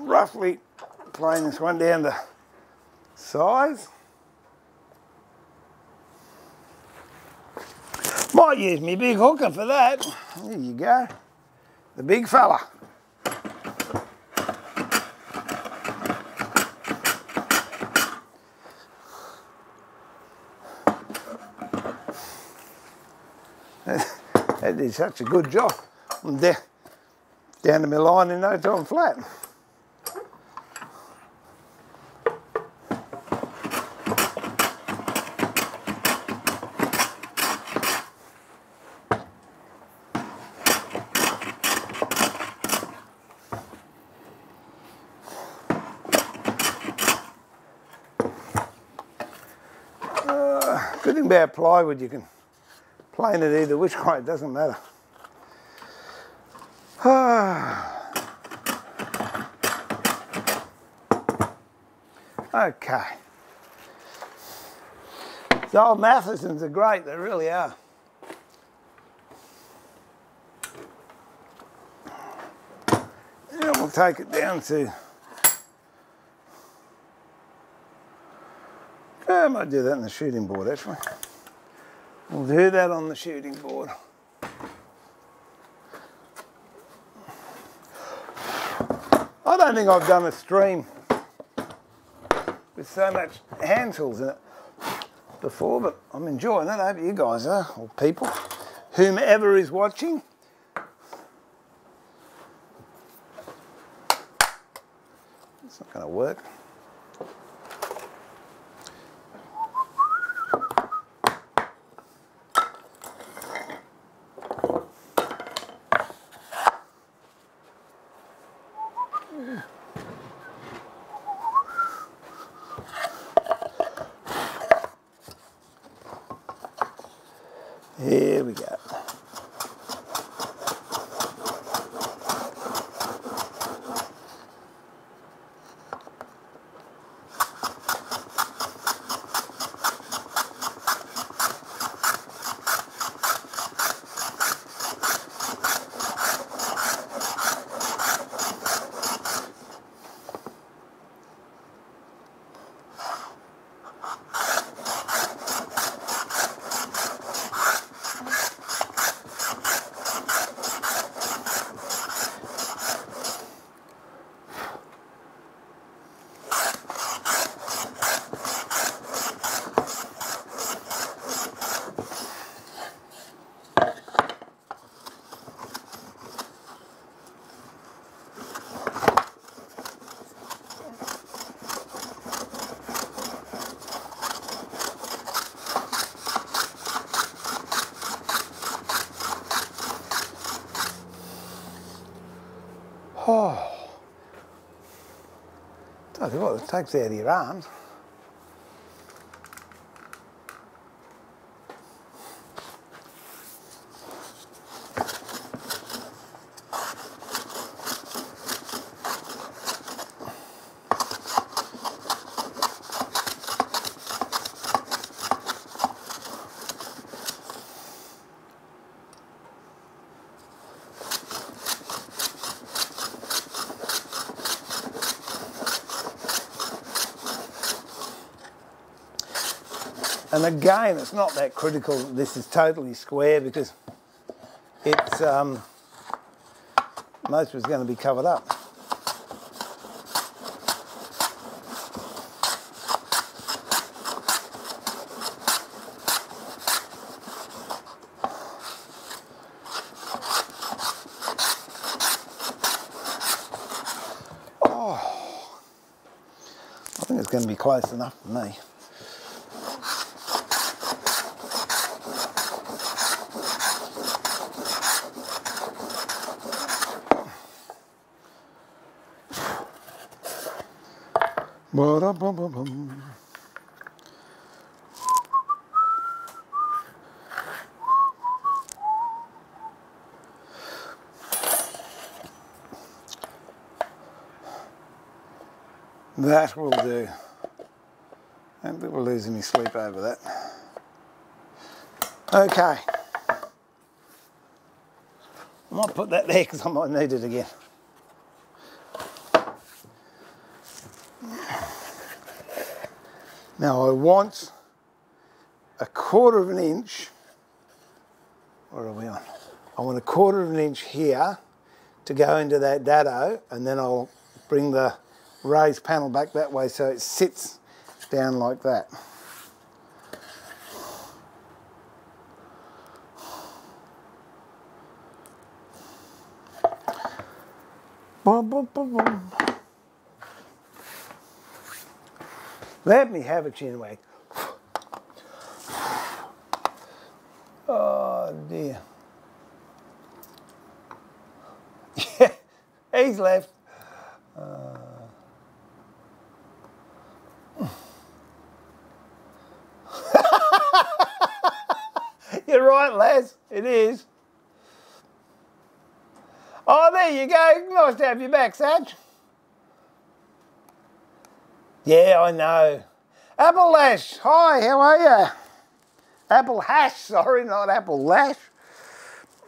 roughly plane this one down to size. Might use me big hooker for that. There you go. The big fella. That did such a good job. I'm down to my line in no time flat. Good thing about plywood, you can plane it either which way, it doesn't matter. Okay. The old Mathesons are great, they really are. And we'll take it down to, I might do that on the shooting board actually. We'll do that on the shooting board. I don't think I've done a stream with so much hand tools in it before, but I'm enjoying it. I hope you guys are, or people, whomever is watching. It's not going to work. Here we go. Oh, tell you what, it takes out of your arms. And again, it's not that critical that this is totally square because it's most of it's going to be covered up. Oh, I think it's going to be close enough for me. Ba-da-bum-bum-bum. That will do. I don't think we're losing any sleep over that. Okay. I might put that there because I might need it again. Now I want a 1/4 of an inch, what are we on? I want a 1/4 of an inch here to go into that dado, and then I'll bring the raised panel back that way so it sits down like that. Boom, boom, boom, boom. Let me have a chin wag. Oh dear. Yeah, he's left. You're right, Les. It is. Oh, there you go. Nice to have you back, Saj. Yeah, I know. Apple Lash. Hi, how are you? Apple Hash, sorry, not Apple Lash.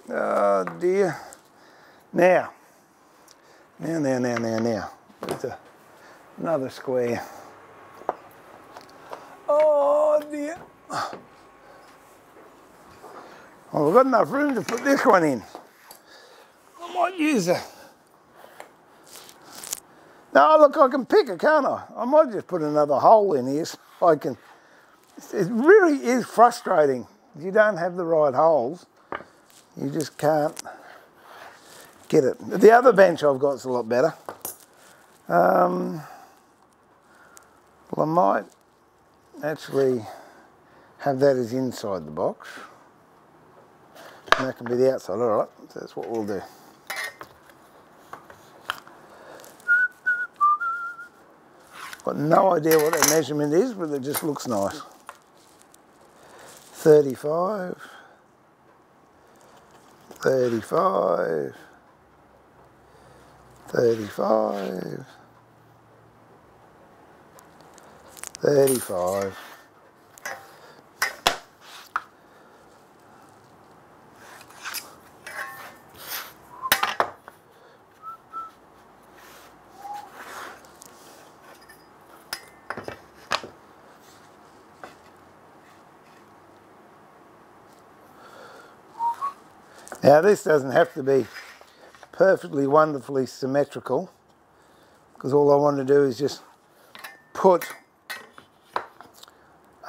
Oh, dear. Now. There's another square. Oh, dear. Well, we've got enough room to put this one in. I might use a... No, look, I can pick it, can't I? I might just put another hole in here so I can... It really is frustrating. You don't have the right holes. You just can't get it. The other bench I've got is a lot better. Well, I might actually have that as inside the box. And that can be the outside, all right. So that's what we'll do. Got no idea what that measurement is, but it just looks nice. 35, 35, 35, 35. Now this doesn't have to be perfectly wonderfully symmetrical, because all I want to do is just put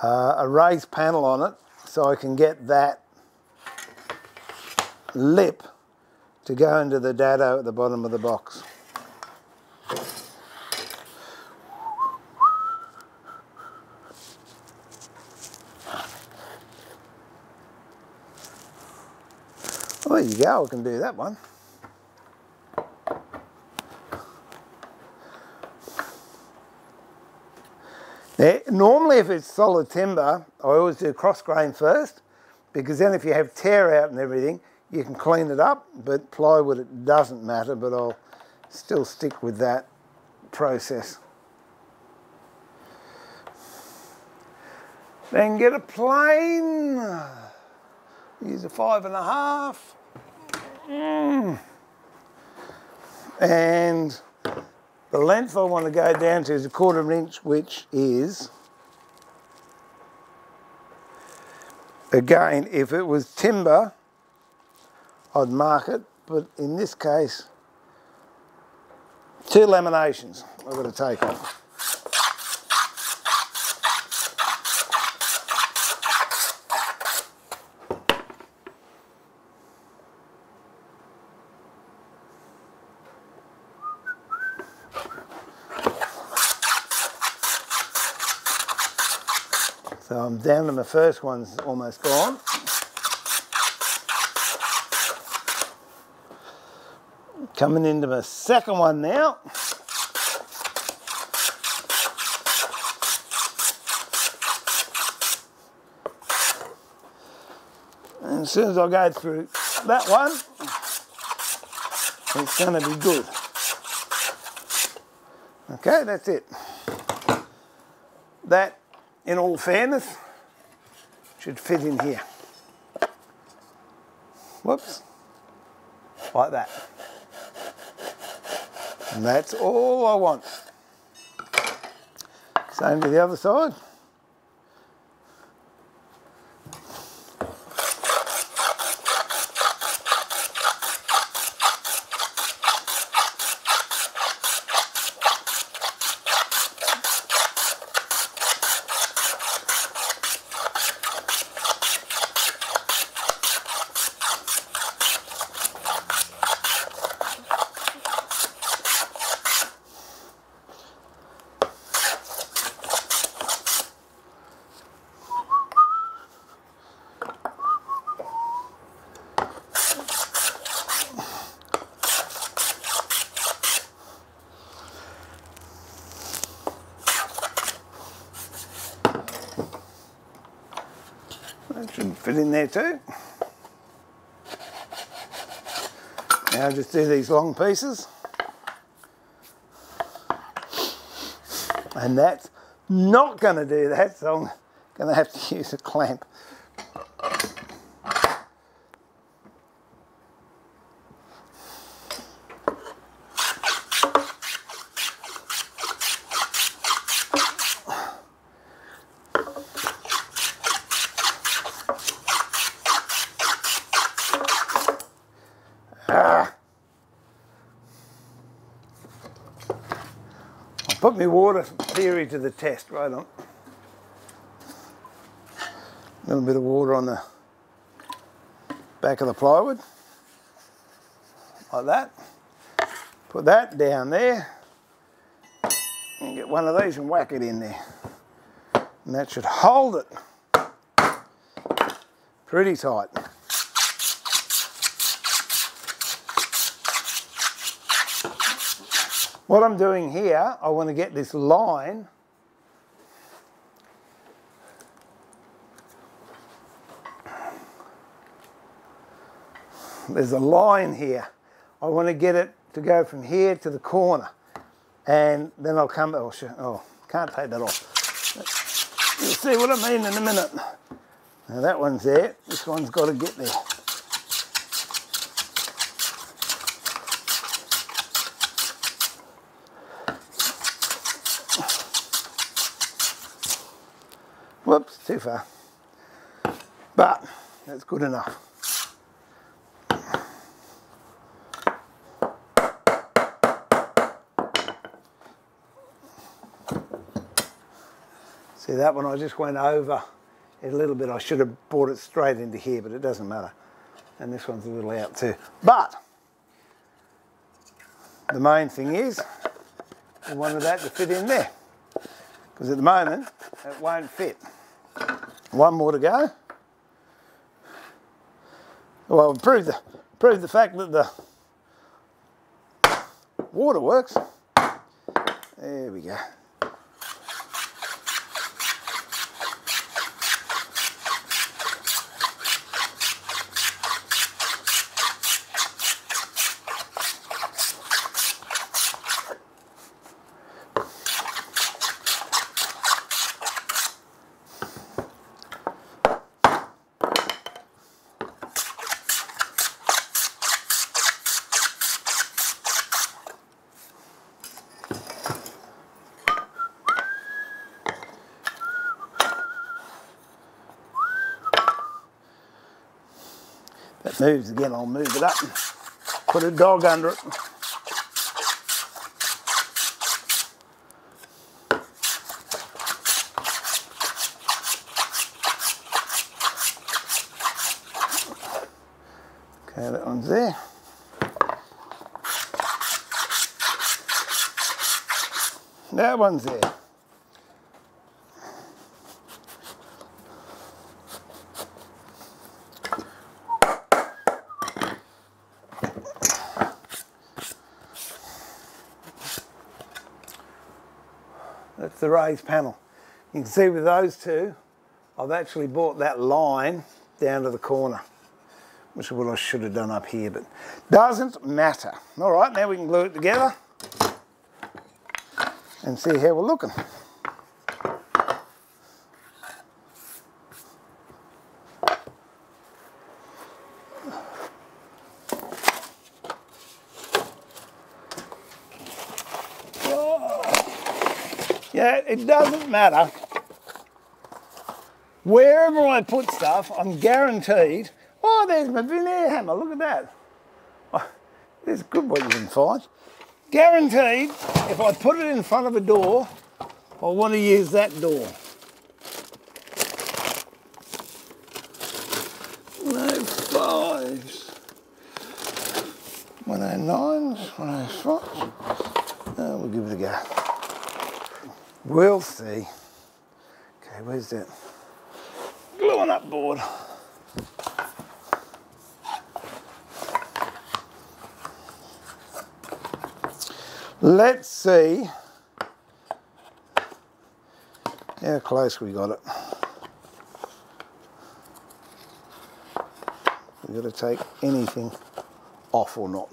a raised panel on it so I can get that lip to go into the dado at the bottom of the box. Well, there you go, I can do that one. Now, normally if it's solid timber, I always do cross grain first, because then if you have tear out and everything, you can clean it up, but plywood it doesn't matter, but I'll still stick with that process. Then get a plane, use a 5.5. And the length I want to go down to is 1/4 of an inch, which is, again, if it was timber, I'd mark it, but in this case, 2 laminations I've got to take off. So I'm down to my first one's almost gone. Coming into my second one now. And as soon as I go through that one, it's going to be good. Okay, that's it. That, in all fairness, should fit in here. Whoops. Like that. And that's all I want. Same to the other side. That should fit in there too. Now just do these long pieces. And that's not going to do that, so I'm going to have to use a clamp. Put my water theory to the test, right on. A little bit of water on the back of the plywood, like that. Put that down there, and get one of these and whack it in there. And that should hold it pretty tight. What I'm doing here, I want to get this line there's a line here. I want to get it to go from here to the corner, and then I'll come, oh, can't take that off. You'll see what I mean in a minute. Now that one's there, this one's got to get there. Whoops, too far. But that's good enough. See that one, I just went over it a little bit. I should have brought it straight into here, but it doesn't matter. And this one's a little out too. But the main thing is, I wanted that to fit in there, because at the moment it won't fit. One more to go. Well, prove the fact that the water works. There we go. If it moves again, I'll move it up and put a dog under it. Okay, that one's there. That one's there. That's the raised panel. You can see with those two, I've actually brought that line down to the corner, which is what I should have done up here, but doesn't matter. All right, now we can glue it together and see how we're looking. Yeah, it doesn't matter. Wherever I put stuff, I'm guaranteed. Oh, there's my veneer hammer, look at that. Oh, it's good what you can find. Guaranteed, if I put it in front of a door, I want to use that door. No 5s, 109s, 105s. Oh, we'll give it a go. We'll see. Okay, where's that gluing up board? Let's see how close we got it. We've got to take anything off or not.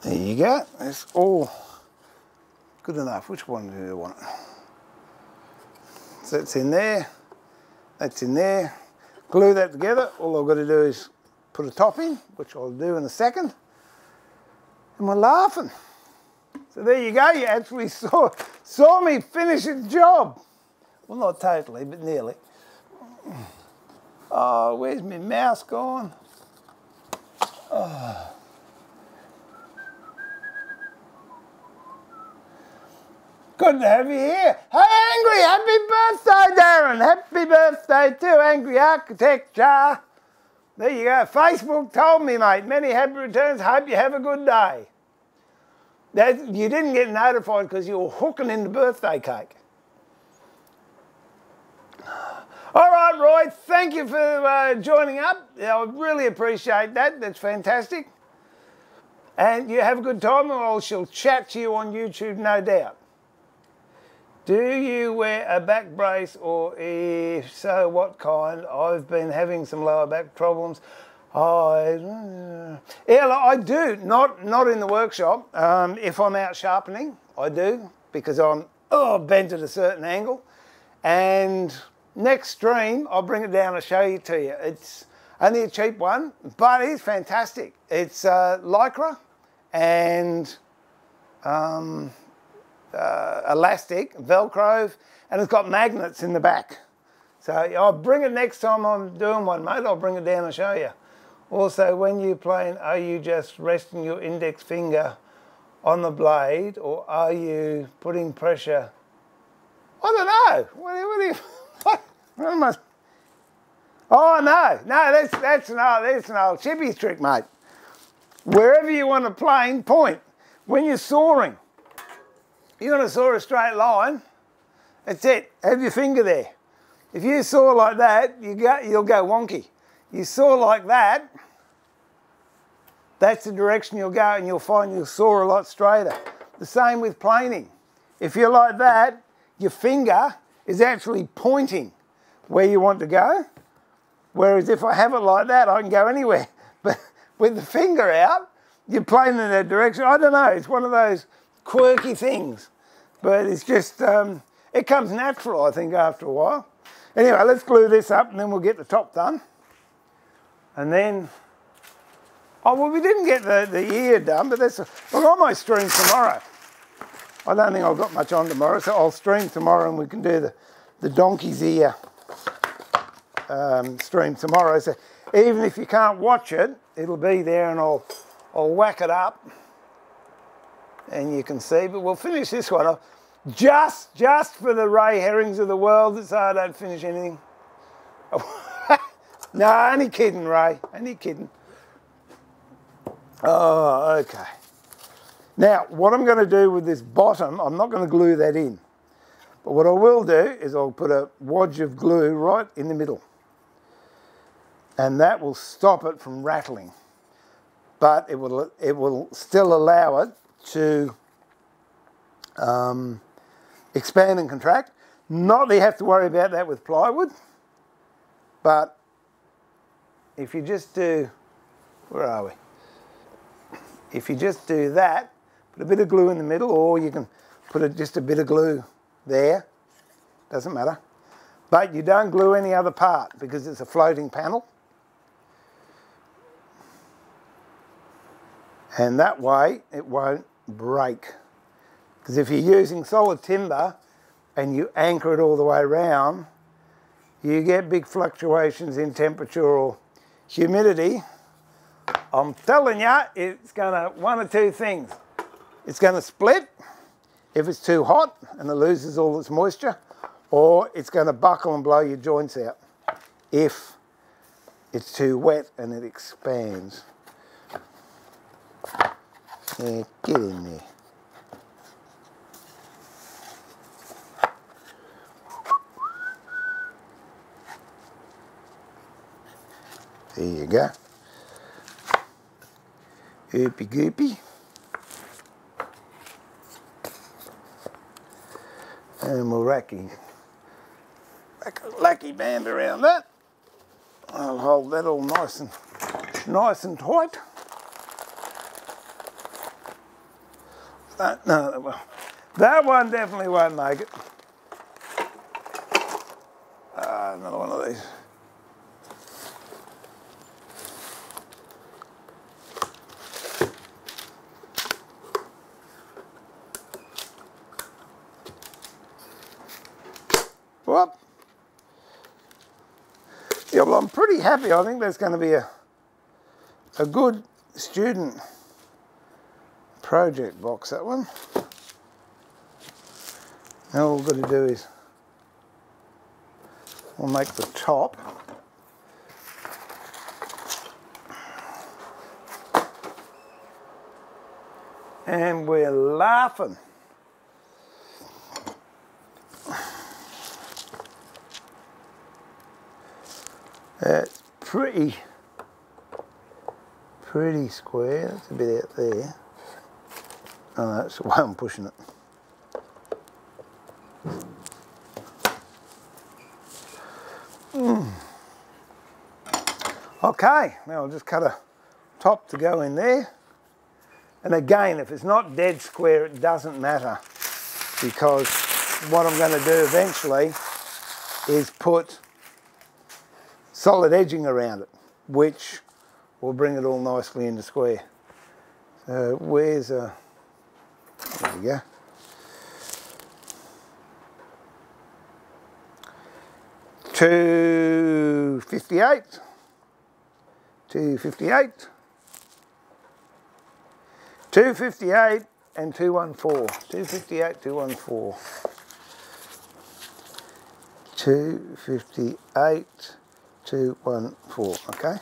There you go, it's all good enough. Which one do you want? So that's in there, that's in there. Glue that together. All I've got to do is put a top in, which I'll do in a second. And we're laughing. So there you go, you actually saw me finish the job. Well, not totally, but nearly. Oh, where's my mouse gone? Oh. Good to have you here. Hey, Angry, happy birthday, Darren. Happy birthday to Angry Architecture. There you go. Facebook told me, mate. Many happy returns. Hope you have a good day. You didn't get notified because you were hooking in the birthday cake. All right, Roy, thank you for joining up. I really appreciate that. That's fantastic. And you have a good time, and I shall chat to you on YouTube, no doubt. Do you wear a back brace, or if so, what kind? I've been having some lower back problems. Yeah, I do, not in the workshop. If I'm out sharpening, I do, because I'm bent at a certain angle. And next stream, I'll bring it down and show it to you. It's only a cheap one, but it's fantastic. It's Lycra and elastic, Velcro, and it's got magnets in the back. So I'll bring it next time I'm doing one, mate. I'll bring it down and show you. Also, when you're playing, are you just resting your index finger on the blade, or are you putting pressure? I don't know. What am I? Oh no, that's an old chippy trick, mate. Wherever you want to plane, point. When you're sawing, you want to saw a straight line. That's it. Have your finger there. If you saw like that, you'll go wonky. You saw like that, that's the direction you'll go, and you'll find you'll saw a lot straighter. The same with planing. If you're like that, your finger is actually pointing where you want to go. Whereas if I have it like that, I can go anywhere. But with the finger out, you're planing in that direction. I don't know, it's one of those quirky things. But it's just, it comes natural, I think, after a while. Anyway, let's glue this up and then we'll get the top done. And then, oh, well, we didn't get the ear done, but that's, we're on my stream tomorrow. I don't think I've got much on tomorrow, so I'll stream tomorrow and we can do the donkey's ear stream tomorrow. So even if you can't watch it, it'll be there and I'll whack it up and you can see. But we'll finish this one off just for the Ray Herrings of the world, so I don't finish anything. No, only kidding, Ray, only kidding. Oh, okay. Now, what I'm going to do with this bottom, I'm not going to glue that in. But what I will do is I'll put a wodge of glue right in the middle. And that will stop it from rattling. But it will still allow it to expand and contract. Not that you have to worry about that with plywood. But if you just do, where are we? If you just do that, put a bit of glue in the middle, or you can put just a bit of glue there, doesn't matter. But you don't glue any other part because it's a floating panel. And that way it won't break. Because if you're using solid timber and you anchor it all the way around, you get big fluctuations in temperature or humidity. I'm telling you, it's going to, one of two things. It's going to split if it's too hot and it loses all its moisture, or it's going to buckle and blow your joints out if it's too wet and it expands. Yeah, get in there. There you go. Oopy goopy. And we'll rack a lucky band around that. I'll hold that all nice and tight. No, that one definitely won't make it. Another one of these. Whoop. Yeah, well, I'm pretty happy. I think there's going to be a good student project box, that one. Now all we've got to do is we'll make the top. And we're laughing. It's pretty square. That's a bit out there. Oh, that's the way I'm pushing it. Okay, now I'll just cut a top to go in there. And again, if it's not dead square, it doesn't matter, because what I'm going to do eventually is put solid edging around it, which will bring it all nicely into square. So where's a... There we go. $258. 258. 258 and 214. 258, 214. 258, 214. Okay.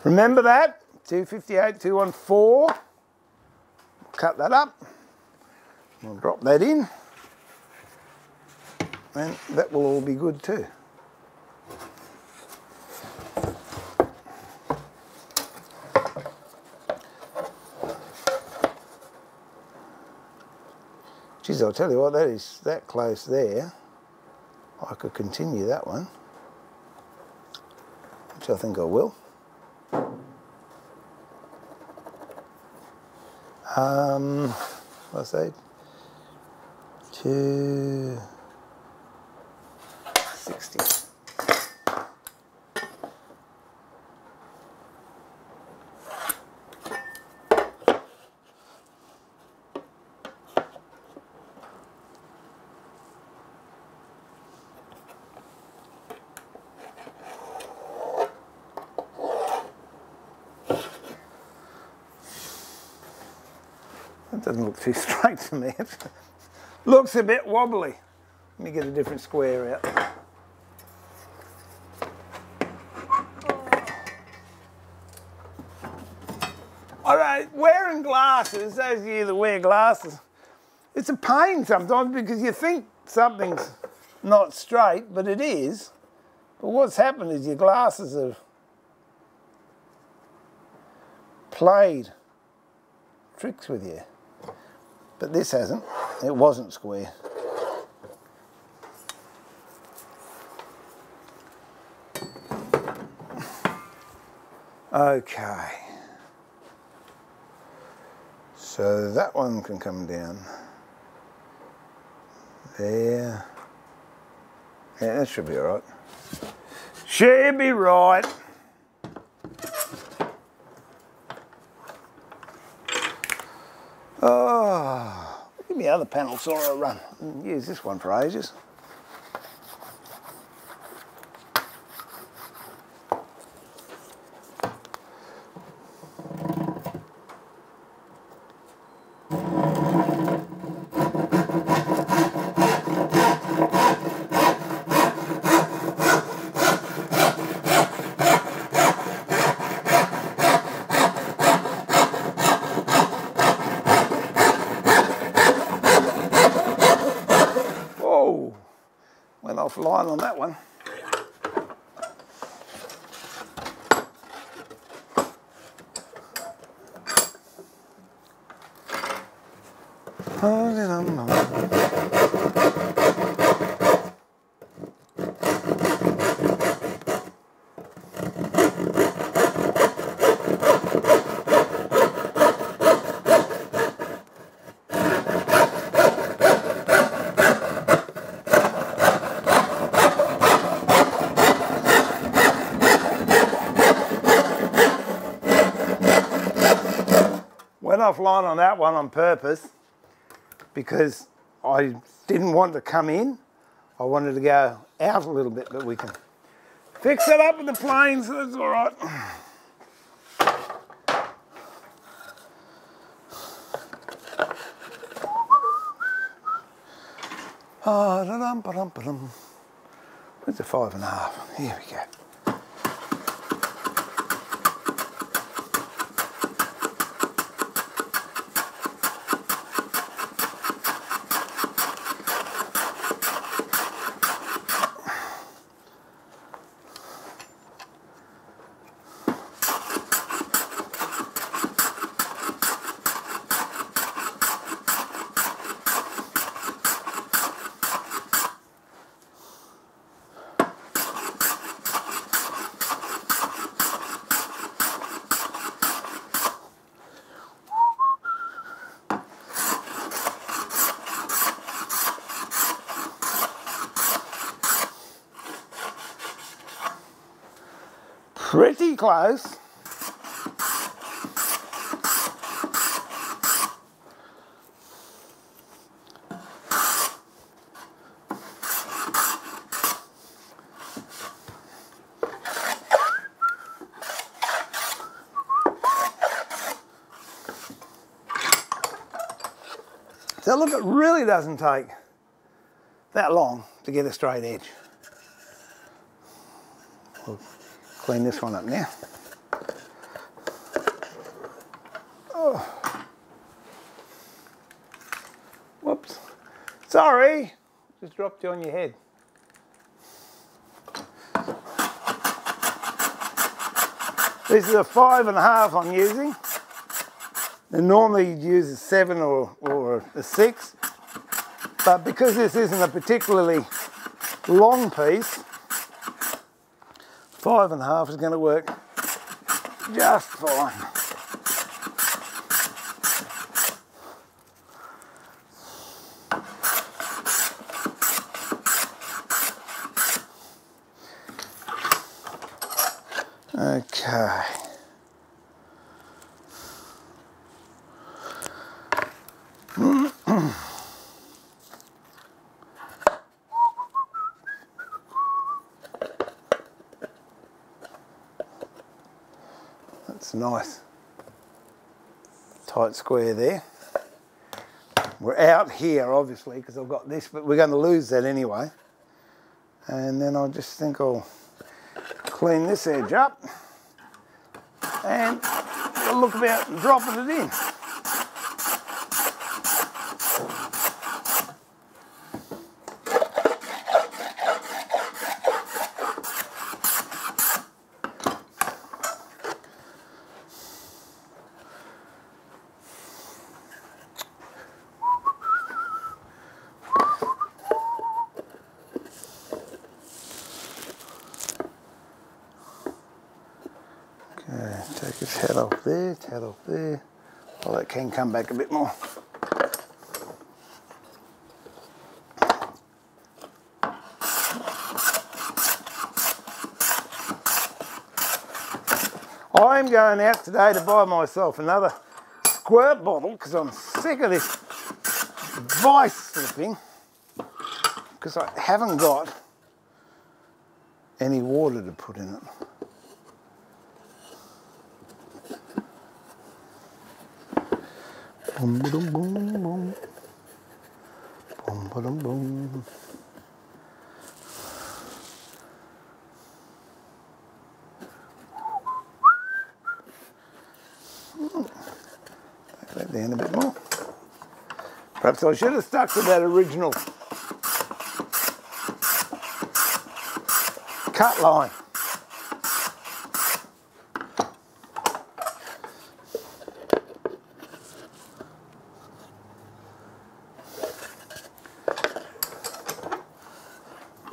Remember that. 258, 214. Cut that up. We'll drop that in. And that will all be good too. Geez, I'll tell you what, that is that close there. I could continue that one, which I think I will. What's that? 260. That doesn't look too straight to me. It looks a bit wobbly. Let me get a different square out. Alright, wearing glasses, those of you that wear glasses, it's a pain sometimes because you think something's not straight, but it is. But what's happened is your glasses have played tricks with you. But this hasn't. It wasn't square. Okay. So that one can come down there. Yeah, that should be all right. Should be right. Oh, give me the other panel saw a run. Use this one for ages. off line on that one. Went offline on that one on purpose because I didn't want to come in. I wanted to go out a little bit, but we can fix it up with the planes, so that's all right. Where's the 5.5? Here we go. Pretty close. So look, it really doesn't take that long to get a straight edge. We'll clean this one up now. Oh. Whoops. Sorry. Just dropped you on your head. This is a 5.5 I'm using. And normally you'd use a 7 or a 6. But because this isn't a particularly long piece, 5.5 is going to work just fine. Okay. That's a nice tight square there. We're out here obviously because I've got this, but we're going to lose that anyway. And then I just think I'll clean this edge up and we'll look about dropping it in. Take his head off there, head off there. Well, that can come back a bit more. I'm going out today to buy myself another squirt bottle because I'm sick of this vice slipping because I haven't got any water to put in it. Boom, boom, boom, boom. Boom, boom, boom. Take that down a bit more. Perhaps I should have stuck to that original cut line.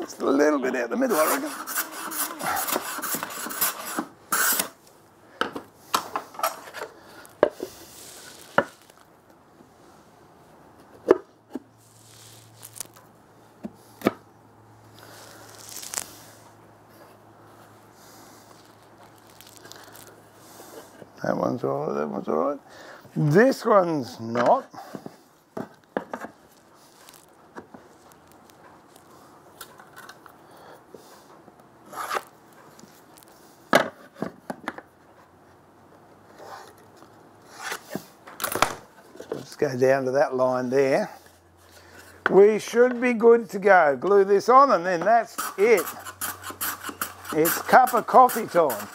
Just a little bit out the middle, I reckon. That one's all right, that one's all right. This one's not. Let's go down to that line there. We should be good to go. Glue this on and then that's it. It's cup of coffee time.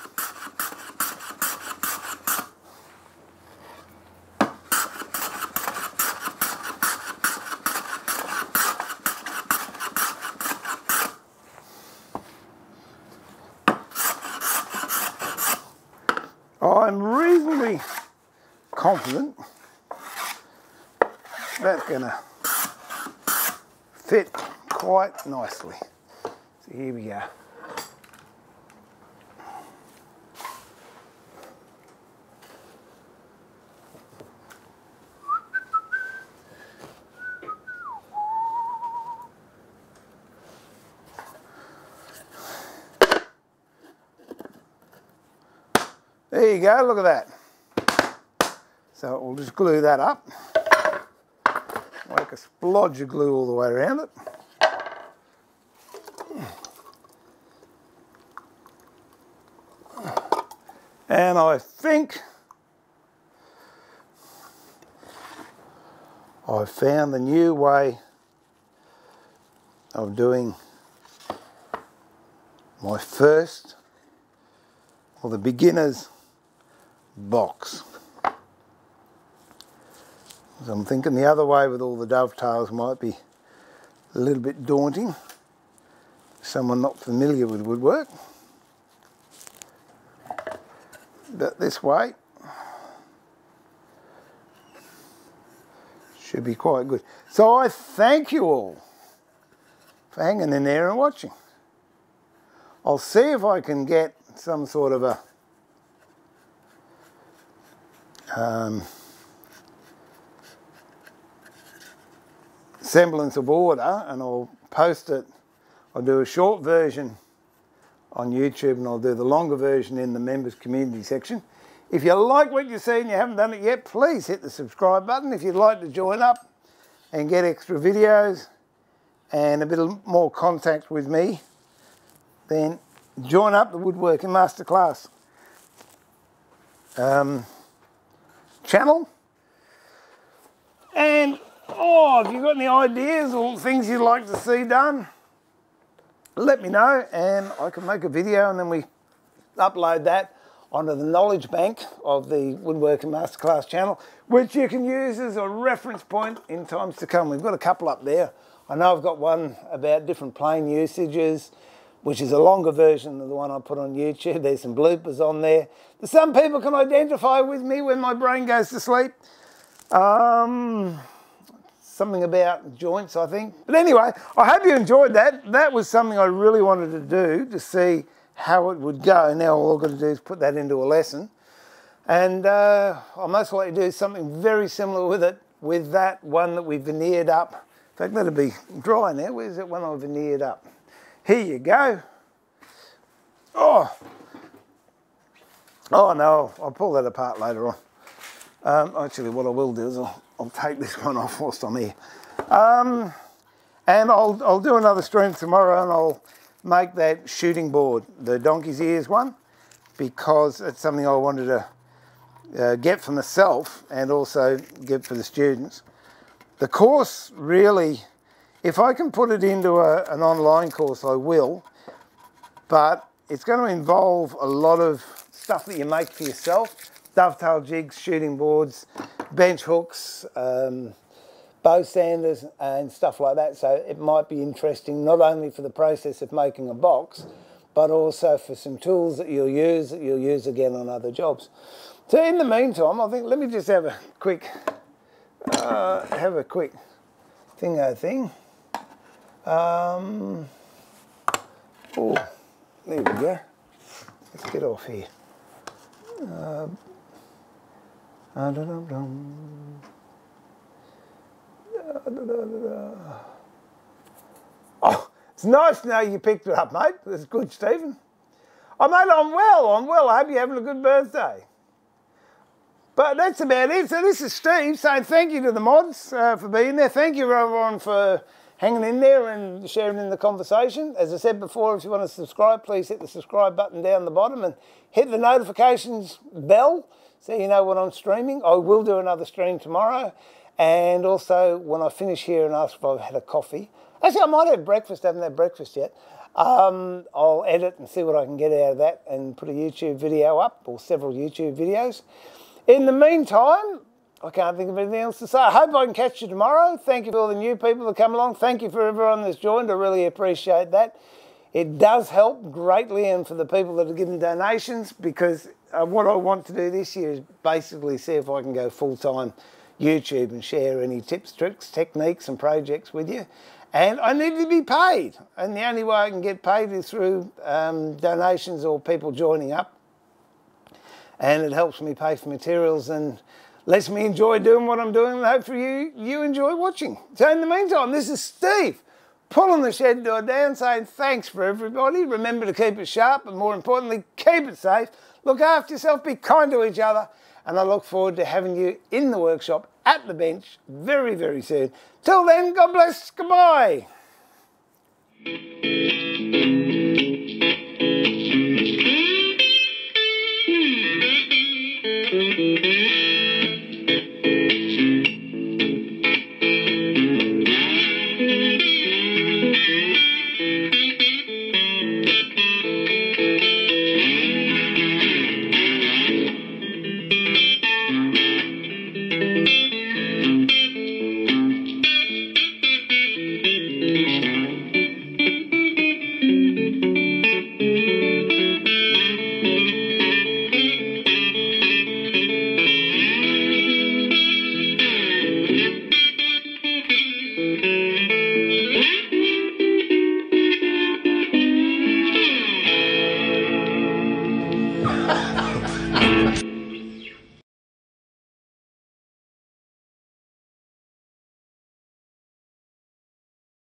I'm reasonably confident that's going to fit quite nicely. So here we go. There you go, look at that. So we'll just glue that up. Like a splodge of glue all the way around it. And I think I've found the new way of doing my first, or the beginner's box. So I'm thinking the other way with all the dovetails might be a little bit daunting. Someone not familiar with woodwork. But this way should be quite good. So I thank you all for hanging in there and watching. I'll see if I can get some sort of a semblance of order, and I'll post it. I'll do a short version on YouTube and I'll do the longer version in the members community section. If you like what you see and you haven't done it yet, please hit the subscribe button. If you'd like to join up and get extra videos and a bit more contact with me, then join up the Woodworking Masterclass channel. And if you've got any ideas or things you'd like to see done, let me know and I can make a video and then we upload that onto the knowledge bank of the Woodworking Masterclass channel, which you can use as a reference point in times to come. We've got a couple up there. I know I've got one about different plane usages, which is a longer version of the one I put on YouTube. There's some bloopers on there. Some people can identify with me when my brain goes to sleep. Something about joints, I think. But anyway, I hope you enjoyed that. That was something I really wanted to do to see how it would go. Now all I've got to do is put that into a lesson. And I'll most likely do something very similar with it, with that one that we veneered up. In fact, that'll be dry now. Where's that one I veneered up? Here you go. Oh no, I'll pull that apart later on. Actually, what I will do is I'll take this one off whilst I'm here. And I'll do another stream tomorrow and I'll make that shooting board, the donkey's ears one, because it's something I wanted to get for myself and also get for the students. The course really, if I can put it into an online course, I will, but it's going to involve a lot of stuff that you make for yourself. Dovetail jigs, shooting boards, bench hooks, bow sanders and stuff like that. So it might be interesting not only for the process of making a box, but also for some tools that you'll use again on other jobs. So in the meantime, I think let me just have a quick thing. Oh, there we go. Let's get off here. Oh, it's nice to know you picked it up, mate. That's good, Stephen. Oh, mate, I'm well. I hope you're having a good birthday. But that's about it. So this is Steve saying thank you to the mods for being there. Thank you, everyone, for hanging in there and sharing in the conversation. As I said before, if you want to subscribe, please hit the subscribe button down the bottom and hit the notifications bell so you know when I'm streaming. I will do another stream tomorrow. And also, when I finish here and ask if I've had a coffee. Actually, I might have breakfast. I haven't had breakfast yet. I'll edit and see what I can get out of that and put a YouTube video up, or several YouTube videos. In the meantime, I can't think of anything else to say. I hope I can catch you tomorrow. Thank you for all the new people that come along. Thank you for everyone that's joined. I really appreciate that. It does help greatly, and for the people that are giving donations, because what I want to do this year is basically see if I can go full-time YouTube and share any tips, tricks, techniques and projects with you. And I need to be paid. And the only way I can get paid is through donations or people joining up. And it helps me pay for materials and lets me enjoy doing what I'm doing, and hopefully you enjoy watching. So in the meantime, this is Steve pulling the shed door down, saying thanks for everybody. Remember to keep it sharp, and more importantly, keep it safe. Look after yourself, be kind to each other, and I look forward to having you in the workshop at the bench very, very soon. Till then, God bless, goodbye.